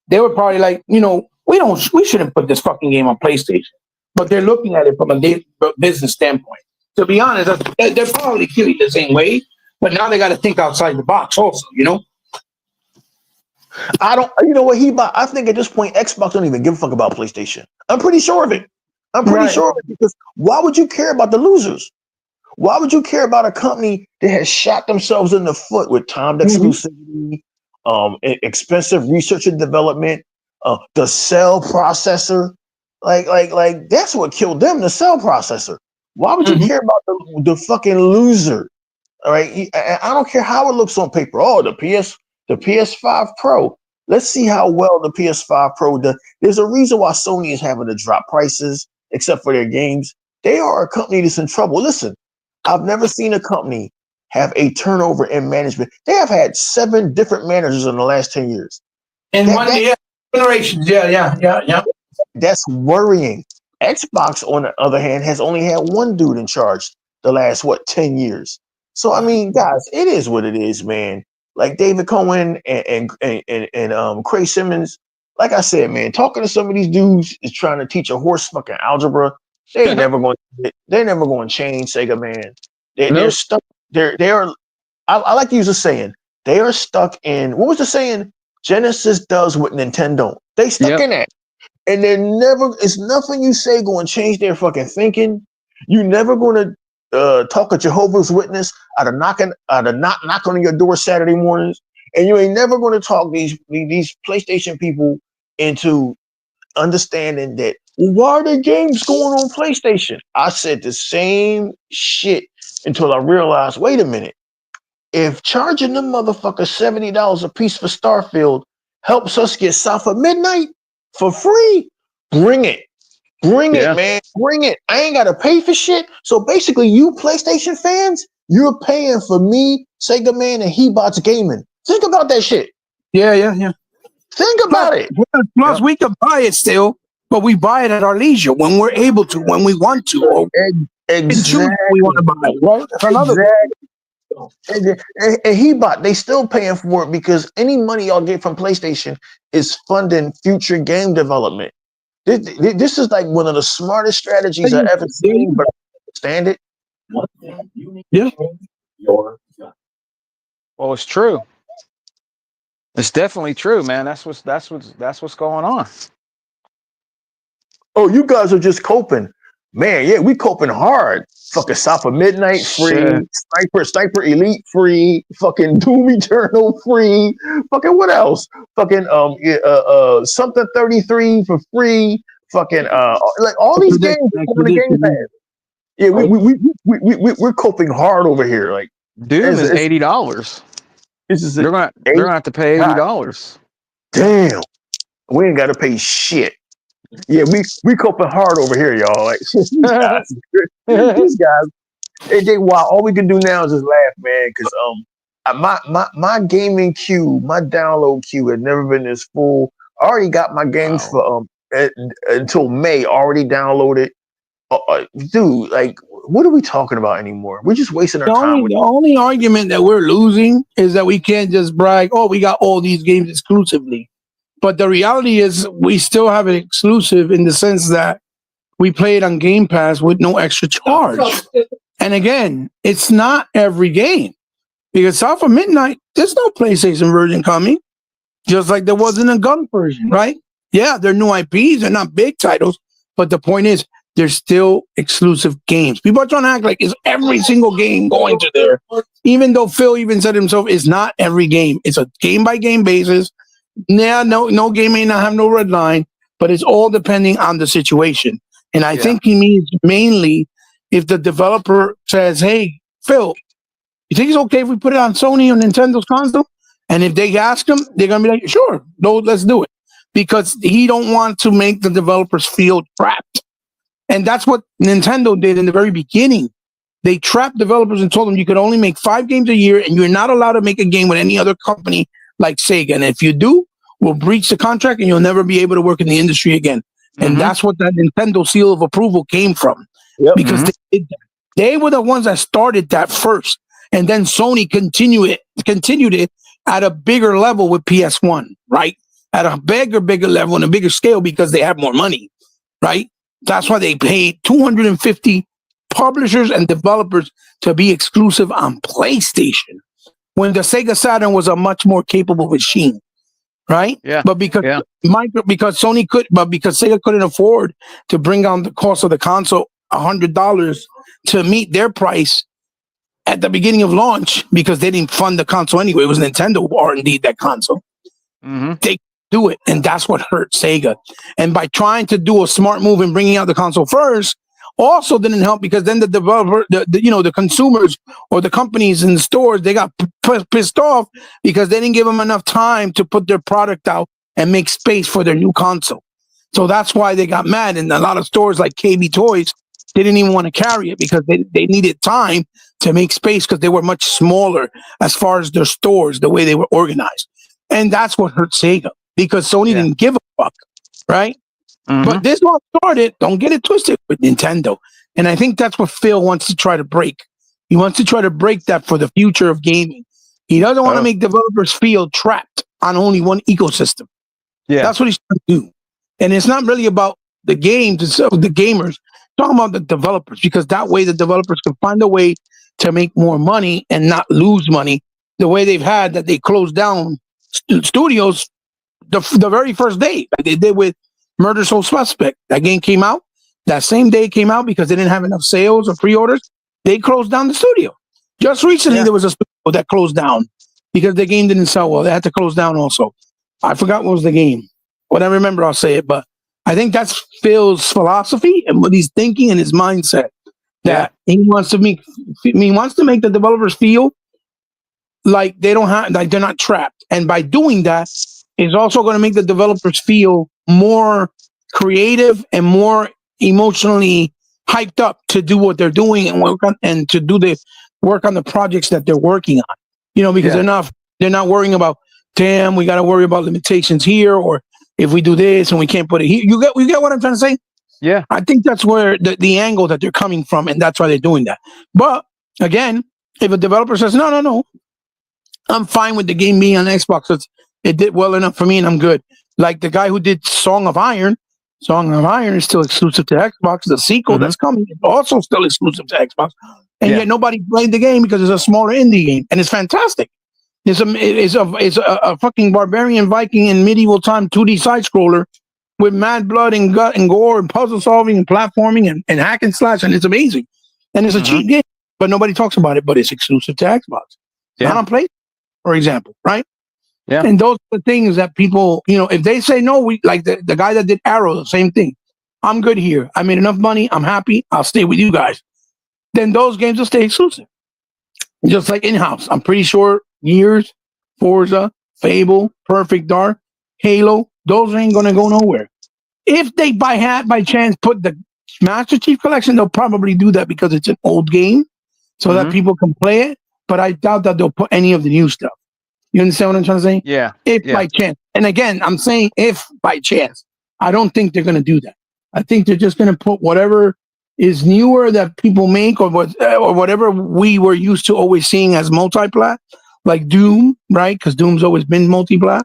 they were probably like, we shouldn't put this fucking game on PlayStation. But they're looking at it from a business standpoint. To be honest, they're probably feeling the same way, but now they got to think outside the box also, You know what, I think at this point, Xbox don't even give a fuck about PlayStation. I'm pretty sure of it. Because why would you care about the losers? Why would you care about a company that has shot themselves in the foot with timed exclusivity, expensive research and development, the cell processor? Like that's what killed them, the cell processor. Why would you care about the fucking loser? All right. I don't care how it looks on paper. Oh, the PS5 Pro. Let's see how well the PS5 Pro does. There's a reason why Sony is having to drop prices, except for their games. They are a company that's in trouble. Listen, I've never seen a company have a turnover in management. They have had 7 different managers in the last 10 years. In one year, generations. Yeah. That's worrying. Xbox, on the other hand, has only had one dude in charge the last 10 years. So I mean, guys, it is what it is, man. Like David Cohen and Craig Simmons. Like I said, man, talking to some of these dudes is trying to teach a horse fucking algebra. They're never going to change, Sega, man. They're stuck. They are. I like to use a saying. They are stuck in, what was the saying? Genesis does what Nintendo. They stuck in that. And it's nothing you say going to change their fucking thinking. You never going to talk a Jehovah's Witness out of knock on your door Saturday mornings. And you ain't never going to talk these PlayStation people into understanding that, why are the games going on PlayStation? I said the same shit until I realized, wait a minute. If charging them motherfuckers $70 a piece for Starfield helps us get South of Midnight for free, bring it. Bring it, man. Bring it. I ain't got to pay for shit. So basically, you PlayStation fans, you're paying for me, Sega Man, and He-Bots Gaming. Think about that shit. Yeah. Think about it. Plus, we can buy it still, but we buy it at our leisure when we're able to, when we want to. Or exactly. We want to buy it, right? And He-Bot, they still paying for it because any money y'all get from PlayStation is funding future game development. This is like one of the smartest strategies I've ever seen, but I understand it. Yeah. Well, it's true. It's definitely true, man. That's what's going on. Oh, you guys are just coping. Man, yeah, we coping hard. Fucking South of Midnight free, Sniper Elite free, fucking Doom Eternal free, fucking what else? Fucking something 33 for free, fucking like all these games on the Game Pass. Yeah, we're coping hard over here. Like Doom is $80. They're gonna have to pay $80. Damn, we ain't gotta pay shit. Yeah, we coping hard over here, y'all. Like these guys, wow, all we can do now is just laugh, man. Because my gaming queue, my download queue had never been this full. I already got my games for until May already downloaded. Dude, like, what are we talking about anymore? We're just wasting our time. The only argument that we're losing is that we can't just brag, oh, we got all these games exclusively. But the reality is we still have it exclusive in the sense that we play it on Game Pass with no extra charge. And again, it's not every game. Because South of Midnight, there's no PlayStation version coming. Just like there wasn't a gun version, right? Yeah, they're new IPs. They're not big titles. But the point is, there's still exclusive games. People are trying to act like it's every single game going to there, even though Phil even said himself, it's not every game. It's a game by game basis. Yeah, no game may not have no red line, but it's all depending on the situation. And I think he means mainly if the developer says, "Hey, Phil, you think it's okay if we put it on Sony or Nintendo's console?" And if they ask him, they're gonna be like, "Sure, no, let's do it," because he don't want to make the developers feel trapped. And that's what Nintendo did in the very beginning. They trapped developers and told them you could only make 5 games a year, and you're not allowed to make a game with any other company like Sega. And if you do, we'll breach the contract, and you'll never be able to work in the industry again. And that's what that Nintendo seal of approval came from, because they were the ones that started that first, and then Sony continued it at a bigger level with PS1, right? At a bigger level and a bigger scale because they have more money, right? That's why they paid 250 publishers and developers to be exclusive on PlayStation, when the Sega Saturn was a much more capable machine, right? Yeah. But because Sega couldn't afford to bring down the cost of the console $100 to meet their price at the beginning of launch, because they didn't fund the console anyway. It was Nintendo R&D that console. They do it, and that's what hurt Sega. And by trying to do a smart move and bringing out the console first also didn't help, because then the developer, the consumers or the companies in the stores, they got pissed off because they didn't give them enough time to put their product out and make space for their new console. So that's why they got mad. And a lot of stores like KB Toys, they didn't even want to carry it because they needed time to make space, because they were much smaller as far as their stores, the way they were organized. And that's what hurt Sega, because Sony didn't give a fuck, right? But this all started, don't get it twisted, with Nintendo. And I think that's what Phil wants to try to break. He wants to try to break that for the future of gaming. He doesn't want to make developers feel trapped on only one ecosystem. Yeah, that's what he's trying to do. And it's not really about the games itself, the gamers. Talking about the developers, because that way the developers can find a way to make more money and not lose money, the way they've had that they closed down studios the very first day, like they did with Murder Soul Suspect. That game came out that same day it came out because they didn't have enough sales or pre-orders. They closed down the studio. Just recently, there was a studio that closed down because the game didn't sell well. They had to close down also. I forgot what was the game. When I remember, I'll say it. But I think that's Phil's philosophy and what he's thinking and his mindset. That he wants to make the developers feel like they don't have, like they're not trapped. And by doing that, it's also going to make the developers feel more creative and more emotionally hyped up to do what they're doing and work on, and to do the work on the projects that they're working on. Because they're not worrying about, damn, we got to worry about limitations here, or if we do this and we can't put it here. You get what I'm trying to say? Yeah. I think that's where the angle that they're coming from, and that's why they're doing that. But again, if a developer says, no, I'm fine with the game being on Xbox, it did well enough for me and I'm good. Like the guy who did Song of Iron is still exclusive to Xbox. The sequel that's coming is also still exclusive to Xbox. And yet nobody played the game because it's a smaller indie game. And it's fantastic. It's a fucking barbarian Viking in medieval time 2D side scroller with mad blood and gut and gore and puzzle solving and platforming and hack and slash, and it's amazing. And it's a cheap game, but nobody talks about it. But it's exclusive to Xbox, not on PlayStation, for example, right? Yeah. And those are the things that people, if they say no, we like the guy that did Arrow, the same thing. I'm good here. I made enough money. I'm happy. I'll stay with you guys. Then those games will stay exclusive. Just like in-house. I'm pretty sure Gears, Forza, Fable, Perfect Dark, Halo, those ain't going to go nowhere. If they by chance put the Master Chief Collection, they'll probably do that because it's an old game so that people can play it. But I doubt that they'll put any of the new stuff. You understand what I'm trying to say? Yeah. If by chance. And again, I'm saying if by chance. I don't think they're going to do that. I think they're just going to put whatever is newer that people make, or whatever we were used to always seeing as multiplat, like Doom, right? Because Doom's always been multiplat,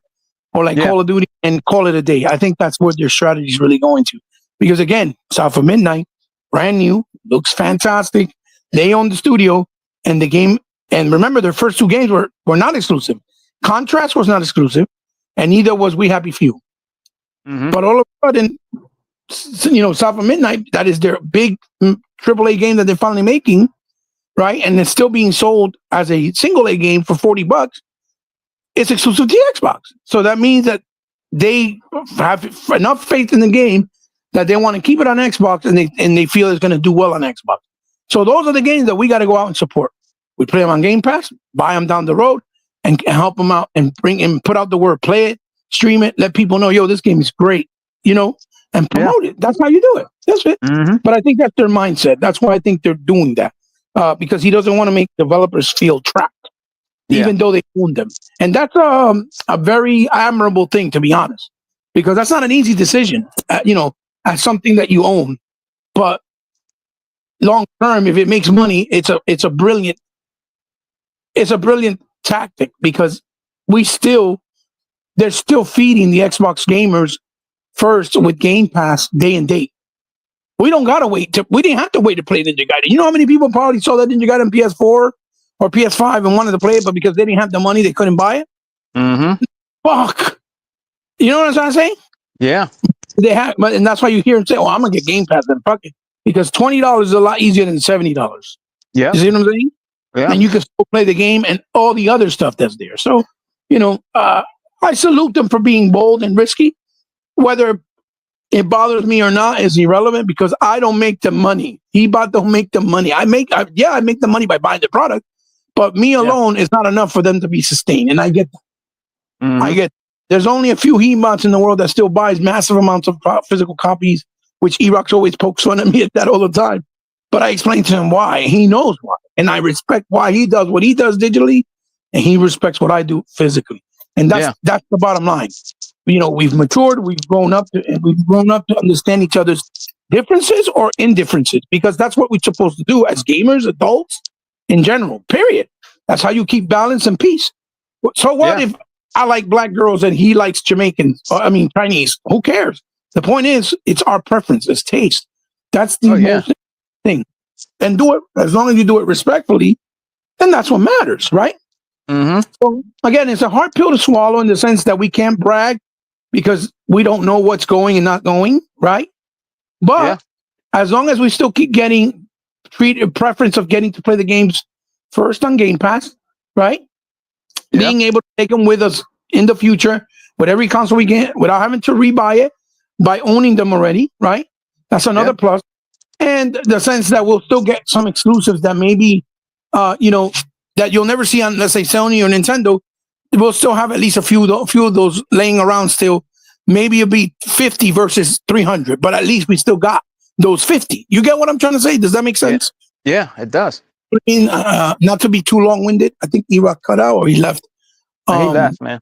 or like Call of Duty, and call it a day. I think that's where their strategy is really going to. Because again, South of Midnight, brand new, looks fantastic. They own the studio and the game. And remember, their first 2 games were not exclusive. Contrast was not exclusive, and neither was We Happy Few. But all of a sudden, South of Midnight, that is their big AAA game that they're finally making, right? And it's still being sold as a single A game for $40. It's exclusive to the Xbox. So that means that they have enough faith in the game that they want to keep it on Xbox, and they feel it's going to do well on Xbox. So those are the games that we got to go out and support. We play them on Game Pass, buy them down the road, and help them out and put out the word, play it, stream it, let people know, yo, this game is great, and promote it. That's how you do it. That's it. Mm-hmm. But I think that's their mindset. That's why I think they're doing that, because he doesn't want to make developers feel trapped, even though they own them. And that's a very admirable thing, to be honest, because that's not an easy decision, as something that you own. But long term, if it makes money, it's a brilliant tactic, because they're still feeding the Xbox gamers first with Game Pass day and date. We don't gotta wait. We didn't have to wait to play Ninja Gaiden. You know how many people probably saw that Ninja Gaiden PS4 or PS5 and wanted to play it, but because they didn't have the money, they couldn't buy it? Mm-hmm. Fuck. You know what I'm trying to say? Yeah. They have, and that's why you hear them say, "Oh, I'm gonna get Game Pass," then fuck it, because $20 is a lot easier than $70. Yeah. You see what I'm saying? Yeah. And you can still play the game and all the other stuff that's there. So, I salute them for being bold and risky. Whether it bothers me or not is irrelevant, because I don't make the money. Ebot don't make the money. I make the money by buying the product, but me alone is not enough for them to be sustained. And I get that. Mm-hmm. There's only a few Ebots in the world that still buys massive amounts of physical copies, which Erox always pokes fun at me at that all the time. But I explain to him why. He knows why. And I respect why he does what he does digitally, and he respects what I do physically. And that's the bottom line. We've matured, we've grown up to understand each other's differences or indifferences, because that's what we're supposed to do as gamers, adults in general, period. That's how you keep balance and peace. So what if I like black girls and he likes Chinese? Who cares? The point is, it's our preference, it's taste. That's the most thing. And do it, as long as you do it respectfully, then that's what matters, right? Mm-hmm. So again, it's a hard pill to swallow, in the sense that we can't brag because we don't know what's going and not going, right? But as long as we still keep getting preference of getting to play the games first on Game Pass, right? Yep. Being able to take them with us in the future with every console we get, without having to rebuy it, by owning them already, right? That's another plus. And the sense that we'll still get some exclusives that maybe, that you'll never see on, let's say, Sony or Nintendo. We'll still have at least a few of those laying around still. Maybe it'll be 50 versus 300, but at least we still got those 50. You get what I'm trying to say? Does that make sense? Yeah, it does. I mean, not to be too long-winded, I think Erock cut out or he left. He left, man.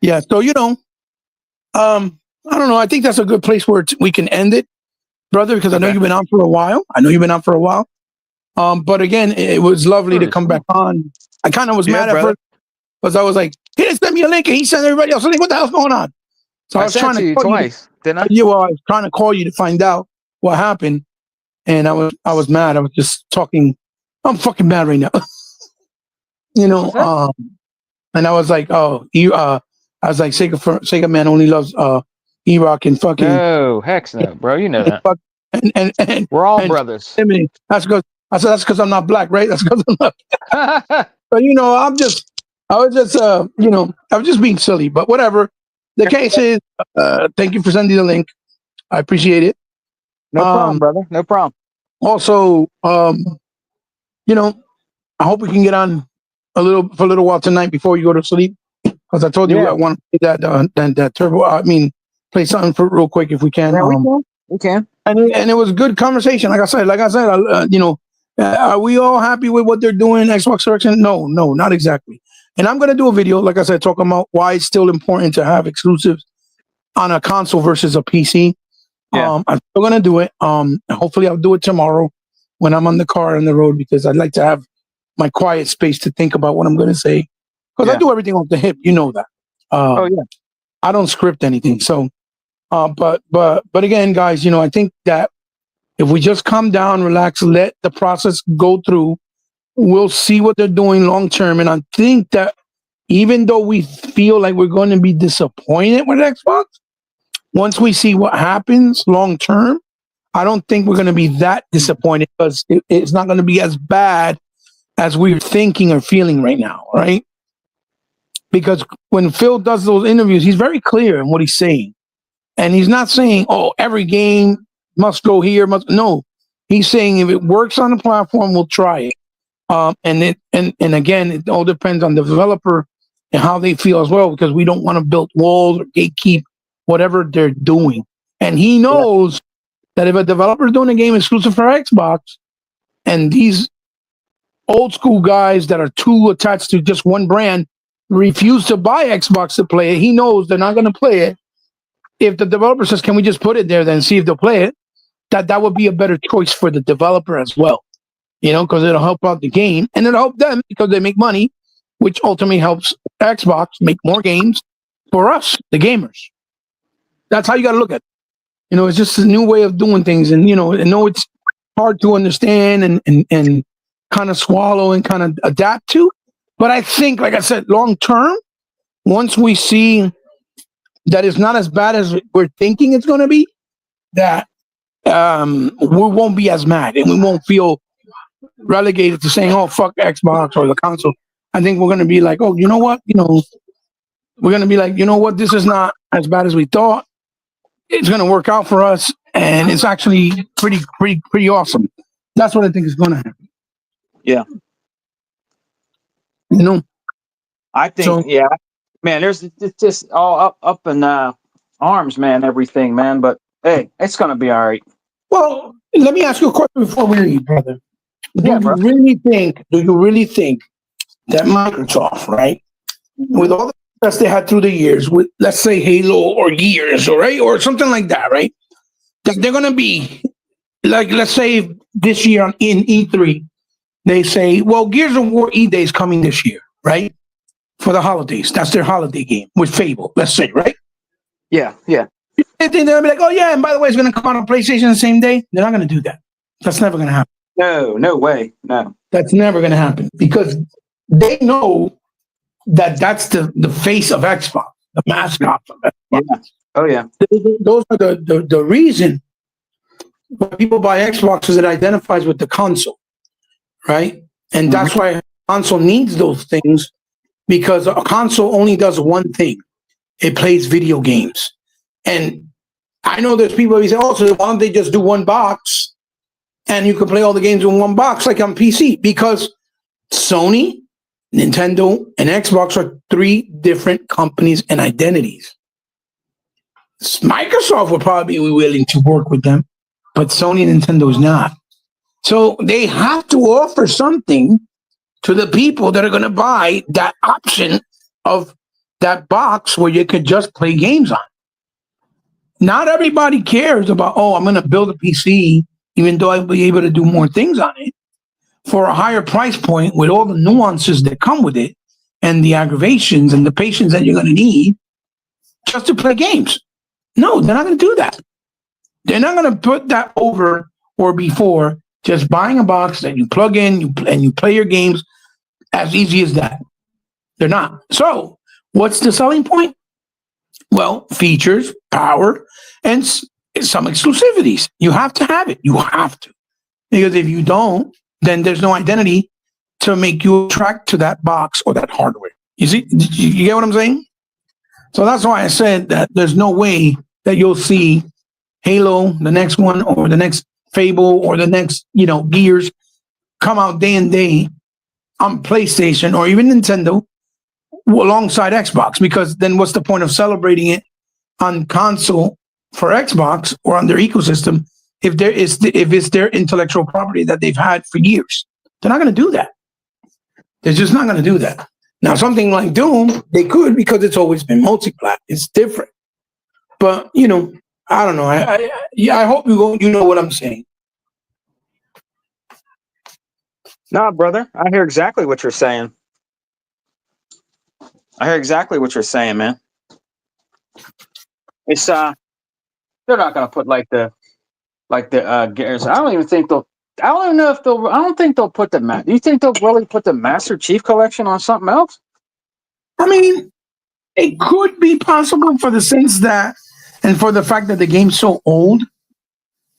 Yeah, so, I don't know. I think that's a good place where we can end it, brother, because I know you've been on for a while. But again, it was lovely to come back on. I kind of was mad at first, because I was like, he didn't send me a link and he sent everybody else a link. What the hell's going on? So I was trying to you twice, didn't I? Yeah, well, I was trying to call you to find out what happened, and I was mad. I was just talking. I'm fucking mad right now. And I was like, I was like, Sega man only loves E-Rock and fucking. Oh, heck no, bro. You know that. And we're all brothers. That's because I'm not black, right? That's because I'm not. But I was just being silly. But whatever. The case is, thank you for sending the link. I appreciate it. No problem, brother. No problem. Also, I hope we can get on for a little while tonight before you go to sleep, because I told you I want to play that turbo. Play something real quick if we can. Yeah, we can. And it was good conversation. Like I said, are we all happy with what they're doing? Xbox direction? No, not exactly. And I'm going to do a video, like I said, talking about why it's still important to have exclusives on a console versus a PC. Yeah. I'm still going to do it. Hopefully I'll do it tomorrow when I'm on the car on the road, because I'd like to have my quiet space to think about what I'm going to say. Because I do everything off the hip. You know that. I don't script anything. So, but again, guys, I think that if we just calm down, relax, let the process go through, we'll see what they're doing long term. And I think that even though we feel like we're going to be disappointed with Xbox, once we see what happens long term, I don't think we're going to be that disappointed because it's not going to be as bad as we're thinking or feeling right now, right? Because when Phil does those interviews, he's very clear in what he's saying. And he's not saying, oh, every game must go here. No, he's saying if it works on the platform, we'll try it. And again, it all depends on the developer and how they feel as well, because we don't want to build walls or gatekeep whatever they're doing. And he knows that if a developer is doing a game exclusive for Xbox and these old school guys that are too attached to just one brand refuse to buy Xbox to play it, he knows they're not going to play it. If the developer says, can we just put it there then see if they'll play it, that would be a better choice for the developer as well, because it'll help out the game and it'll help them because they make money, which ultimately helps Xbox make more games for us, the gamers. That's how you got to look at it. It's just a new way of doing things. And, I know it's hard to understand and kind of swallow and kind of adapt to. But I think, like I said, long term, once we see that it's not as bad as we're thinking it's going to be, that we won't be as mad and we won't feel relegated to saying, oh, fuck Xbox or the console. I think we're going to be like, oh, you know what? We're going to be like, you know what? This is not as bad as we thought. It's going to work out for us. And it's actually pretty awesome. That's what I think is going to happen. Yeah. I think, man, it's just all up in arms, man, everything, man. But hey, it's going to be all right. Well, let me ask you a question before we leave, brother. Do you really think that Microsoft, right, with all the success they had through the years, with, let's say, Halo or Gears, right, or something like that, right, that they're going to be, like, let's say this year in E3, they say, well, Gears of War E-Day is coming this year, right, for the holidays. That's their holiday game with Fable, let's say, right? Yeah. And then they'll be like, oh, yeah, and by the way, it's going to come out on PlayStation the same day. They're not going to do that. That's never going to happen. No way. No. That's never going to happen because they know that that's the face of Xbox, the mascot of Xbox. Yeah. Oh, yeah. Those are the reason why people buy Xbox is it identifies with the console, right? And that's why console needs those things, because a console only does one thing. It plays video games. And I know there's people who say, oh, so why don't they just do one box and you can play all the games in one box like on PC? Because Sony, Nintendo, and Xbox are three different companies and identities. Microsoft would probably be willing to work with them, but Sony and Nintendo is not. So they have to offer something to the people that are going to buy that option of that box where you could just play games on. Not everybody cares about, oh, I'm going to build a PC, even though I'll be able to do more things on it for a higher price point with all the nuances that come with it and the aggravations and the patience that you're going to need just to play games. No, they're not going to do that. They're not going to put that over or before just buying a box that you plug in and you play your games as easy as that. They're not. So what's the selling point? Well, features, power, and some exclusivities. You have to have it. You have to. Because if you don't, then there's no identity to make you attract to that box or that hardware. You see, you get what I'm saying? So that's why I said that there's no way that you'll see Halo, the next one, or the next Fable, or the next, Gears come out day and day on PlayStation or even Nintendo alongside Xbox, because then what's the point of celebrating it on console for Xbox or on their ecosystem if it's their intellectual property that they've had for years? They're not going to do that. They're just not going to do that. Now, something like Doom, they could, because it's always been multi-plat. It's different. But, I don't know. I hope you know what I'm saying. No, brother. I hear exactly what you're saying. Man. It's they're not gonna put like the Gears. I don't even think they'll. I don't even know if they'll. I don't think they'll put the. Do you think they'll really put the Master Chief Collection on something else? I mean, it could be possible for the sense that, and for the fact that the game's so old,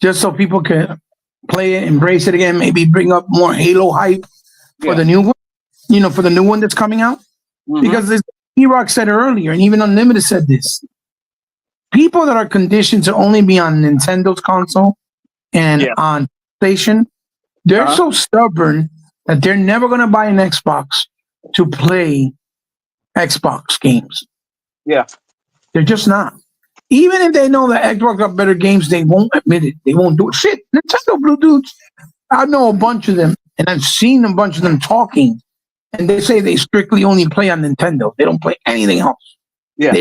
just so people can play it, embrace it again, maybe bring up more Halo hype for the new one, for the new one that's coming out. Mhm. Because as E-Rock said earlier, and even Unlimited said this, people that are conditioned to only be on Nintendo's console and on PlayStation, they're so stubborn that they're never going to buy an Xbox to play Xbox games. Yeah. They're just not. Even if they know that Xbox got better games, they won't admit it. They won't do it. Shit, Nintendo Blue Dudes, I know a bunch of them, and I've seen a bunch of them talking, and they say they strictly only play on Nintendo. They don't play anything else. Yeah.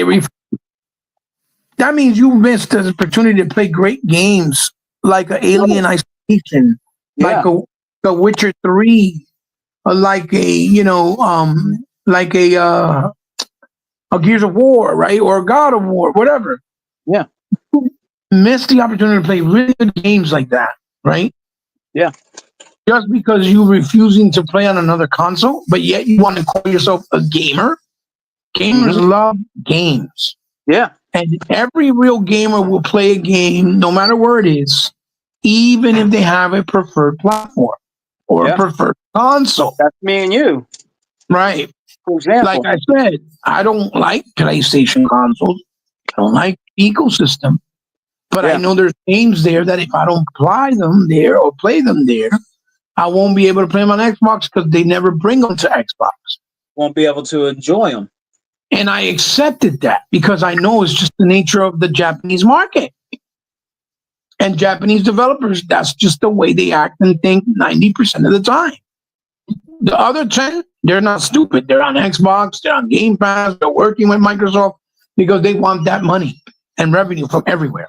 That means you missed the opportunity to play great games like Alien Isolation, like a Witcher 3, or like a Gears of War, right? Or a God of War, whatever. Yeah. You missed the opportunity to play really good games like that, right? Yeah. Just because you're refusing to play on another console, but yet you want to call yourself a gamer. Gamers love games. Yeah. And every real gamer will play a game, no matter where it is, even if they have a preferred platform or a preferred console. That's me and you. Right. For example. Like I said, I don't like PlayStation consoles. I don't like the ecosystem. But I know there's games there that if I don't apply them there or play them there, I won't be able to play them on Xbox because they never bring them to Xbox. Won't be able to enjoy them. And I accepted that because I know it's just the nature of the Japanese market. And Japanese developers, that's just the way they act and think 90% of the time. The other 10, they're not stupid. They're on Xbox, they're on Game Pass, they're working with Microsoft because they want that money and revenue from everywhere.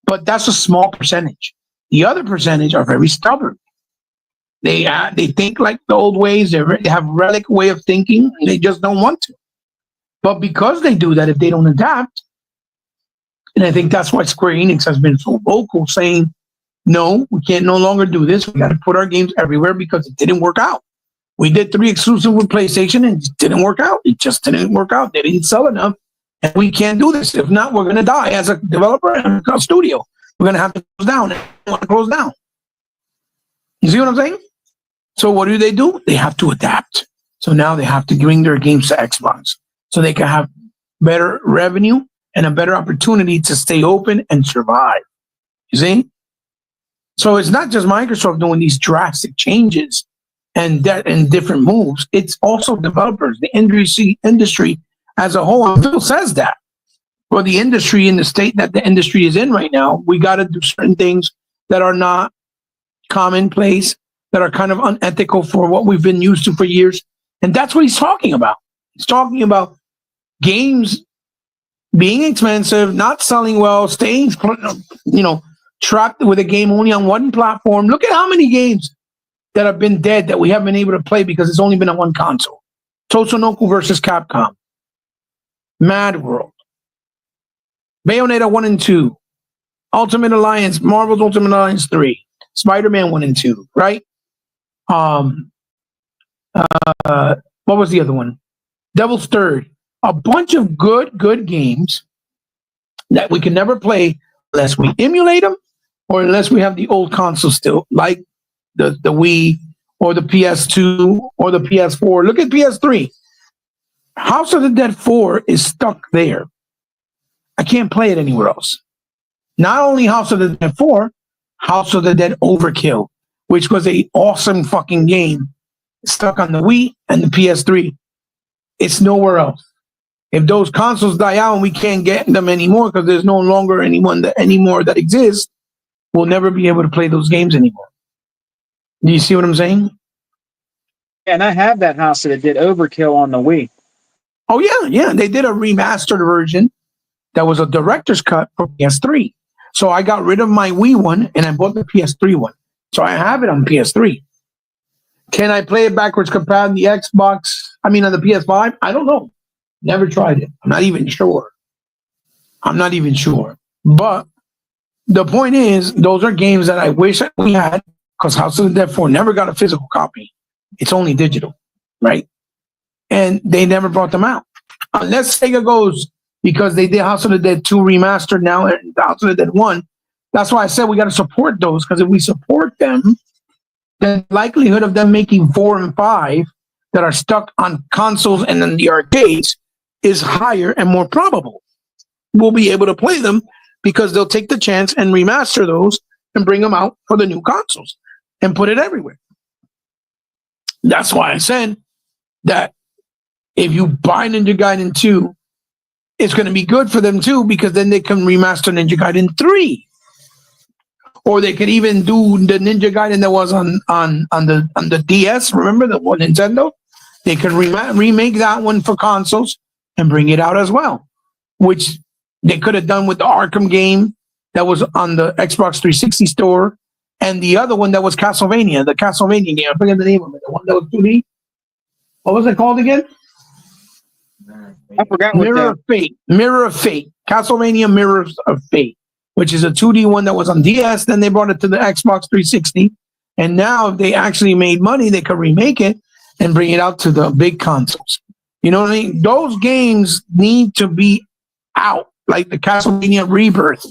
But that's a small percentage. The other percentage are very stubborn. They think like the old ways. They have relic way of thinking. And they just don't want to. But because they do that, if they don't adapt, and I think that's why Square Enix has been so vocal, saying, no, we can't no longer do this. We got to put our games everywhere because it didn't work out. We did 3 exclusive with PlayStation and it didn't work out. It just didn't work out. They didn't sell enough. And we can't do this. If not, we're going to die as a developer and a studio. We're going to have to close down. And want to close down. You see what I'm saying? So what do? They have to adapt. So now they have to bring their games to Xbox so they can have better revenue and a better opportunity to stay open and survive. You see? So it's not just Microsoft doing these drastic changes and different moves. It's also developers, the industry as a whole. And Phil says that. For the industry in the state that the industry is in right now, we got to do certain things that are not commonplace, that are kind of unethical for what we've been used to for years. And that's what he's talking about. He's talking about games being expensive, not selling well, staying, trapped with a game only on one platform. Look at how many games that have been dead that we haven't been able to play because it's only been on one console. Tatsunoko versus Capcom, Mad World, Bayonetta 1 and 2, Ultimate Alliance, Marvel's Ultimate Alliance 3, Spider-Man 1 and 2, right? What was the other one? Devil's Third. A bunch of good games that we can never play unless we emulate them or unless we have the old console still, like the Wii or the PS2 or the PS4. Look at PS3. House of the Dead 4 is stuck there. I can't play it anywhere else. Not only House of the Dead 4, House of the Dead Overkill, which was an awesome fucking game, stuck on the Wii and the PS3. It's nowhere else. If those consoles die out and we can't get them anymore because there's no longer anyone anymore that exists, we'll never be able to play those games anymore. Do you see what I'm saying? And I have that House of the Dead Overkill on the Wii. Oh, yeah. They did a remastered version that was a director's cut for PS3. So I got rid of my Wii one and I bought the PS3 one. So I have it on PS3. Can I play it backwards compatible on the Xbox? On the PS5? I don't know. Never tried it. I'm not even sure. But the point is, those are games that I wish we had because House of the Dead 4 never got a physical copy. It's only digital, right? And they never brought them out. Unless Sega goes, because they did House of the Dead 2 remastered now and House of the Dead 1. That's why I said we got to support those, because if we support them, the likelihood of them making 4 and 5 that are stuck on consoles and in the arcades is higher and more probable. We'll be able to play them because they'll take the chance and remaster those and bring them out for the new consoles and put it everywhere. That's why I said that if you buy Ninja Gaiden 2, it's going to be good for them too, because then they can remaster Ninja Gaiden 3. Or they could even do the Ninja Gaiden that was on the DS. Remember the one Nintendo? They could remake that one for consoles and bring it out as well, which they could have done with the Arkham game that was on the Xbox 360 store, and the other one that was Castlevania, the Castlevania game. I forget the name of it. The one that was 2D. What was it called again? I forgot. Mirror of Fate. Mirror of Fate. Castlevania Mirrors of Fate, which is a 2D one that was on DS. Then they brought it to the Xbox 360. And now if they actually made money, they could remake it and bring it out to the big consoles. You know what I mean? Those games need to be out, like the Castlevania Rebirth.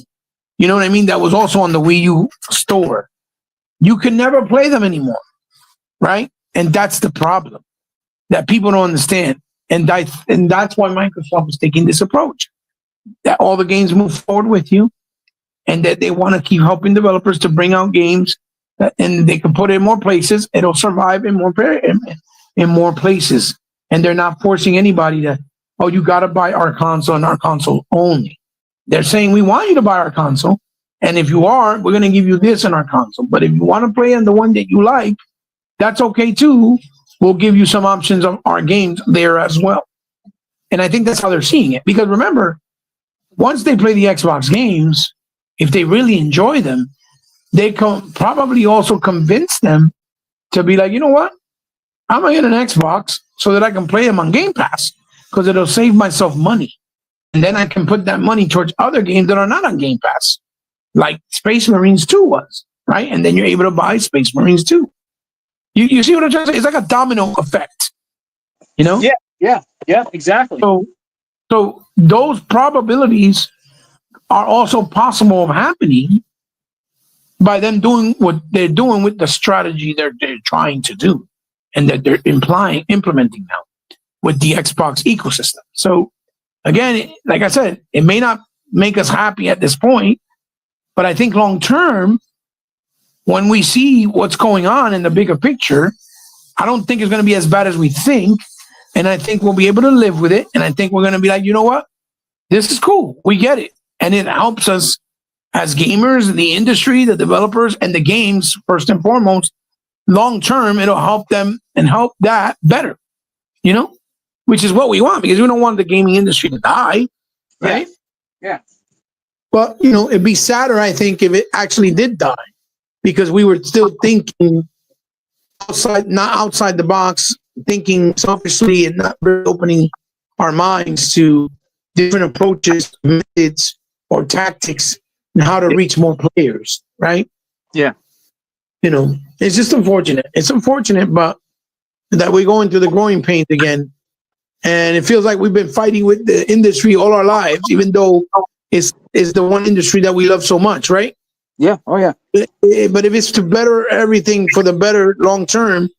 You know what I mean? That was also on the Wii U store. You can never play them anymore, right? And that's the problem that people don't understand. And that's why Microsoft is taking this approach, that all the games move forward with you, and that they want to keep helping developers to bring out games and they can put it in more places. It'll survive in more places. And they're not forcing anybody to, oh, you got to buy our console and our console only. They're saying, we want you to buy our console. And if you are, we're going to give you this in our console. But if you want to play on the one that you like, that's okay too. We'll give you some options of our games there as well. And I think that's how they're seeing it. Because remember, once they play the Xbox games, if they really enjoy them, they can probably also convince them to be like, you know what? I'm going to get an Xbox so that I can play them on Game Pass, because it'll save myself money. And then I can put that money towards other games that are not on Game Pass, like Space Marines 2 was, right? And then you're able to buy Space Marines 2. You see what I'm trying to say? It's like a domino effect, you know? Yeah, exactly. So those probabilities are also possible of happening by them doing what they're doing with the strategy they're trying to do, and that they're implementing now with the Xbox ecosystem. So again, like I said, it may not make us happy at this point, but I think long term, when we see what's going on in the bigger picture, I don't think it's going to be as bad as we think. And I think we'll be able to live with it. And I think we're going to be like, you know what? This is cool. We get it. And it helps us as gamers, the industry, the developers, and the games, first and foremost. Long term, it'll help them and help that better, you know, which is what we want, because we don't want the gaming industry to die, right? Yeah. But, you know, it'd be sadder, I think, if it actually did die, because we were still thinking not outside the box, thinking selfishly and not really opening our minds to different approaches, methods, or tactics and how to reach more players, right? Yeah. You know, it's just unfortunate. It's unfortunate, but that we're going through the growing pains again. And it feels like we've been fighting with the industry all our lives, even though it's the one industry that we love so much, right? Yeah. Oh, yeah. But if it's to better everything for the better long term,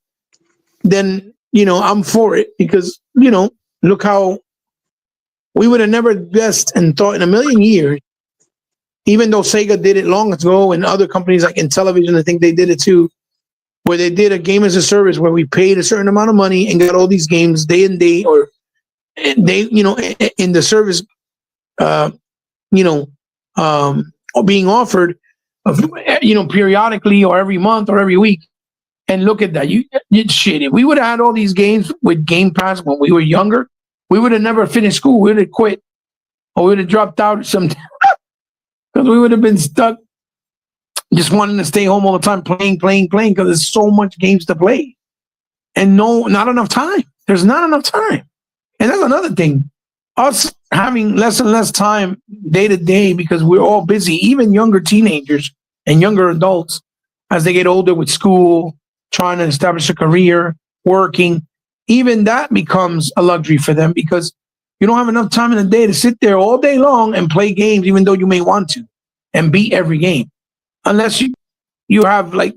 then, you know, I'm for it, because, you know, look how we would have never guessed and thought in a million years, even though Sega did it long ago, and other companies like Intellivision, I think they did it too, where they did a game as a service where we paid a certain amount of money and got all these games day and day, or they, you know, in the service, you know, being offered, you know, periodically or every month or every week. And look at that. You shit. If we would have had all these games with Game Pass when we were younger, we would have never finished school. We would have quit, or we would have dropped out or something, because we would have been stuck just wanting to stay home all the time, playing, because there's so much games to play, and not enough time. There's not enough time. And that's another thing. Us having less and less time day to day, because we're all busy, even younger teenagers and younger adults, as they get older with school, trying to establish a career, working, even that becomes a luxury for them, because You don't have enough time in the day to sit there all day long and play games, even though you may want to, and beat every game. Unless you have like,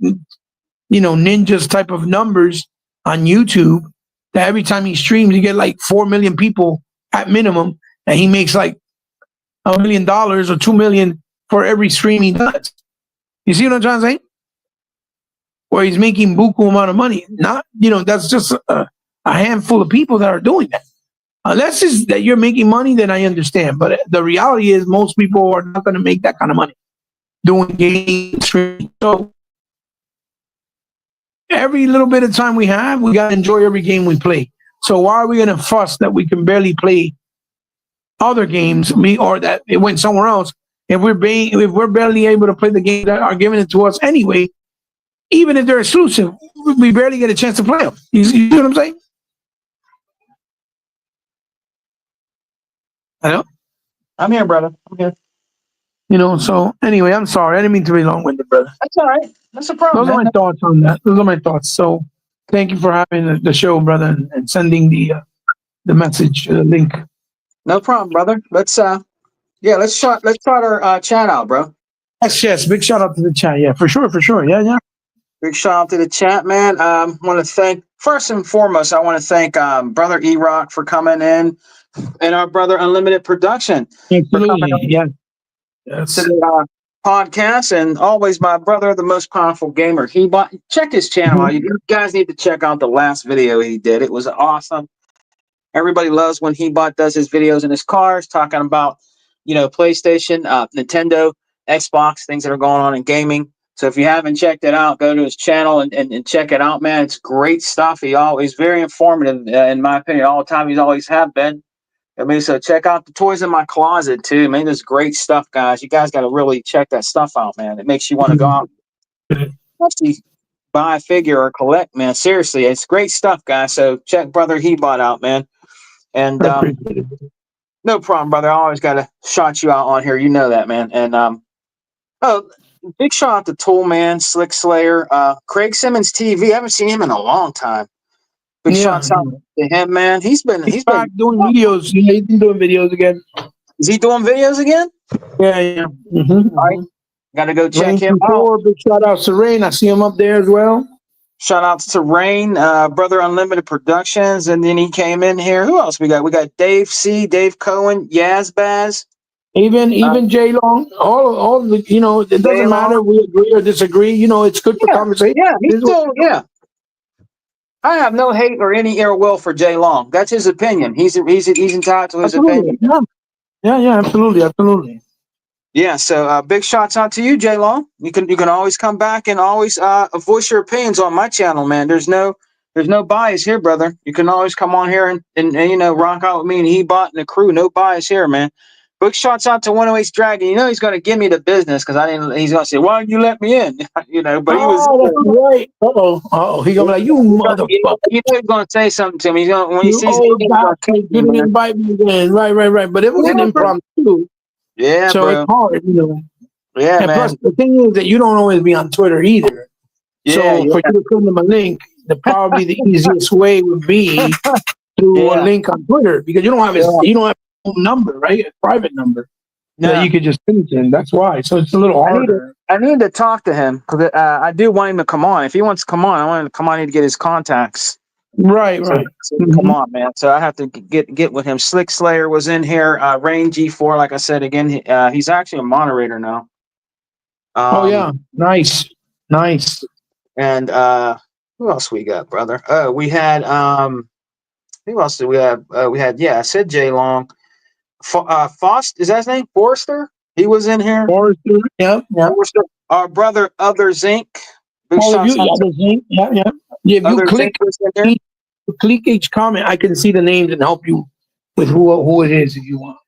Ninja's type of numbers on YouTube that every time he streams, you get like 4 million people at minimum, and he makes like $1 million or 2 million for every stream he does. You see what I'm trying to say? Where he's making buku amount of money. Not, that's just a handful of people that are doing that. Unless it's that you're making money, then I understand. But the reality is most people are not going to make that kind of money doing game streaming. So every little bit of time we have, we got to enjoy every game we play. So why are we going to fuss that we can barely play other games, or that it went somewhere else? If we're barely able to play the games that are given it to us anyway, even if they're exclusive, we barely get a chance to play them. You see what I'm saying? Hello? I'm here, brother. I'm here. So anyway, I'm sorry. I didn't mean to be long-winded, brother. That's all right. That's a problem. Those are my thoughts on that. Those are my thoughts. So thank you for having the show, brother, and sending the message, link. No problem, brother. Let's shout our chat out, bro. Yes. Big shout out to the chat. Yeah, for sure. Yeah. Big shout out to the chat, man. Want to thank, first and foremost, brother E-Rock for coming in, and our brother Unlimited Production Absolutely. Yeah. to the podcast, and always my brother, the most powerful gamer. Check his channel out. You guys need to check out the last video he did. It was awesome. Everybody loves when Hebot does his videos in his cars, talking about, PlayStation, Nintendo, Xbox, things that are going on in gaming. So if you haven't checked it out, go to his channel and check it out, man. It's great stuff. He's very informative, in my opinion, all the time. He's always have been. So check out the Toys in My Closet too, man. There's great stuff, guys. You guys got to really check that stuff out, man. It makes you want to go out and actually buy a figure or collect, man. Seriously, it's great stuff, guys. So check brother Hebot out, man. And no problem, brother. I always got to shout you out on here. You know that, man. And big shout out to Toolman, Slick Slayer, Craig Simmons TV. I haven't seen him in a long time. Big shout out to him, man. He's back doing videos. He's been doing videos again. Is he doing videos again? Yeah. Mm-hmm. All right. Got to go check him out. Big shout out to Rain. I see him up there as well. Shout out to Rain, brother Unlimited Productions, and then he came in here. Who else we got? We got Dave C, Dave Cohen, Yazbaz. Even Jay Long, all the, it doesn't matter if we agree or disagree. It's good for conversation. Yeah, I have no hate or any ill will for Jay Long. That's his opinion. He's entitled to his opinion. Yeah, absolutely. Yeah, so big shouts out to you, Jay Long. You can always come back and always voice your opinions on my channel, man. There's no bias here, brother. You can always come on here and rock out with me and Hebot and the crew. No bias here, man. Big shouts out to 108 Dragon. He's going to give me the business because he's going to say, "Why didn't you let me in?" But he was right. He gonna be like, "You motherfucker." He's going to say something to me. He's going when he sees me, you didn't invite me again. Right. But it was an impromptu. Yeah, so bro. It's hard, Yeah, and man. plus, the thing is that you don't always be on Twitter either. For you to send them a link, probably the easiest way would be through a link on Twitter because you don't have a phone number, right? A private number that you could just send to him. That's why. So it's a little harder. I need to talk to him because I do want him to come on. If he wants to come on, I want him to come on. I need to get his contacts. Right. So come on, man. So I have to get with him. Slick Slayer was in here. Rain G4, like I said again, he's actually a moderator now. Nice. And who else we got, brother? We had who else did we have? We had I said Jay Long. Foster, is that his name? Forrester? He was in here. Forrester, yeah. Forrester. Our brother Other Zinc. Big shots out to Zinc. Yeah. If you click each comment, I can see the names and help you with who it is if you want.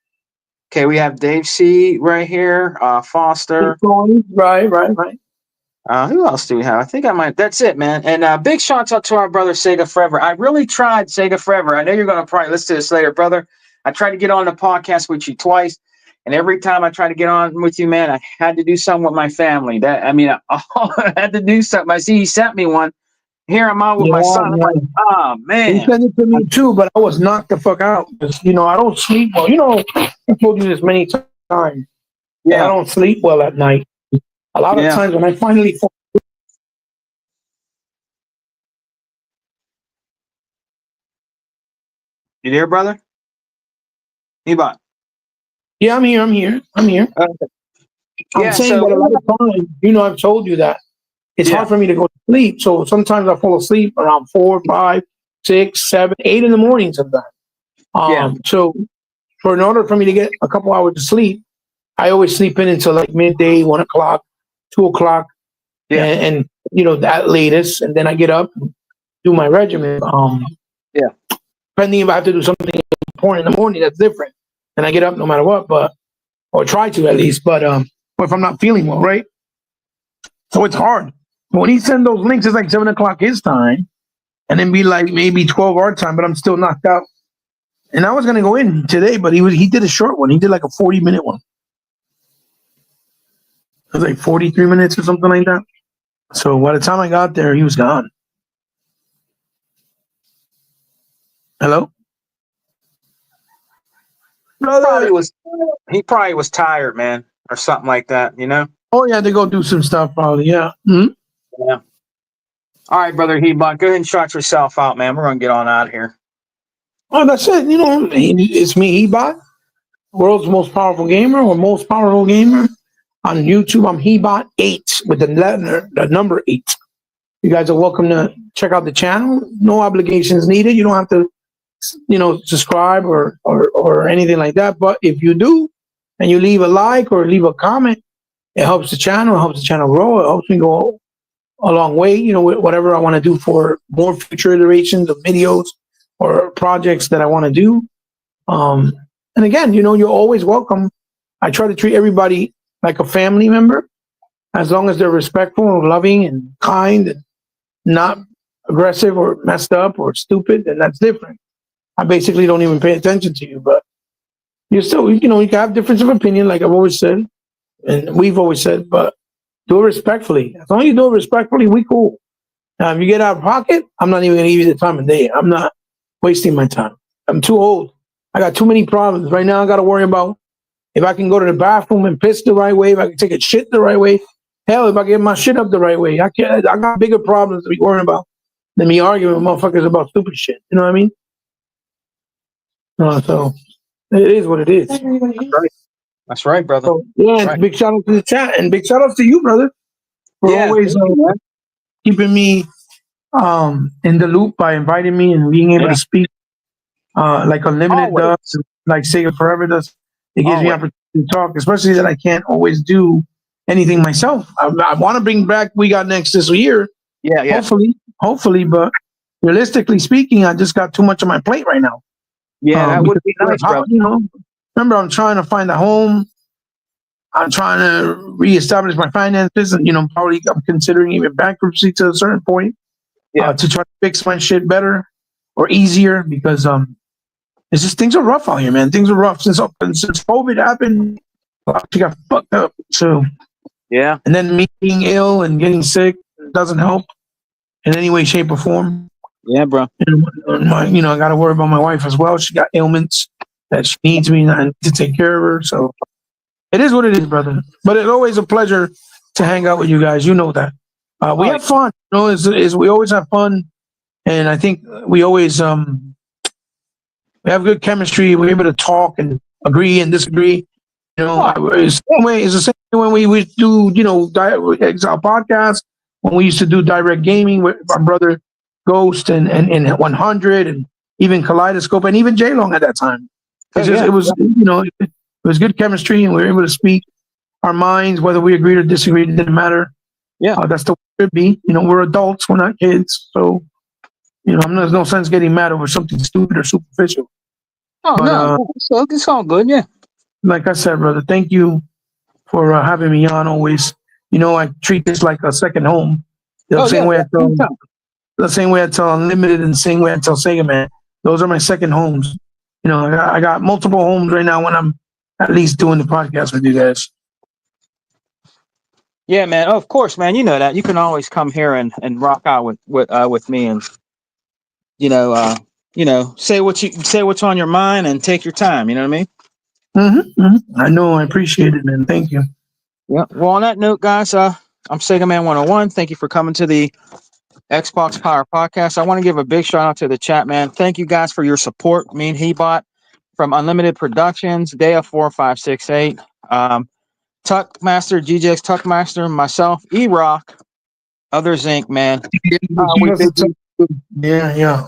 Okay, we have Dave C right here. Foster. Right. Who else do we have? I think I might. That's it, man. And big shots out to our brother Sega Forever. I really tried Sega Forever. I know you're going to probably listen to this later, brother. I tried to get on the podcast with you twice, and every time I tried to get on with you, man, I had to do something with my family. I had to do something. I see he sent me one, Here I'm out with my son. I'm like, oh He man. sent it to me too, but I was knocked the fuck out. 'Cause, I don't sleep well. I told you this many times. I Yeah. don't sleep well at night. A lot of Yeah. times when I finally fall, You there, brother? Ebot. yeah, I'm here. I'm Yeah. saying that a lot of times, I've told you that it's Yeah. hard for me to go to sleep. So sometimes I fall asleep around 4, 5, 6, 7, 8 in the morning sometimes. Yeah. So in order for me to get a couple hours of sleep, I always sleep in until like midday, 1 o'clock, 2 o'clock, Yeah. and that latest, and then I get up and do my regimen. Yeah. Depending if I have to do something important in the morning, that's different. And I get up no matter what, or try to at least. But or if I'm not feeling well, right? So it's hard. But when he send those links, it's like 7 o'clock his time, and then be like maybe 12 our time, but I'm still knocked out. And I was gonna go in today, but he did a short one. He did like a 40-minute one. It was like 43 minutes or something like that. So by the time I got there, he was gone. Hello? He probably was tired, man, or something like that, Oh, yeah, they go do some stuff probably, yeah. Yeah. All right, brother Hebot, go ahead and shout yourself out, man. We're gonna get on out of here. Oh, that's it. It's me, Hebot, world's most powerful gamer or most powerful gamer. On YouTube, I'm Hebot8 with the number 8. You guys are welcome to check out the channel. No obligations needed. You don't have to, subscribe or anything like that. But if you do, and you leave a like or leave a comment, it helps the channel. It helps the channel grow. It helps me go a long way. Whatever I want to do for more future iterations of videos or projects that I want to do. And again, you're always welcome. I try to treat everybody like a family member, as long as they're respectful and loving and kind and not aggressive or messed up or stupid, then that's different. I basically don't even pay attention to you, but you're still, you can have difference of opinion, like I've always said, and we've always said, but do it respectfully. As long as you do it respectfully, we cool. Now, if you get out of pocket, I'm not even going to give you the time of day. I'm not wasting my time. I'm too old. I got too many problems. Right now, I got to worry about if I can go to the bathroom and piss the right way, if I can take a shit the right way. Hell, if I get my shit up the right way. I got bigger problems to be worrying about than me arguing with motherfuckers about stupid shit. You know what I mean? So it is what it is. That's right, brother. So, yeah, Right. Big shout out to the chat and big shout outs to you, brother, for always keeping me in the loop by inviting me and being able to speak like Unlimited Always. does, like Sega Forever does. It gives me Always. opportunity to talk, especially that I can't always do anything myself. I want to bring back We Got Next this year, Yeah. hopefully, but realistically speaking, I just got too much on my plate right now. Yeah, that would be nice, brother. Remember, I'm trying to find a home. I'm trying to reestablish my finances, and probably I'm considering even bankruptcy to a certain point. Yeah. To try to fix my shit better or easier, because it's just things are rough out here, man. Things are rough since COVID happened. She got fucked up. So Yeah. and then me being ill and getting sick doesn't help in any way, shape, or form. Yeah, bro. And I got to worry about my wife as well. She got ailments that she needs me, and I need to take care of her. So it is what it is, brother. But it's always a pleasure to hang out with you guys. You know that. We have fun. We always have fun, and I think we always we have good chemistry. We're able to talk and agree and disagree. It's the same way when we do our podcast, when we used to do direct gaming with our brother Ghost and 100 and even Kaleidoscope and even J-Long at that time. It was good chemistry, and we were able to speak our minds, whether we agreed or disagreed. It didn't matter. Yeah. That's the way it should be. We're adults. We're not kids. So, there's no sense getting mad over something stupid or superficial. Oh, no. It's all good. Yeah. Like I said, brother, thank you for having me on always. I treat this like a second home. The same way I tell Unlimited and the same way I tell Sega Man. Those are my second homes. I got multiple homes right now when I'm at least doing the podcast with you guys. Yeah, man. Oh, of course, man. You know that. You can always come here and rock out with me and say what's on your mind and take your time. You know what I mean? I know. I appreciate it, man. Thank you. Yeah. Well, on that note, guys, I'm Sega Man 101. Thank you for coming to the Xbox Power Podcast. I want to give a big shout out to the chat, man. Thank you guys for your support. Me and Hebot from Unlimited Productions, Daya 4568, Tuckmaster, GJX Tuckmaster, myself, E-Rock, Others Inc. Man. You We have to bid tell- you, yeah.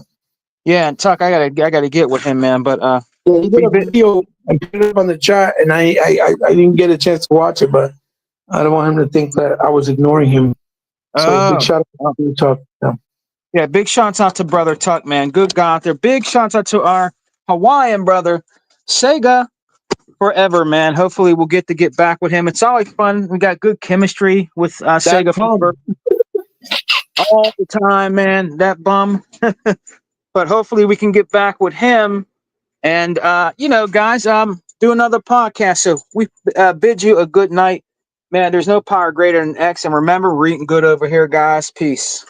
yeah, and Tuck, I gotta get with him, man. But Yeah, he did we a bid, video. I put it up on the chat, and I didn't get a chance to watch it, but I don't want him to think that I was ignoring him. So big shout out to Talk. yeah, big shouts out to brother Tuck, man. Good guy out there. Big shouts out to our Hawaiian brother, Sega forever, man. Hopefully we'll get back with him. It's always fun. We got good chemistry with Sega bum. forever all the time, man. That bum. But hopefully we can get back with him. And guys, do another podcast. So we bid you a good night. Man, there's no power greater than X. And remember, we're eating good over here, guys. Peace.